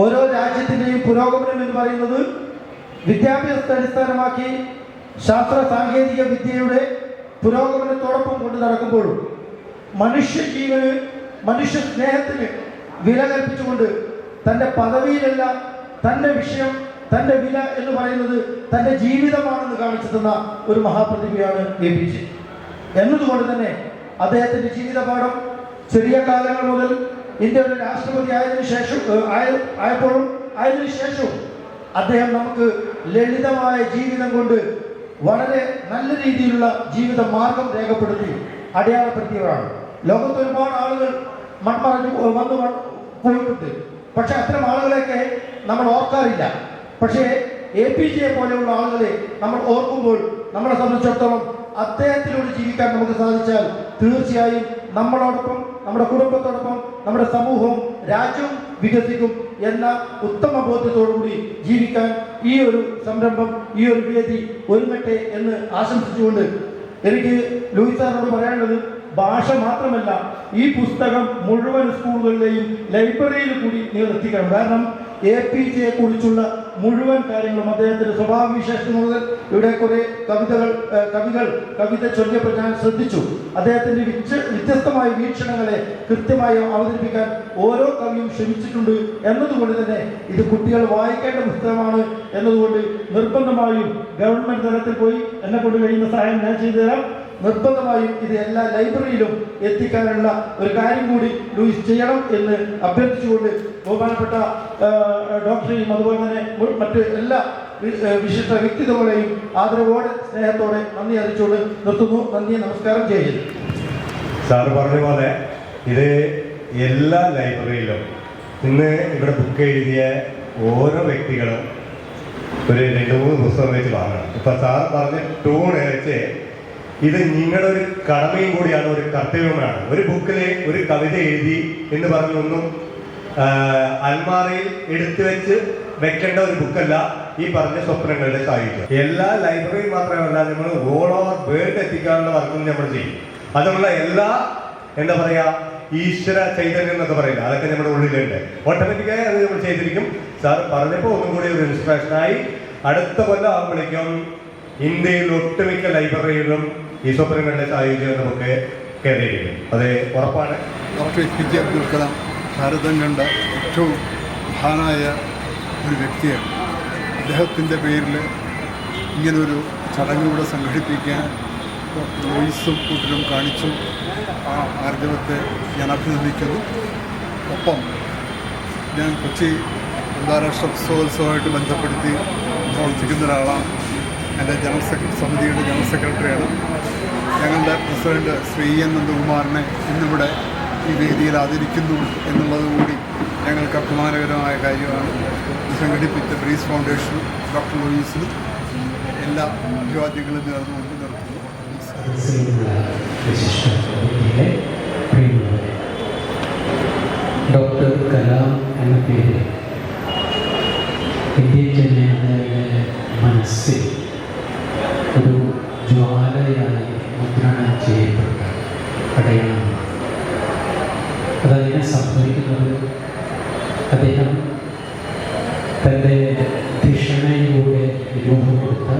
ഓരോ രാജ്യത്തിൻ്റെയും പുരോഗമനം എന്ന് പറയുന്നത് വിദ്യാഭ്യാസത്തെ അടിസ്ഥാനമാക്കി ശാസ്ത്ര സാങ്കേതിക വിദ്യയുടെ പുരോഗമനത്തോടൊപ്പം കൊണ്ടു നടക്കുമ്പോഴും മനുഷ്യജീവന് മനുഷ്യ സ്നേഹത്തിന് വില കൽപ്പിച്ചുകൊണ്ട് തൻ്റെ പദവിയിലല്ല തൻ്റെ വിഷയം തൻ്റെ വില എന്ന് പറയുന്നത് തൻ്റെ ജീവിതമാണെന്ന് കാണിച്ചു തന്ന ഒരു മഹാപ്രതിഭയാണ് APJ. എന്നതുകൊണ്ട് തന്നെ അദ്ദേഹത്തിൻ്റെ ജീവിതപാഠം ചെറിയ കാലങ്ങൾ മുതൽ ഇന്ത്യയുടെ രാഷ്ട്രപതി ആയതിനു ശേഷവും അദ്ദേഹം നമുക്ക് ലളിതമായ ജീവിതം കൊണ്ട് വളരെ നല്ല രീതിയിലുള്ള ജീവിത മാർഗം രേഖപ്പെടുത്തി അടയാളപ്പെടുത്തിയവരാണ്. ലോകത്ത് ഒരുപാട് ആളുകൾ മൺമറഞ്ഞു വന്നു പോയിട്ടുണ്ട്. പക്ഷെ അത്തരം ആളുകളെയൊക്കെ നമ്മൾ ഓർക്കാറില്ല. പക്ഷേ APJയെ പോലെയുള്ള ആളുകളെ നമ്മൾ ഓർക്കുമ്പോൾ നമ്മളെ സംബന്ധിച്ചിടത്തോളം അദ്ദേഹത്തിലൂടെ ജീവിക്കാൻ നമുക്ക് സാധിച്ചാൽ തീർച്ചയായും നമ്മളോടൊപ്പം നമ്മുടെ കുടുംബത്തോടൊപ്പം നമ്മുടെ സമൂഹവും രാജ്യവും വികസിക്കും എന്ന ഉത്തമ ബോധ്യത്തോടുകൂടി ജീവിക്കാൻ ഈ ഒരു സംരംഭം ഈ ഒരു വേദി ഒരുങ്ങട്ടെ എന്ന് ആശംസിച്ചുകൊണ്ട് എനിക്ക് ലൂയിസ് സാറിനോട് പറയാനുള്ളത് ഭാഷ മാത്രമല്ല ഈ പുസ്തകം മുഴുവൻ സ്കൂളുകളിലെയും ലൈബ്രറിയിൽ കൂടി നിങ്ങൾ എത്തിക്കണം. കാരണം APJ കുറിച്ചുള്ള മുഴുവൻ കാര്യങ്ങളും അദ്ദേഹത്തിൻ്റെ സ്വഭാവവിശേഷങ്ങൾ മുതൽ ഇവിടെ കുറേ കവിത ചൊല്ലിയപ്പോൾ ഞാൻ ശ്രദ്ധിച്ചു. അദ്ദേഹത്തിൻ്റെ വ്യത്യസ്തമായ വീക്ഷണങ്ങളെ കൃത്യമായി അവതരിപ്പിക്കാൻ ഓരോ കവിയും ശ്രമിച്ചിട്ടുണ്ട് എന്നതുകൊണ്ട് തന്നെ ഇത് കുട്ടികൾ വായിക്കേണ്ട പുസ്തകമാണ് എന്നതുകൊണ്ട് നിർബന്ധമായും ഗവൺമെൻറ് തലത്തിൽ പോയി എന്നെ കൊണ്ട് കഴിയുന്ന സഹായം ഞാൻ ചെയ്തു തരാം. നിർബന്ധമായും ഇത് എല്ലാ ലൈബ്രറിയിലും എത്തിക്കാനുള്ള ഒരു കാര്യം കൂടി ലൂയിസ് ചെയ്യണം എന്ന് അഭ്യർത്ഥിച്ചുകൊണ്ട് ബഹുമാനപ്പെട്ട ഡോക്ടറെയും അതുപോലെ തന്നെ മറ്റ് എല്ലാ വിശിഷ്ട വ്യക്തിത്വങ്ങളെയും ആദരവോടെ സ്നേഹത്തോടെ നന്ദി അറിയിച്ചുകൊണ്ട് നിർത്തുന്നു. നന്ദി, നമസ്കാരം, ജയ് ഹിന്ദ്. സാറ് പറഞ്ഞ പോലെ ഇത് എല്ലാ ലൈബ്രറിയിലും ഇന്ന് ഇവിടെ ബുക്ക് എഴുതിയ ഓരോ വ്യക്തികളും ഒരു 2-3 പുസ്തകം വെച്ച് വാങ്ങണം. ഇപ്പം സാർ പറഞ്ഞ ടൂണ് വെച്ച് ഇത് നിങ്ങളുടെ ഒരു കടമയും കൂടിയാണ്, ഒരു കർത്തവ്യമാണ്. ഒരു ബുക്കിൽ ഒരു കവിത എഴുതി എന്ന് പറഞ്ഞൊന്നും അൽമാറയിൽ എടുത്തു വെച്ച് വെക്കേണ്ട ഒരു ബുക്കല്ല ഈ പറഞ്ഞ സ്വപ്നങ്ങളുടെ സാഹിത്യം. എല്ലാ ലൈബ്രറിയിൽ മാത്രമല്ല, നമ്മൾ ഓൾ ഓവർ വേൾഡ് എത്തിക്കാനുള്ള വർക്കും നമ്മൾ ചെയ്യും. അതുള്ള എല്ലാ എന്താ പറയുക ഈശ്വര ചൈതന്യം എന്നൊക്കെ പറയില്ല, അതൊക്കെ നമ്മുടെ ഉള്ളിലുണ്ട്. ഓട്ടോമാറ്റിക്കായി അത് നമ്മൾ ചെയ്തിരിക്കും. സാർ പറഞ്ഞപ്പോൾ ഒന്നും കൂടി ഒരു ഇൻസ്പിറേഷനായി. അടുത്ത കൊല്ലം ആകുമ്പോഴേക്കും ഇന്ത്യയിൽ ഒട്ടുമിക്ക ലൈബ്രറികളിലും ഈ സ്വപ്നങ്ങളുടെ സാഹിത്യം നമുക്ക് കയറിയിരിക്കും. അത് ഉറപ്പാണ്. ഡോക്ടർ APJ അബ്ദുൽ കലാം ഭാരതം കണ്ട ഏറ്റവും മഹാനായ ഒരു വ്യക്തിയാണ്. അദ്ദേഹത്തിൻ്റെ പേരിൽ ഇങ്ങനൊരു ചടങ്ങുകൂടെ സംഘടിപ്പിക്കാൻ ഡോക്ടർ ലൂയിസും കൂട്ടരും കാണിച്ചു. ആ ആർജവത്തെ ഞാൻ അഭിനന്ദിക്കുന്നു. ഒപ്പം ഞാൻ കൊച്ചി അന്താരാഷ്ട്ര പുസ്തകോത്സവമായിട്ട് ബന്ധപ്പെടുത്തി പ്രവർത്തിക്കുന്ന ഒരാളാണ്. എൻ്റെ സമിതിയുടെ ജനറൽ സെക്രട്ടറിയാണ്. ഞങ്ങളുടെ പ്രസിഡന്റ് ശ്രീ N. നന്ദകുമാറിനെ ഇന്നിവിടെ ഈ വേദിയിൽ ആദരിക്കുന്നു എന്നുള്ളത് കൂടി ഞങ്ങൾക്ക് അഭിമാനകരമായ കാര്യമാണ്. സംഘടിപ്പിച്ച ബ്രീസ് ഫൗണ്ടേഷനും ഡോക്ടർ ലൂയിസിനും എല്ലാ അഭിവാദ്യങ്ങളും നേർന്നുകൊണ്ട് നിർത്തുന്നു. ഡോക്ടർ കലാം എന്ന പേര് ഇന്ത്യൻ ജനതയുടെ മനസ്സിൽ ഒരു ജ്വാലയായി മുദ്രണം ചെയ്യപ്പെട്ട അടയാളമാണ്. അതങ്ങനെ സംഭവിക്കുന്നത് അദ്ദേഹം തൻ്റെ ധിഷണയിലൂടെ രൂപം കൊടുത്ത,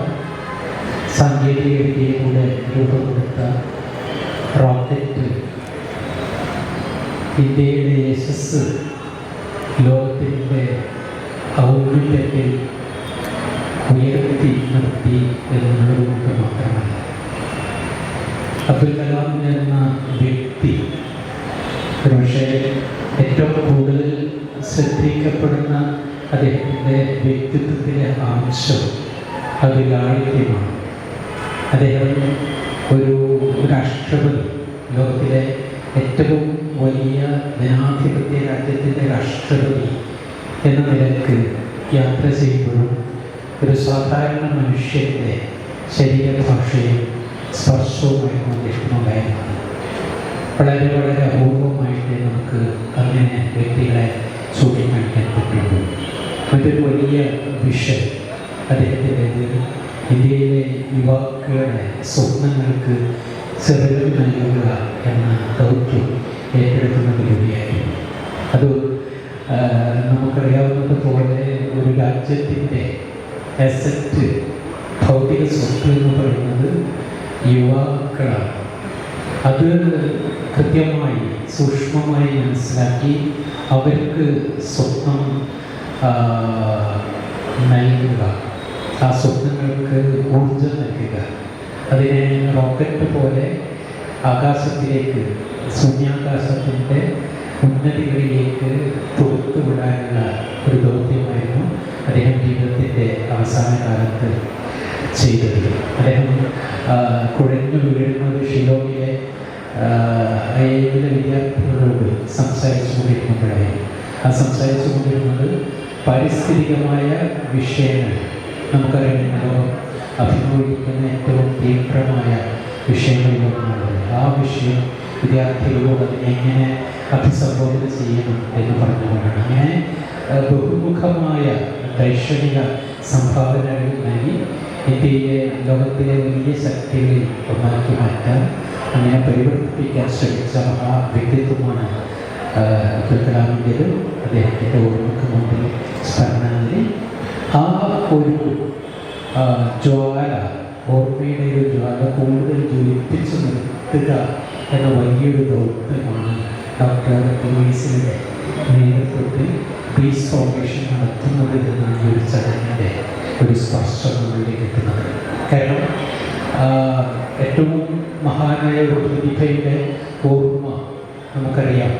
സാങ്കേതിക വിദ്യയിലൂടെ രൂപം കൊടുത്ത റോക്കറ്റ് ഇന്ത്യയുടെ യശസ് ലോകത്തിൻ്റെ ഔന്നത്യത്തിൽ ഉയർത്തി നിർത്തി എന്നുള്ളതുകൊണ്ട് മാത്രമല്ല, അബ്ദുൽ കലാം എന്ന വ്യക്തി പക്ഷേ ഏറ്റവും കൂടുതൽ ശ്രദ്ധിക്കപ്പെടുന്ന അദ്ദേഹത്തിൻ്റെ വ്യക്തിത്വത്തിലെ അംശം അത് ലാളിത്യമാണ്. അദ്ദേഹം ഒരു രാഷ്ട്രപതി, ലോകത്തിലെ ഏറ്റവും വലിയ ജനാധിപത്യ രാജ്യത്തിൻ്റെ രാഷ്ട്രപതി എന്ന നിലക്ക് യാത്ര ചെയ്യുമ്പോഴും ഒരു സാധാരണ മനുഷ്യൻ്റെ ശരീരഭാഷയും സ്പർശവുമായിരുന്നു അദ്ദേഹത്തിനുണ്ടായിരുന്നത്. വളരെ വളരെ അപൂർവമായിട്ട് നമുക്ക് അങ്ങനെ വ്യക്തികളെ ചൂണ്ടിക്കാണിക്കാൻ പറ്റുള്ളൂ. മറ്റൊരു വലിയ വിഷയം അദ്ദേഹത്തിൻ്റേത് ഇന്ത്യയിലെ യുവാക്കളുടെ സ്വപ്നങ്ങൾക്ക് ചെറുകൾ നൽകുക എന്ന ദൗത്യം ഏറ്റെടുക്കുന്നതിലൂടെയായിരുന്നു. അത് നമുക്കറിയാവുന്നതുപോലെ ഒരു രാജ്യത്തിൻ്റെ അസറ്റ്, ഭൗതിക സ്വത്ത് എന്ന് പറയുന്നത് യുവാക്കളാണ്. അത് കൃത്യമായി സൂക്ഷ്മമായി മനസ്സിലാക്കി അവർക്ക് സ്വപ്നം നൽകുക, ആ സ്വപ്നങ്ങൾക്ക് ഊർജം നൽകുക, അതിനെ റോക്കറ്റ് പോലെ ആകാശത്തിലേക്ക്, ശൂന്യാകാശത്തിൻ്റെ ഉന്നതികളിലേക്ക് തൊടുത്തുവിടാനുള്ള ഒരു ദൗത്യമായിരുന്നു അദ്ദേഹം ജീവിതത്തിൻ്റെ അവസാന കാലത്ത് ചെയ്തത്. അദ്ദേഹം കുഴഞ്ഞു വീഴുന്നത് ഷിലോങ്ങിലെ IIM വിദ്യാർത്ഥികളോട് സംസാരിച്ചു കൊണ്ടിരിക്കുമ്പോഴായിരുന്നു. ആ സംസാരിച്ചു കൊണ്ടിരുന്നത് പാരിസ്ഥിതികമായ വിഷയങ്ങൾ, നമുക്കറിയാം ലോകം അഭിമുഖീകരിക്കുന്ന ഏറ്റവും തീവ്രമായ വിഷയങ്ങളിലൊന്നാണ്. ആ വിഷയം വിദ്യാർത്ഥികളോട് എങ്ങനെ അഭിസംബോധന ചെയ്യണം എന്ന് പറഞ്ഞുകൊണ്ടാണ്. അങ്ങനെ ബഹുമുഖമായ ദൈക്ഷണിക സംഭാവനകൾ നൽകി ഇന്ത്യയെ ലോകത്തിലെ വലിയ ശക്തികളിൽ ഒന്നാക്കി മാറ്റാൻ അങ്ങനെ പരിവർത്തിപ്പിക്കാൻ ശ്രമിച്ച ആ വ്യക്തിത്വമാണ് അബ്ദുൽ കലാമിൻ്റേത്. അദ്ദേഹത്തിൻ്റെ ഓർമ്മക്ക് മുമ്പിൽ സ്മരണാഞ്ജലി. ആ ഒരു ജ്വാല, ഓർമ്മയുടെ ഒരു ജ്വാല കൂടുതൽ ജ്വലിപ്പിച്ചു നിർത്തുക എന്ന വലിയൊരു ദൗത്യമാണ് ഡോക്ടർ ലൂയിസിൻ്റെ നേതൃത്വത്തിൽ പീസ് ഫൗണ്ടേഷൻ നടത്തുന്നത് എന്നാണ് ഈ ഒരു ചടങ്ങിൻ്റെ ഒരു സ്പർശം നമ്മളിലേക്ക് എത്തുന്നത്. കാരണം ഏറ്റവും മഹാനായ ഒരു പ്രതിഭയുടെ ഓർമ്മ നമുക്കറിയാം,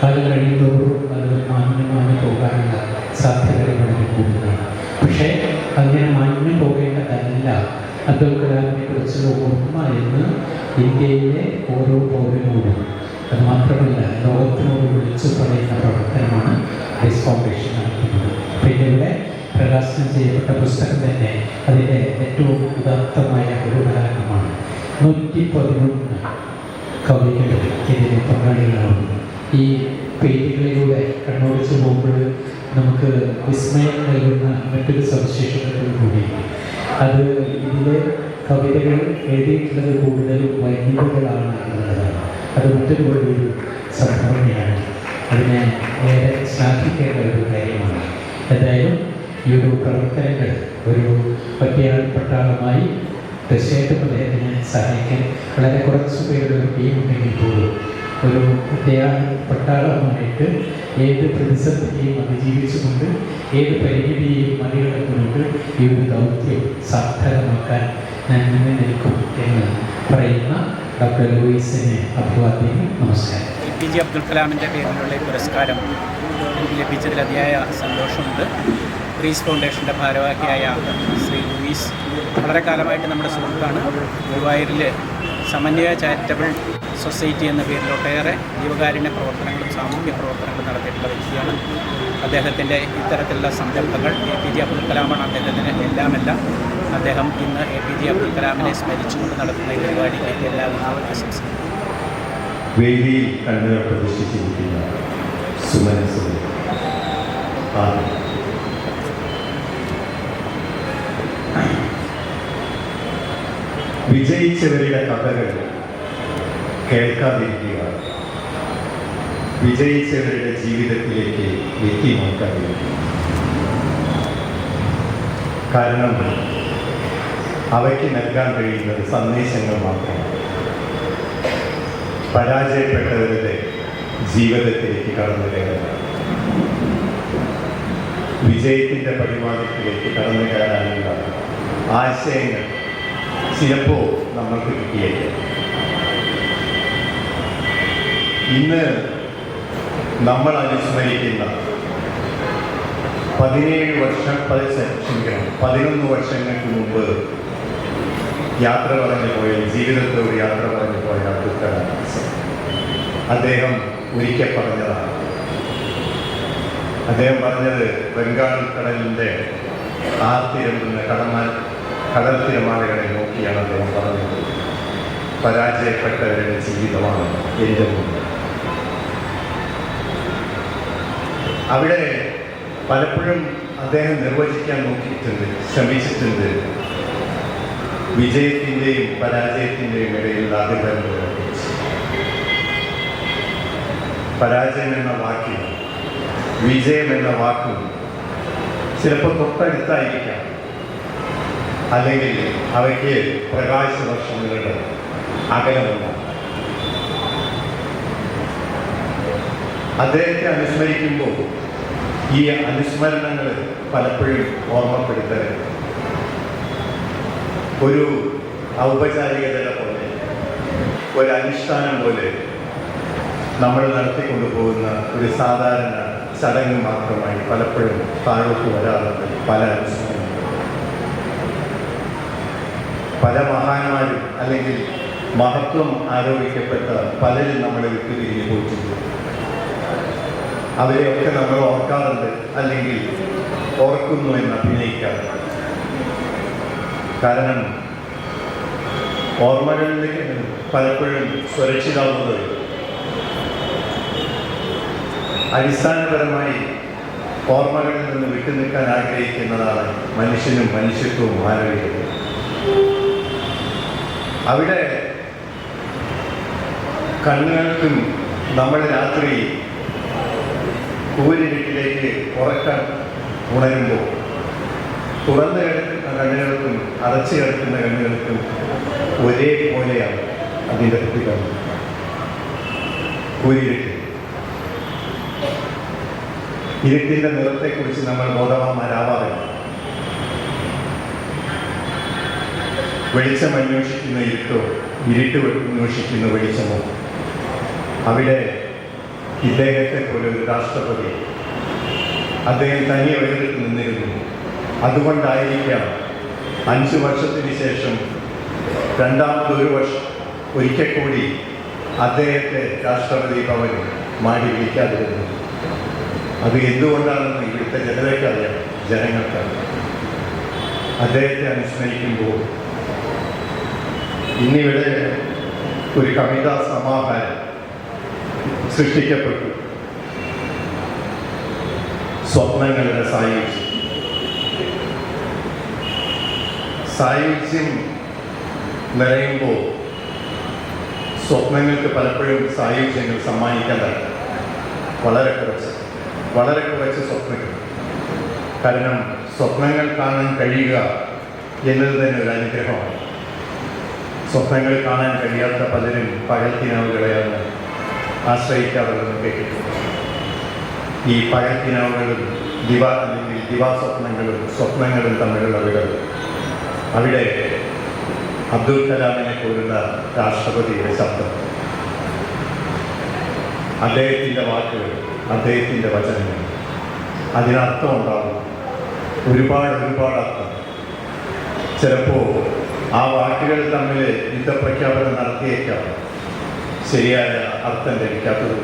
കാലം കഴിയുന്നതോറും അത് മാഞ്ഞു പോകാനുള്ള സാധ്യതകൾ വളരെ കൂടുതലാണ്. പക്ഷേ അങ്ങനെ മാഞ്ഞു പോകേണ്ടതല്ല അബ്ദുൽ കലാമിനെ കുറിച്ചുള്ള ഓർമ്മ എന്ന് ഇന്ത്യയിലെ ഓരോ പൗരനോടും, അത് മാത്രമല്ല ലോകത്തിനോട് വിളിച്ചു പറയുന്ന പ്രവർത്തനമാണ് പീസ് ഫൗണ്ടേഷൻ നടത്തുന്നത്. പിന്നെ ഇവിടെ പ്രകാശനം ചെയ്യപ്പെട്ട പുസ്തകം തന്നെ അതിൻ്റെ ഏറ്റവും ഉദാത്തമായ ഒരു ഉദാഹരണമാണ്. 111 കവികൾ ഇതിന് പങ്കാളികളാണ്. ഈ പേരുകളിലൂടെ കണ്ണോടിച്ചു പോകുമ്പോൾ നമുക്ക് വിസ്മയം നൽകുന്ന മറ്റൊരു സവിശേഷതകൾ കൂടിയുണ്ട്. അത് ഇതിലെ കവിതകൾ എഴുതിയിട്ടുള്ളത് കൂടുതലും വൈദികകളാണ് എന്നുള്ളതാണ്. അത് മറ്റൊരു വലിയൊരു സംഭാവനയാണ്. അതിനെ ഏറെ ശ്ലാഘിക്കേണ്ട ഒരു കാര്യമാണ്. എന്തായാലും ഈ ഒരു പ്രവർത്തനങ്ങൾ ഒരു പട്ടിയാൾ പട്ടാളമായി തീർച്ചയായിട്ടും അദ്ദേഹത്തിനെ സഹായിക്കാൻ വളരെ കുറച്ച് പേരുടെ ഒരു ടീം ഉണ്ടെങ്കിൽ പോലും ഒരു പട്ടിയാൾ പട്ടാളമായിട്ട് ഏത് പ്രതിസന്ധിയെയും അതിജീവിച്ചുകൊണ്ട് ഏത് പരിമിതിയെയും മറികടന്നുകൊണ്ട് ഈ ഒരു ദൗത്യം സാർത്ഥകമാക്കാൻ ഞാൻ മുന്നിൽ നിൽക്കും എന്ന് പറയുന്ന ഡോക്ടർ ലൂയിസിനെ അഭിവാദ്യം. നമസ്കാരം. APJ അബ്ദുൽ കലാമിൻ്റെ പേരിലുള്ള ഈ പുരസ്കാരം എനിക്ക് ലഭിച്ചതിൽ അതിയായ സന്തോഷമുണ്ട്. പീസ് ഫൗണ്ടേഷൻ്റെ ഭാരവാഹിയായ ശ്രീ ലൂയിസ് വളരെ കാലമായിട്ട് നമ്മുടെ സുഹൃത്താണ്. ഗുരുവായൂരിൽ സമന്വയ ചാരിറ്റബിൾ സൊസൈറ്റി എന്ന പേരിൽ ഒട്ടേറെ ജീവകാരുണ്യ പ്രവർത്തനങ്ങളും സാമൂഹ്യ പ്രവർത്തനങ്ങളും നടത്തിയിട്ടുള്ള വ്യക്തിയാണ്. അദ്ദേഹത്തിൻ്റെ ഇത്തരത്തിലുള്ള സംരംഭങ്ങൾ APJ അബ്ദുൽ കലാമാണ് അദ്ദേഹത്തിന് എല്ലാമെല്ലാം. അദ്ദേഹം ഇന്ന് APJ അബ്ദുൽ കലാമിനെ സ്മരിച്ചുകൊണ്ട് നടത്തുന്ന ഈ പരിപാടിക്ക് എല്ലാവിധ ആശംസകളും. വേദിയിൽ കണ്ണുകൾ പ്രതിഷ്ഠിച്ചിരിക്കുന്ന സുമനസുകൾ വിജയിച്ചവരുടെ കഥകൾ കേൾക്കാതിരിക്കുക, വിജയിച്ചവരുടെ ജീവിതത്തിലേക്ക് എത്തിനോക്കാതിരിക്കുക. കാരണം അവയ്ക്ക് നൽകാൻ കഴിയുന്നത് സന്ദേശങ്ങൾ മാത്രമാണ്. പരാജയപ്പെട്ടവരുടെ ജീവിതത്തിലേക്ക് കടന്നു കയറുക, വിജയത്തിൻ്റെ പരിപാടിയിലേക്ക് കടന്നു കയറാനുള്ള ആശയങ്ങൾ ചിലപ്പോൾ നമ്മൾക്ക് കിട്ടിയേക്കാം. ഇന്ന് നമ്മൾ അനുസ്മരിക്കുന്ന 11 വർഷങ്ങൾക്ക് മുമ്പ് യാത്ര പറഞ്ഞു പോയ, ജീവിതത്തോട് യാത്ര പറഞ്ഞു പോയ അബ്ദുൽ കലാം അദ്ദേഹം ഒരിക്കൽ പറഞ്ഞതാണ്. അദ്ദേഹം പറഞ്ഞത് ബംഗാൾ കടലിൻ്റെ ആർത്തിരമ്പുന്ന കടൽ തിരമാലകളെ നോക്കിയാണ് അദ്ദേഹം പറഞ്ഞത്, പരാജയപ്പെട്ടവരുടെ ജീവിതമാണ് എൻ്റെ മുന്നിൽ. അവിടെ പലപ്പോഴും അദ്ദേഹം നിർവചിക്കാൻ നോക്കിയിട്ടുണ്ട്, ശ്രമിച്ചിട്ടുണ്ട് വിജയത്തിൻ്റെയും പരാജയത്തിൻ്റെയും ഇടയിലുള്ള അതിബന്ധങ്ങളെ കുറിച്ച്. പരാജയം എന്ന വാക്കും വിജയം എന്ന വാക്കും ചിലപ്പോൾ തൊട്ടടുത്തായിരിക്കാം, അല്ലെങ്കിൽ അവയ്ക്ക് പ്രകാശവർഷങ്ങളുടെ അകലമുണ്ട്. അദ്ദേഹത്തെ അനുസ്മരിക്കുമ്പോൾ ഈ അനുസ്മരണങ്ങൾ പലപ്പോഴും ഓർമ്മപ്പെടുത്തരുത്. ഒരു ഔപചാരികത പോലെ, ഒരു അനുഷ്ഠാനം പോലെ നമ്മൾ നടത്തിക്കൊണ്ടുപോകുന്ന ഒരു സാധാരണ ചടങ്ങ് മാത്രമായി പലപ്പോഴും താഴോട്ട് വരാറുണ്ട്. പല അനുസ്മരണങ്ങളും പല മഹാന്മാരും അല്ലെങ്കിൽ മഹത്വം ആരോപിക്കപ്പെട്ട പലരും നമ്മളെ വിട്ടുപിരിഞ്ഞു പോയിട്ടുണ്ട്. അവരെയൊക്കെ നമ്മൾ ഓർക്കാറുണ്ട്, അല്ലെങ്കിൽ ഓർക്കുന്നു എന്ന് അഭിനയിക്കാറുണ്ട്. കാരണം ഓർമ്മകളിലേക്ക് പലപ്പോഴും സുരക്ഷിതാവുന്നത് അടിസ്ഥാനപരമായി ഓർമ്മകളിൽ നിന്ന് വിട്ടുനിൽക്കാൻ ആഗ്രഹിക്കുന്നതാണ് മനുഷ്യനും മനുഷ്യത്വവും മാനവികതയും. അവിടെ കണ്ണുകൾക്കും നമ്മൾ രാത്രി കൂരിരുട്ടിലേക്ക് ഉറക്കം ഉണരുമ്പോൾ തുറന്നു കിടക്കുന്ന കണ്ണുകൾക്കും അടച്ചു കിടക്കുന്ന കണ്ണുകൾക്കും ഒരേപോലെയാണ് അതിൻ്റെ പ്രതികരണം. കൂരിരുട്ട്, ഇരുട്ടിൻ്റെ നിറത്തെക്കുറിച്ച് നമ്മൾ ബോധവാന്മാരാവാറില്ല. വെളിച്ചം അന്വേഷിക്കുന്ന ഇരുട്ടോ ഇരുട്ട് അന്വേഷിക്കുന്ന വെളിച്ചമോ, അവിടെ ഇദ്ദേഹത്തെ പോലെ ഒരു രാഷ്ട്രപതി അദ്ദേഹം തനിയെ വേറിട്ട് നിന്നിരുന്നു. അതുകൊണ്ടായിരിക്കാം 5 വർഷത്തിന് ശേഷം രണ്ടാമതൊരു വർഷം ഒരിക്കൽ കൂടി അദ്ദേഹത്തെ രാഷ്ട്രപതി ഭവൻ മാടി വിളിക്കാതിരുന്നു. അത് എന്തുകൊണ്ടാണെന്ന് ഇവിടുത്തെ ജനതയ്ക്കറിയാം, ജനങ്ങൾക്കറിയാം. അദ്ദേഹത്തെ അനുസ്മരിക്കുമ്പോൾ ഇന്നിവിടെ ഒരു കവിതാ സമാഹാരം സൃഷ്ടിക്കപ്പെട്ടു. സ്വപ്നങ്ങളുടെ സായുജ്യം നിറയുമ്പോൾ സ്വപ്നങ്ങൾക്ക് പലപ്പോഴും സായുജ്യങ്ങൾ സമ്മാനിക്കേണ്ടത് വളരെ കുറച്ച് സ്വപ്നങ്ങൾ. കാരണം സ്വപ്നങ്ങൾ കാണാൻ കഴിയുക എന്നത് തന്നെ ഒരു അനുഗ്രഹമാണ്. സ്വപ്നങ്ങൾ കാണാൻ കഴിയാത്ത പലരും പകൽക്കിനാവുകളെയാണ് ആശ്രയിക്കാറുള്ളതെന്ന് കേട്ടിട്ടുണ്ട്. ഈ പകൽക്കിനാവുകളും അല്ലെങ്കിൽ ദിവാസ്വപ്നങ്ങളും സ്വപ്നങ്ങളും തമ്മിലുള്ള വിടവ്, അവിടെ അബ്ദുൽ കലാമിനെ പോലുള്ള രാഷ്ട്രപതിയുടെ ശബ്ദം, അദ്ദേഹത്തിൻ്റെ വാക്കുകൾ, അദ്ദേഹത്തിൻ്റെ വചനങ്ങൾ, അതിനർത്ഥം ഉണ്ടാകും. ഒരുപാട് അർത്ഥം. ചിലപ്പോൾ ആ വാക്കുകൾ തമ്മിൽ യുദ്ധപ്രഖ്യാപനം നടത്തിയേക്കാം, ശരിയായ അർത്ഥം ലഭിക്കാത്തത്.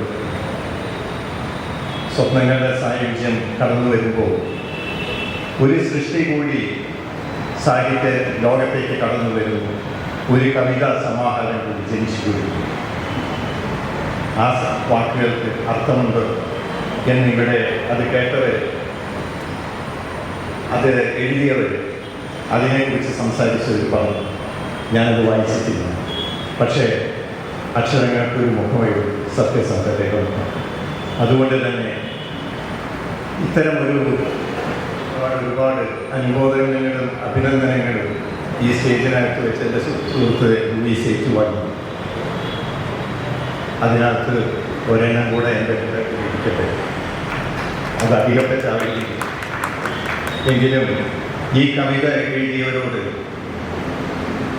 സ്വപ്നങ്ങളുടെ സായുജ്യം കടന്നു വരുമ്പോൾ ഒരു സൃഷ്ടി കൂടി സാഹിത്യ ലോകത്തേക്ക് കടന്നു വരുന്നു. ഒരു കവിതാ സമാഹാരം കൂടി ജനിച്ചു വരുന്നു. ആ വാക്കുകൾക്ക് അർത്ഥമുണ്ട് എന്നിവിടെ അത് കേട്ടവർ, അത് എഴുതിയവർ, അതിനെക്കുറിച്ച് സംസാരിച്ചവർ പറഞ്ഞു. ഞാനത് വായിച്ചിട്ടില്ല, പക്ഷേ അക്ഷരങ്ങൾക്കൊരു മുഖമൊരു സത്യസന്ധതയുണ്ട്. അതുകൊണ്ട് തന്നെ ഇത്തരം ഒരുപാട് അനുമോദനങ്ങളും അഭിനന്ദനങ്ങളും ഈ സ്റ്റേജിനകത്ത് വെച്ച് എൻ്റെ സുഹൃത്ത് ലൂയിസ് ഏറ്റുവാങ്ങി. അതിനകത്ത് ഒരെണ്ണം കൂടെ എൻ്റെ ഇരിക്കട്ടെ, അത് അധികപ്പെട്ടാവില്ല. എങ്കിലും ഈ കവിത എഴുതിയവരോട്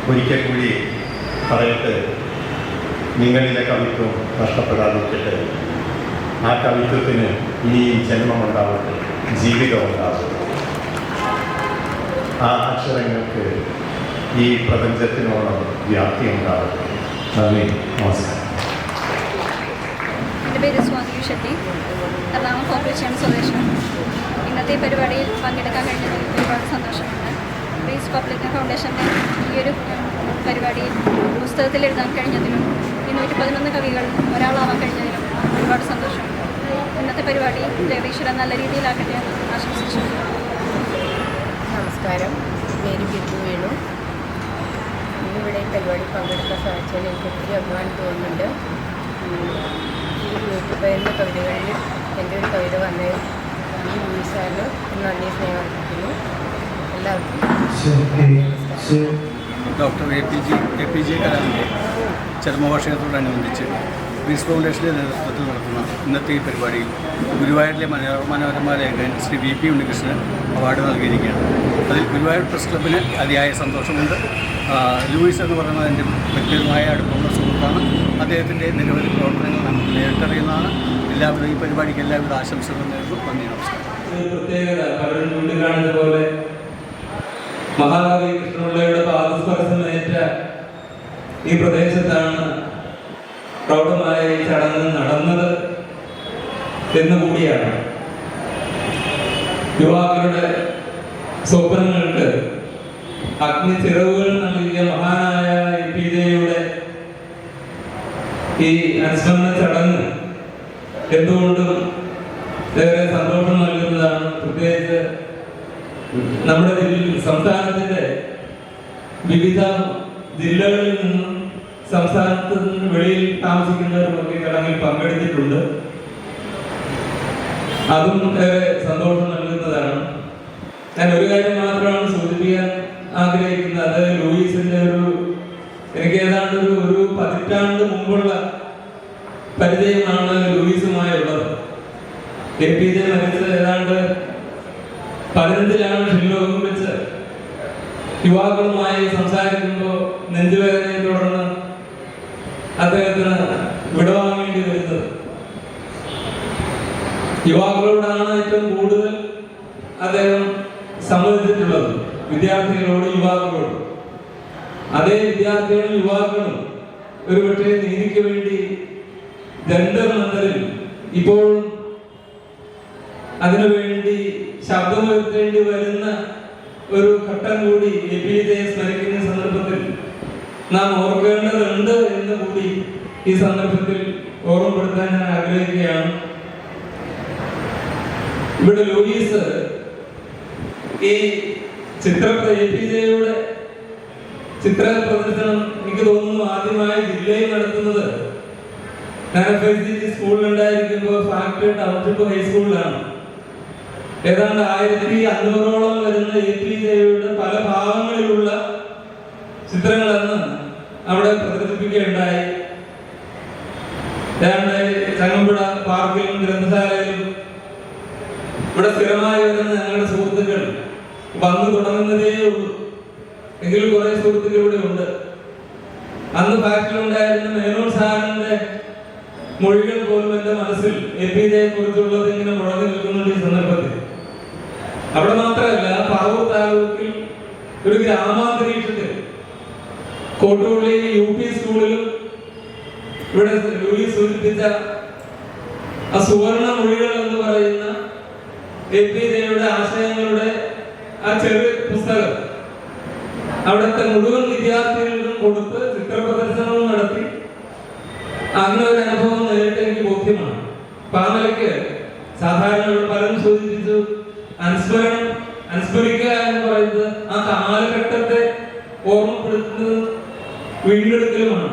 ഒരിക്കൽ കൂടി പറയട്ടെ, നിങ്ങളിലെ കവിത്വം നഷ്ടപ്പെടാതിരിക്കട്ടെ. ആ കവിത്വത്തിന് ഇനിയും ജന്മമുണ്ടാവട്ടെ, ജീവിതമുണ്ടാവട്ടെ. ആ അക്ഷരങ്ങൾക്ക് ഈ പ്രപഞ്ചത്തിനോളം വ്യാപ്തി ഉണ്ടാവട്ടെ. നന്ദി, നമസ്കാരം. എൻ്റെ പേര് സ്വാതി ഷെട്ടി, എറണാകുളം കോർപ്പറേഷൻ സ്വദേശമാണ്. ഇന്നത്തെ പരിപാടിയിൽ പങ്കെടുക്കാൻ കഴിഞ്ഞതിൽ ഒരുപാട് സന്തോഷമുണ്ട്. പീസ് പബ്ലിക് ഫൗണ്ടേഷൻ്റെ ഈ ഒരു പരിപാടിയിൽ പുസ്തകത്തിൽ എഴുതാൻ കഴിഞ്ഞതിലും 211 കവികൾ ഒരാളാവാൻ കഴിഞ്ഞതിലും ഒരുപാട് സന്തോഷമുണ്ട്. ഇന്നത്തെ പരിപാടി ജഗദീശ്വരൻ നല്ല രീതിയിലാക്കട്ടെ എന്ന് ആശംസിച്ചു. നമസ്കാരം, പേര് ബിന്ദു വേണു. ഇന്നിവിടെ ഈ പരിപാടി പങ്കെടുക്കാൻ സാധിച്ചതിൽ എനിക്ക് ഒത്തിരി അഭിമാനം തോന്നുന്നുണ്ട്. ഈ യൂട്യൂബിൻ്റെ കവിതകളിൽ എൻ്റെ ഒരു കവിത വന്നത് ഈ ലൂയിസാറിന് നന്ദി സ്നേഹം അർപ്പിക്കുന്നു. എല്ലാവർക്കും ഡോക്ടർ എ പി ജെ കലാമിൻ്റെ ചരമവാർഷികത്തോടനുബന്ധിച്ച് പീസ് ഫൗണ്ടേഷൻ്റെ നേതൃത്വത്തിൽ നടത്തുന്ന ഇന്നത്തെ ഈ പരിപാടിയിൽ ഗുരുവായൂരിലെ മനോരമ ലേഖകൻ ശ്രീ VP ഉണ്ണികൃഷ്ണൻ അവാർഡ് നൽകിയിരിക്കുകയാണ്. അതിൽ ഗുരുവായൂർ പ്രസ് ക്ലബിന് അതിയായ സന്തോഷമുണ്ട്. ലൂയിസ് എന്ന് പറയുന്നത് എൻ്റെ വ്യക്തിപരമായ അടുപ്പമുള്ള സുഹൃത്താണ്. അദ്ദേഹത്തിൻ്റെ നിരവധി പ്രവർത്തനങ്ങൾ നമുക്ക് നേരിട്ടറിയുന്നതാണ്. എല്ലാവരും ഈ പരിപാടിക്ക് എല്ലാവിധ ആശംസകളും നേരുന്നു. നന്ദി, നമസ്കാരം. പ്രത്യേകത പലരും ചൂണ്ടിക്കാണിച്ചതുപോലെ മഹാകവി കൃഷ്ണപിള്ളയുടെ പാദസ്പർശമേറ്റ ഈ പ്രദേശത്താണ് പ്രൗഢമായ ഈ ചടങ്ങ് നടന്നത് എന്നുകൂടിയാണ്. യുവാക്കളുടെ സ്വപ്നങ്ങൾക്ക് അഗ്നി ചിറകുകൾ നൽകിയ മഹാനായ APJയുടെ ഈ അനുസ്മരണ ചടങ്ങ് എന്തുകൊണ്ടും ഏറെ സന്തോഷം നൽകുന്നതാണ്. പ്രത്യേകിച്ച് നമ്മുടെ സംസ്ഥാനത്തിന്റെ വിവിധ ജില്ലകളിൽ നിന്നും സംസ്ഥാനത്ത് നിന്ന് വെളിയിൽ താമസിക്കുന്നവരുമൊക്കെ ചടങ്ങിൽ പങ്കെടുത്തിട്ടുണ്ട്. അതും ഏറെ സന്തോഷം നൽകുന്നതാണ്. ഞാൻ ഒരു കാര്യം മാത്രമാണ് സൂചിപ്പിക്കാൻ ആഗ്രഹിക്കുന്നത്. അത് ലൂയിസിന്റെ എനിക്ക് ഏതാണ്ട് ഒരു 10 പതിറ്റാണ്ട് മുമ്പുള്ള പരിചയമാണ് ലൂയിസുമായുള്ളത്. APJ മരിച്ചത് ഏതാണ്ട് 15-ലാണ് ഷില്ലോഗിൽ വെച്ച്. യുവാക്കളുമായി സംസാരിക്കുമ്പോൾ നെഞ്ചുവേദനയെ തുടർന്ന് അദ്ദേഹത്തിന് വിടവാങ്ങേണ്ടി വരുന്നത്. യുവാക്കളോടാണ് ഏറ്റവും കൂടുതൽ അദ്ദേഹം സംവദിച്ചിട്ടുള്ളത്, വിദ്യാർത്ഥികളോട്, യുവാക്കളോട്. അതേ വിദ്യാർത്ഥികളും യുവാക്കളും ഒരുപക്ഷെ നീതിക്ക് വേണ്ടി ജന്തർ മന്ദറിൽ ഇപ്പോഴും അതിനുവേണ്ടി ശബ്ദമുയർത്തേണ്ടി വരുന്ന ഒരു ഘട്ടം കൂടി APJ സ്മരിക്കുന്ന സന്ദർഭത്തിൽ നാം ഓർക്കേണ്ടതുണ്ട് എന്ന് കൂടി ഈ സന്ദർഭത്തിൽ ഓർമ്മപ്പെടുത്താൻ ഞാൻ ആഗ്രഹിക്കുകയാണ്. ഇവിടെ ലൂയിസ് ഈ APJയുടെ ചിത്ര പ്രദർശനം എനിക്ക് തോന്നുന്നു ആദ്യമായി ജില്ലയിൽ നടത്തുന്നത് ഞാൻ സ്കൂളിലുണ്ടായിരിക്കുമ്പോൾ ഫാക്ടറി ടൗൺഷിപ്പ് ഹൈസ്കൂളിലാണ്. ഏതാണ്ട് 1500ഓളം വരുന്ന APJയുടെ പല ഭാഗങ്ങളിലുള്ള ചിത്രങ്ങളെന്ന് അവിടെ പ്രദർശിപ്പിക്കുകയുണ്ടായി. ഏതാണ്ട് ചങ്ങമ്പുഴ പാർക്കിലും ഗ്രന്ഥശാലയിലും ഇവിടെ സ്ഥിരമായി വരുന്ന ഞങ്ങളുടെ സുഹൃത്തുക്കൾ വന്നു തുടങ്ങുന്നതേ ഉള്ളൂ. എങ്കിലും കുറെ സുഹൃത്തുക്കൾ ഇവിടെ ഉണ്ട്. അന്ന് ഫാക്ടറിയിലുണ്ടായിരുന്ന മേനോൻ സാറിന്റെ മൊഴികൾ പോലും എന്റെ മനസ്സിൽ APJയെ കുറിച്ചുള്ളത് ഇങ്ങനെ മുഴങ്ങി നിൽക്കുന്നുണ്ട് ഈ സന്ദർഭത്തിൽ. അവിടെ മാത്രമല്ല, പറവൂർ താലൂക്കിൽ ഒരു ഗ്രാമാന്തരീക്ഷത്തിൽ കോട്ടൂള്ളി UP സ്കൂളിലും ഇവിടെ ലൂയിസ് സൂചിപ്പിച്ച ആ സുവർണ മൊഴികൾ എന്ന് പറയുന്ന APJയുടെ ആശയങ്ങളുടെ ആ ചെറിയ പുസ്തകം അവിടുത്തെ മുഴുവൻ വിദ്യാർത്ഥികൾക്കും കൊടുത്ത് ചിത്രപ്രദർശനവും നടത്തി. അങ്ങനെ ഒരു അനുഭവം നേരിട്ട് എനിക്ക് ബോധ്യമാണ്. പാമലയ്ക്ക് സാധാരണ പലരും സൂചിപ്പിച്ചു അനുസ്മരിക്കുക എന്ന് പറയുന്നത് ആ കാലഘട്ടത്തെ ഓർമ്മപ്പെടുത്തുന്നത് വീണ്ടെടുക്കലുമാണ്.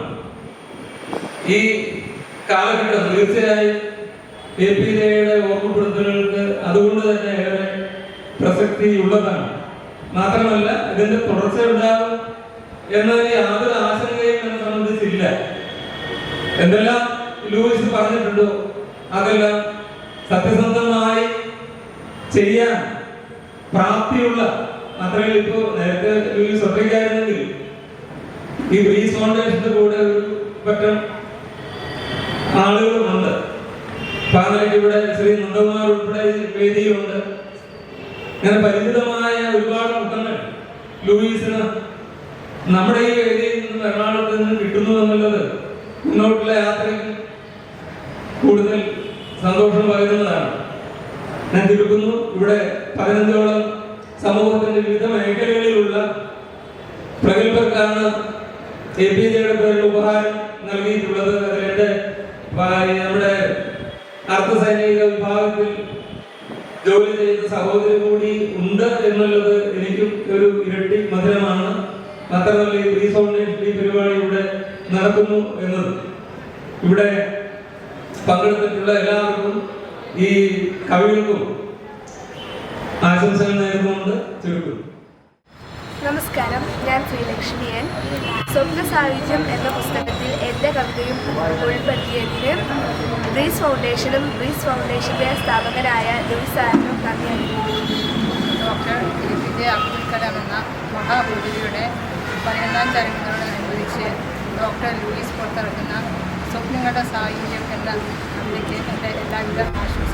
ഈ കാലഘട്ടം തീർച്ചയായും APJയുടെ ഓർമ്മപ്പെടുത്തലുകൾക്ക് അതുകൊണ്ട് തന്നെ ഏറെ പ്രസക്തിയുള്ളതാണ്. മാത്രമല്ല, ഇതിന്റെ തുടർച്ച ഉണ്ടാകും എന്നതിന് യാതൊരു ആശങ്കയും എന്നെ സംബന്ധിച്ചില്ല. എന്തെല്ലാം ലൂയിസ് പറഞ്ഞിട്ടുണ്ടോ അതെല്ലാം സത്യസന്ധമായി ചെയ്യാൻ പ്രാപ്തിയുള്ള, മാത്രമല്ല ഇപ്പോൾ നേരത്തെ ലൂയിസ് ഒറ്റയ്ക്കായിരുന്നെങ്കിൽ ഈ ബ്രീസ് ഫൗണ്ടേഷന്റെ കൂടെ ഒരു പറ്റം ആളുകളുമുണ്ട്. പാനലിക്ക് ഇവിടെ ശ്രീ നന്ദകുമാർ ഉൾപ്പെടെ വേദിയിലുണ്ട്. അങ്ങനെ പരിചിതമായ ഒരുപാട് മുഖങ്ങൾ ലൂയിസിന് നമ്മുടെ ഈ വേദിയിൽ നിന്നും എറണാകുളത്ത് നിന്നും കിട്ടുന്നു എന്നുള്ളത് മുന്നോട്ടുള്ള യാത്രയ്ക്ക് കൂടുതൽ സന്തോഷം പകരുന്നതാണ്. ഞാൻ തിരുക്കുന്നു, ഇവിടെ 15ഓളം സമൂഹത്തിന്റെ വിവിധ മേഖലകളിലുള്ള പ്രഗത്ഭർക്കാണ് APJയുടെ പേരിൽ ഉപഹാരം നൽകിയിട്ടുള്ളത്. അതിലെന്റെ നമ്മുടെ അർദ്ധസൈനിക വിഭാഗത്തിൽ ജോലി ചെയ്ത സഹോദരി കൂടി ഉണ്ട് എന്നുള്ളത് എനിക്കും ഒരു ഇരട്ടി മധുരമാണ്. മാത്രമല്ല, ഈ ബ്രീസ് ഫൗണ്ടേഷൻ ഈ പരിപാടി ഇവിടെ നടക്കുന്നു എന്നത് ഇവിടെ പങ്കെടുത്തിട്ടുള്ള എല്ലാവർക്കും ഈ കവികൾക്കും ആശംസകൾ നേർന്നുകൊണ്ട് ചുരുക്കുന്നു. നമസ്കാരം, ഞാൻ ശ്രീലക്ഷ്മി എൻ. സ്വപ്ന സാഹിത്യം എന്ന പുസ്തകത്തിൽ എൻ്റെ കവിതയും ഉൾപ്പെടുത്തിയതിന് ബ്രീസ് ഫൗണ്ടേഷനും ബ്രീസ് ഫൗണ്ടേഷൻ്റെ സ്ഥാപകരായ ലൂയിസ് സാറിനും നന്ദി അറിയിക്കുന്നു. ഡോക്ടർ APJ അബ്ദുൽ കലാം എന്ന മഹാപുരുഷയുടെ 12ാം ചരമദിനത്തോടനുബന്ധിച്ച് ഡോക്ടർ ലൂയിസ് പുറത്തിറക്കുന്ന സ്വപ്നങ്ങളുടെ സാഹിത്യം എന്ന കവിതയ്ക്ക് എൻ്റെ എല്ലാവിധ ആശംസകളും.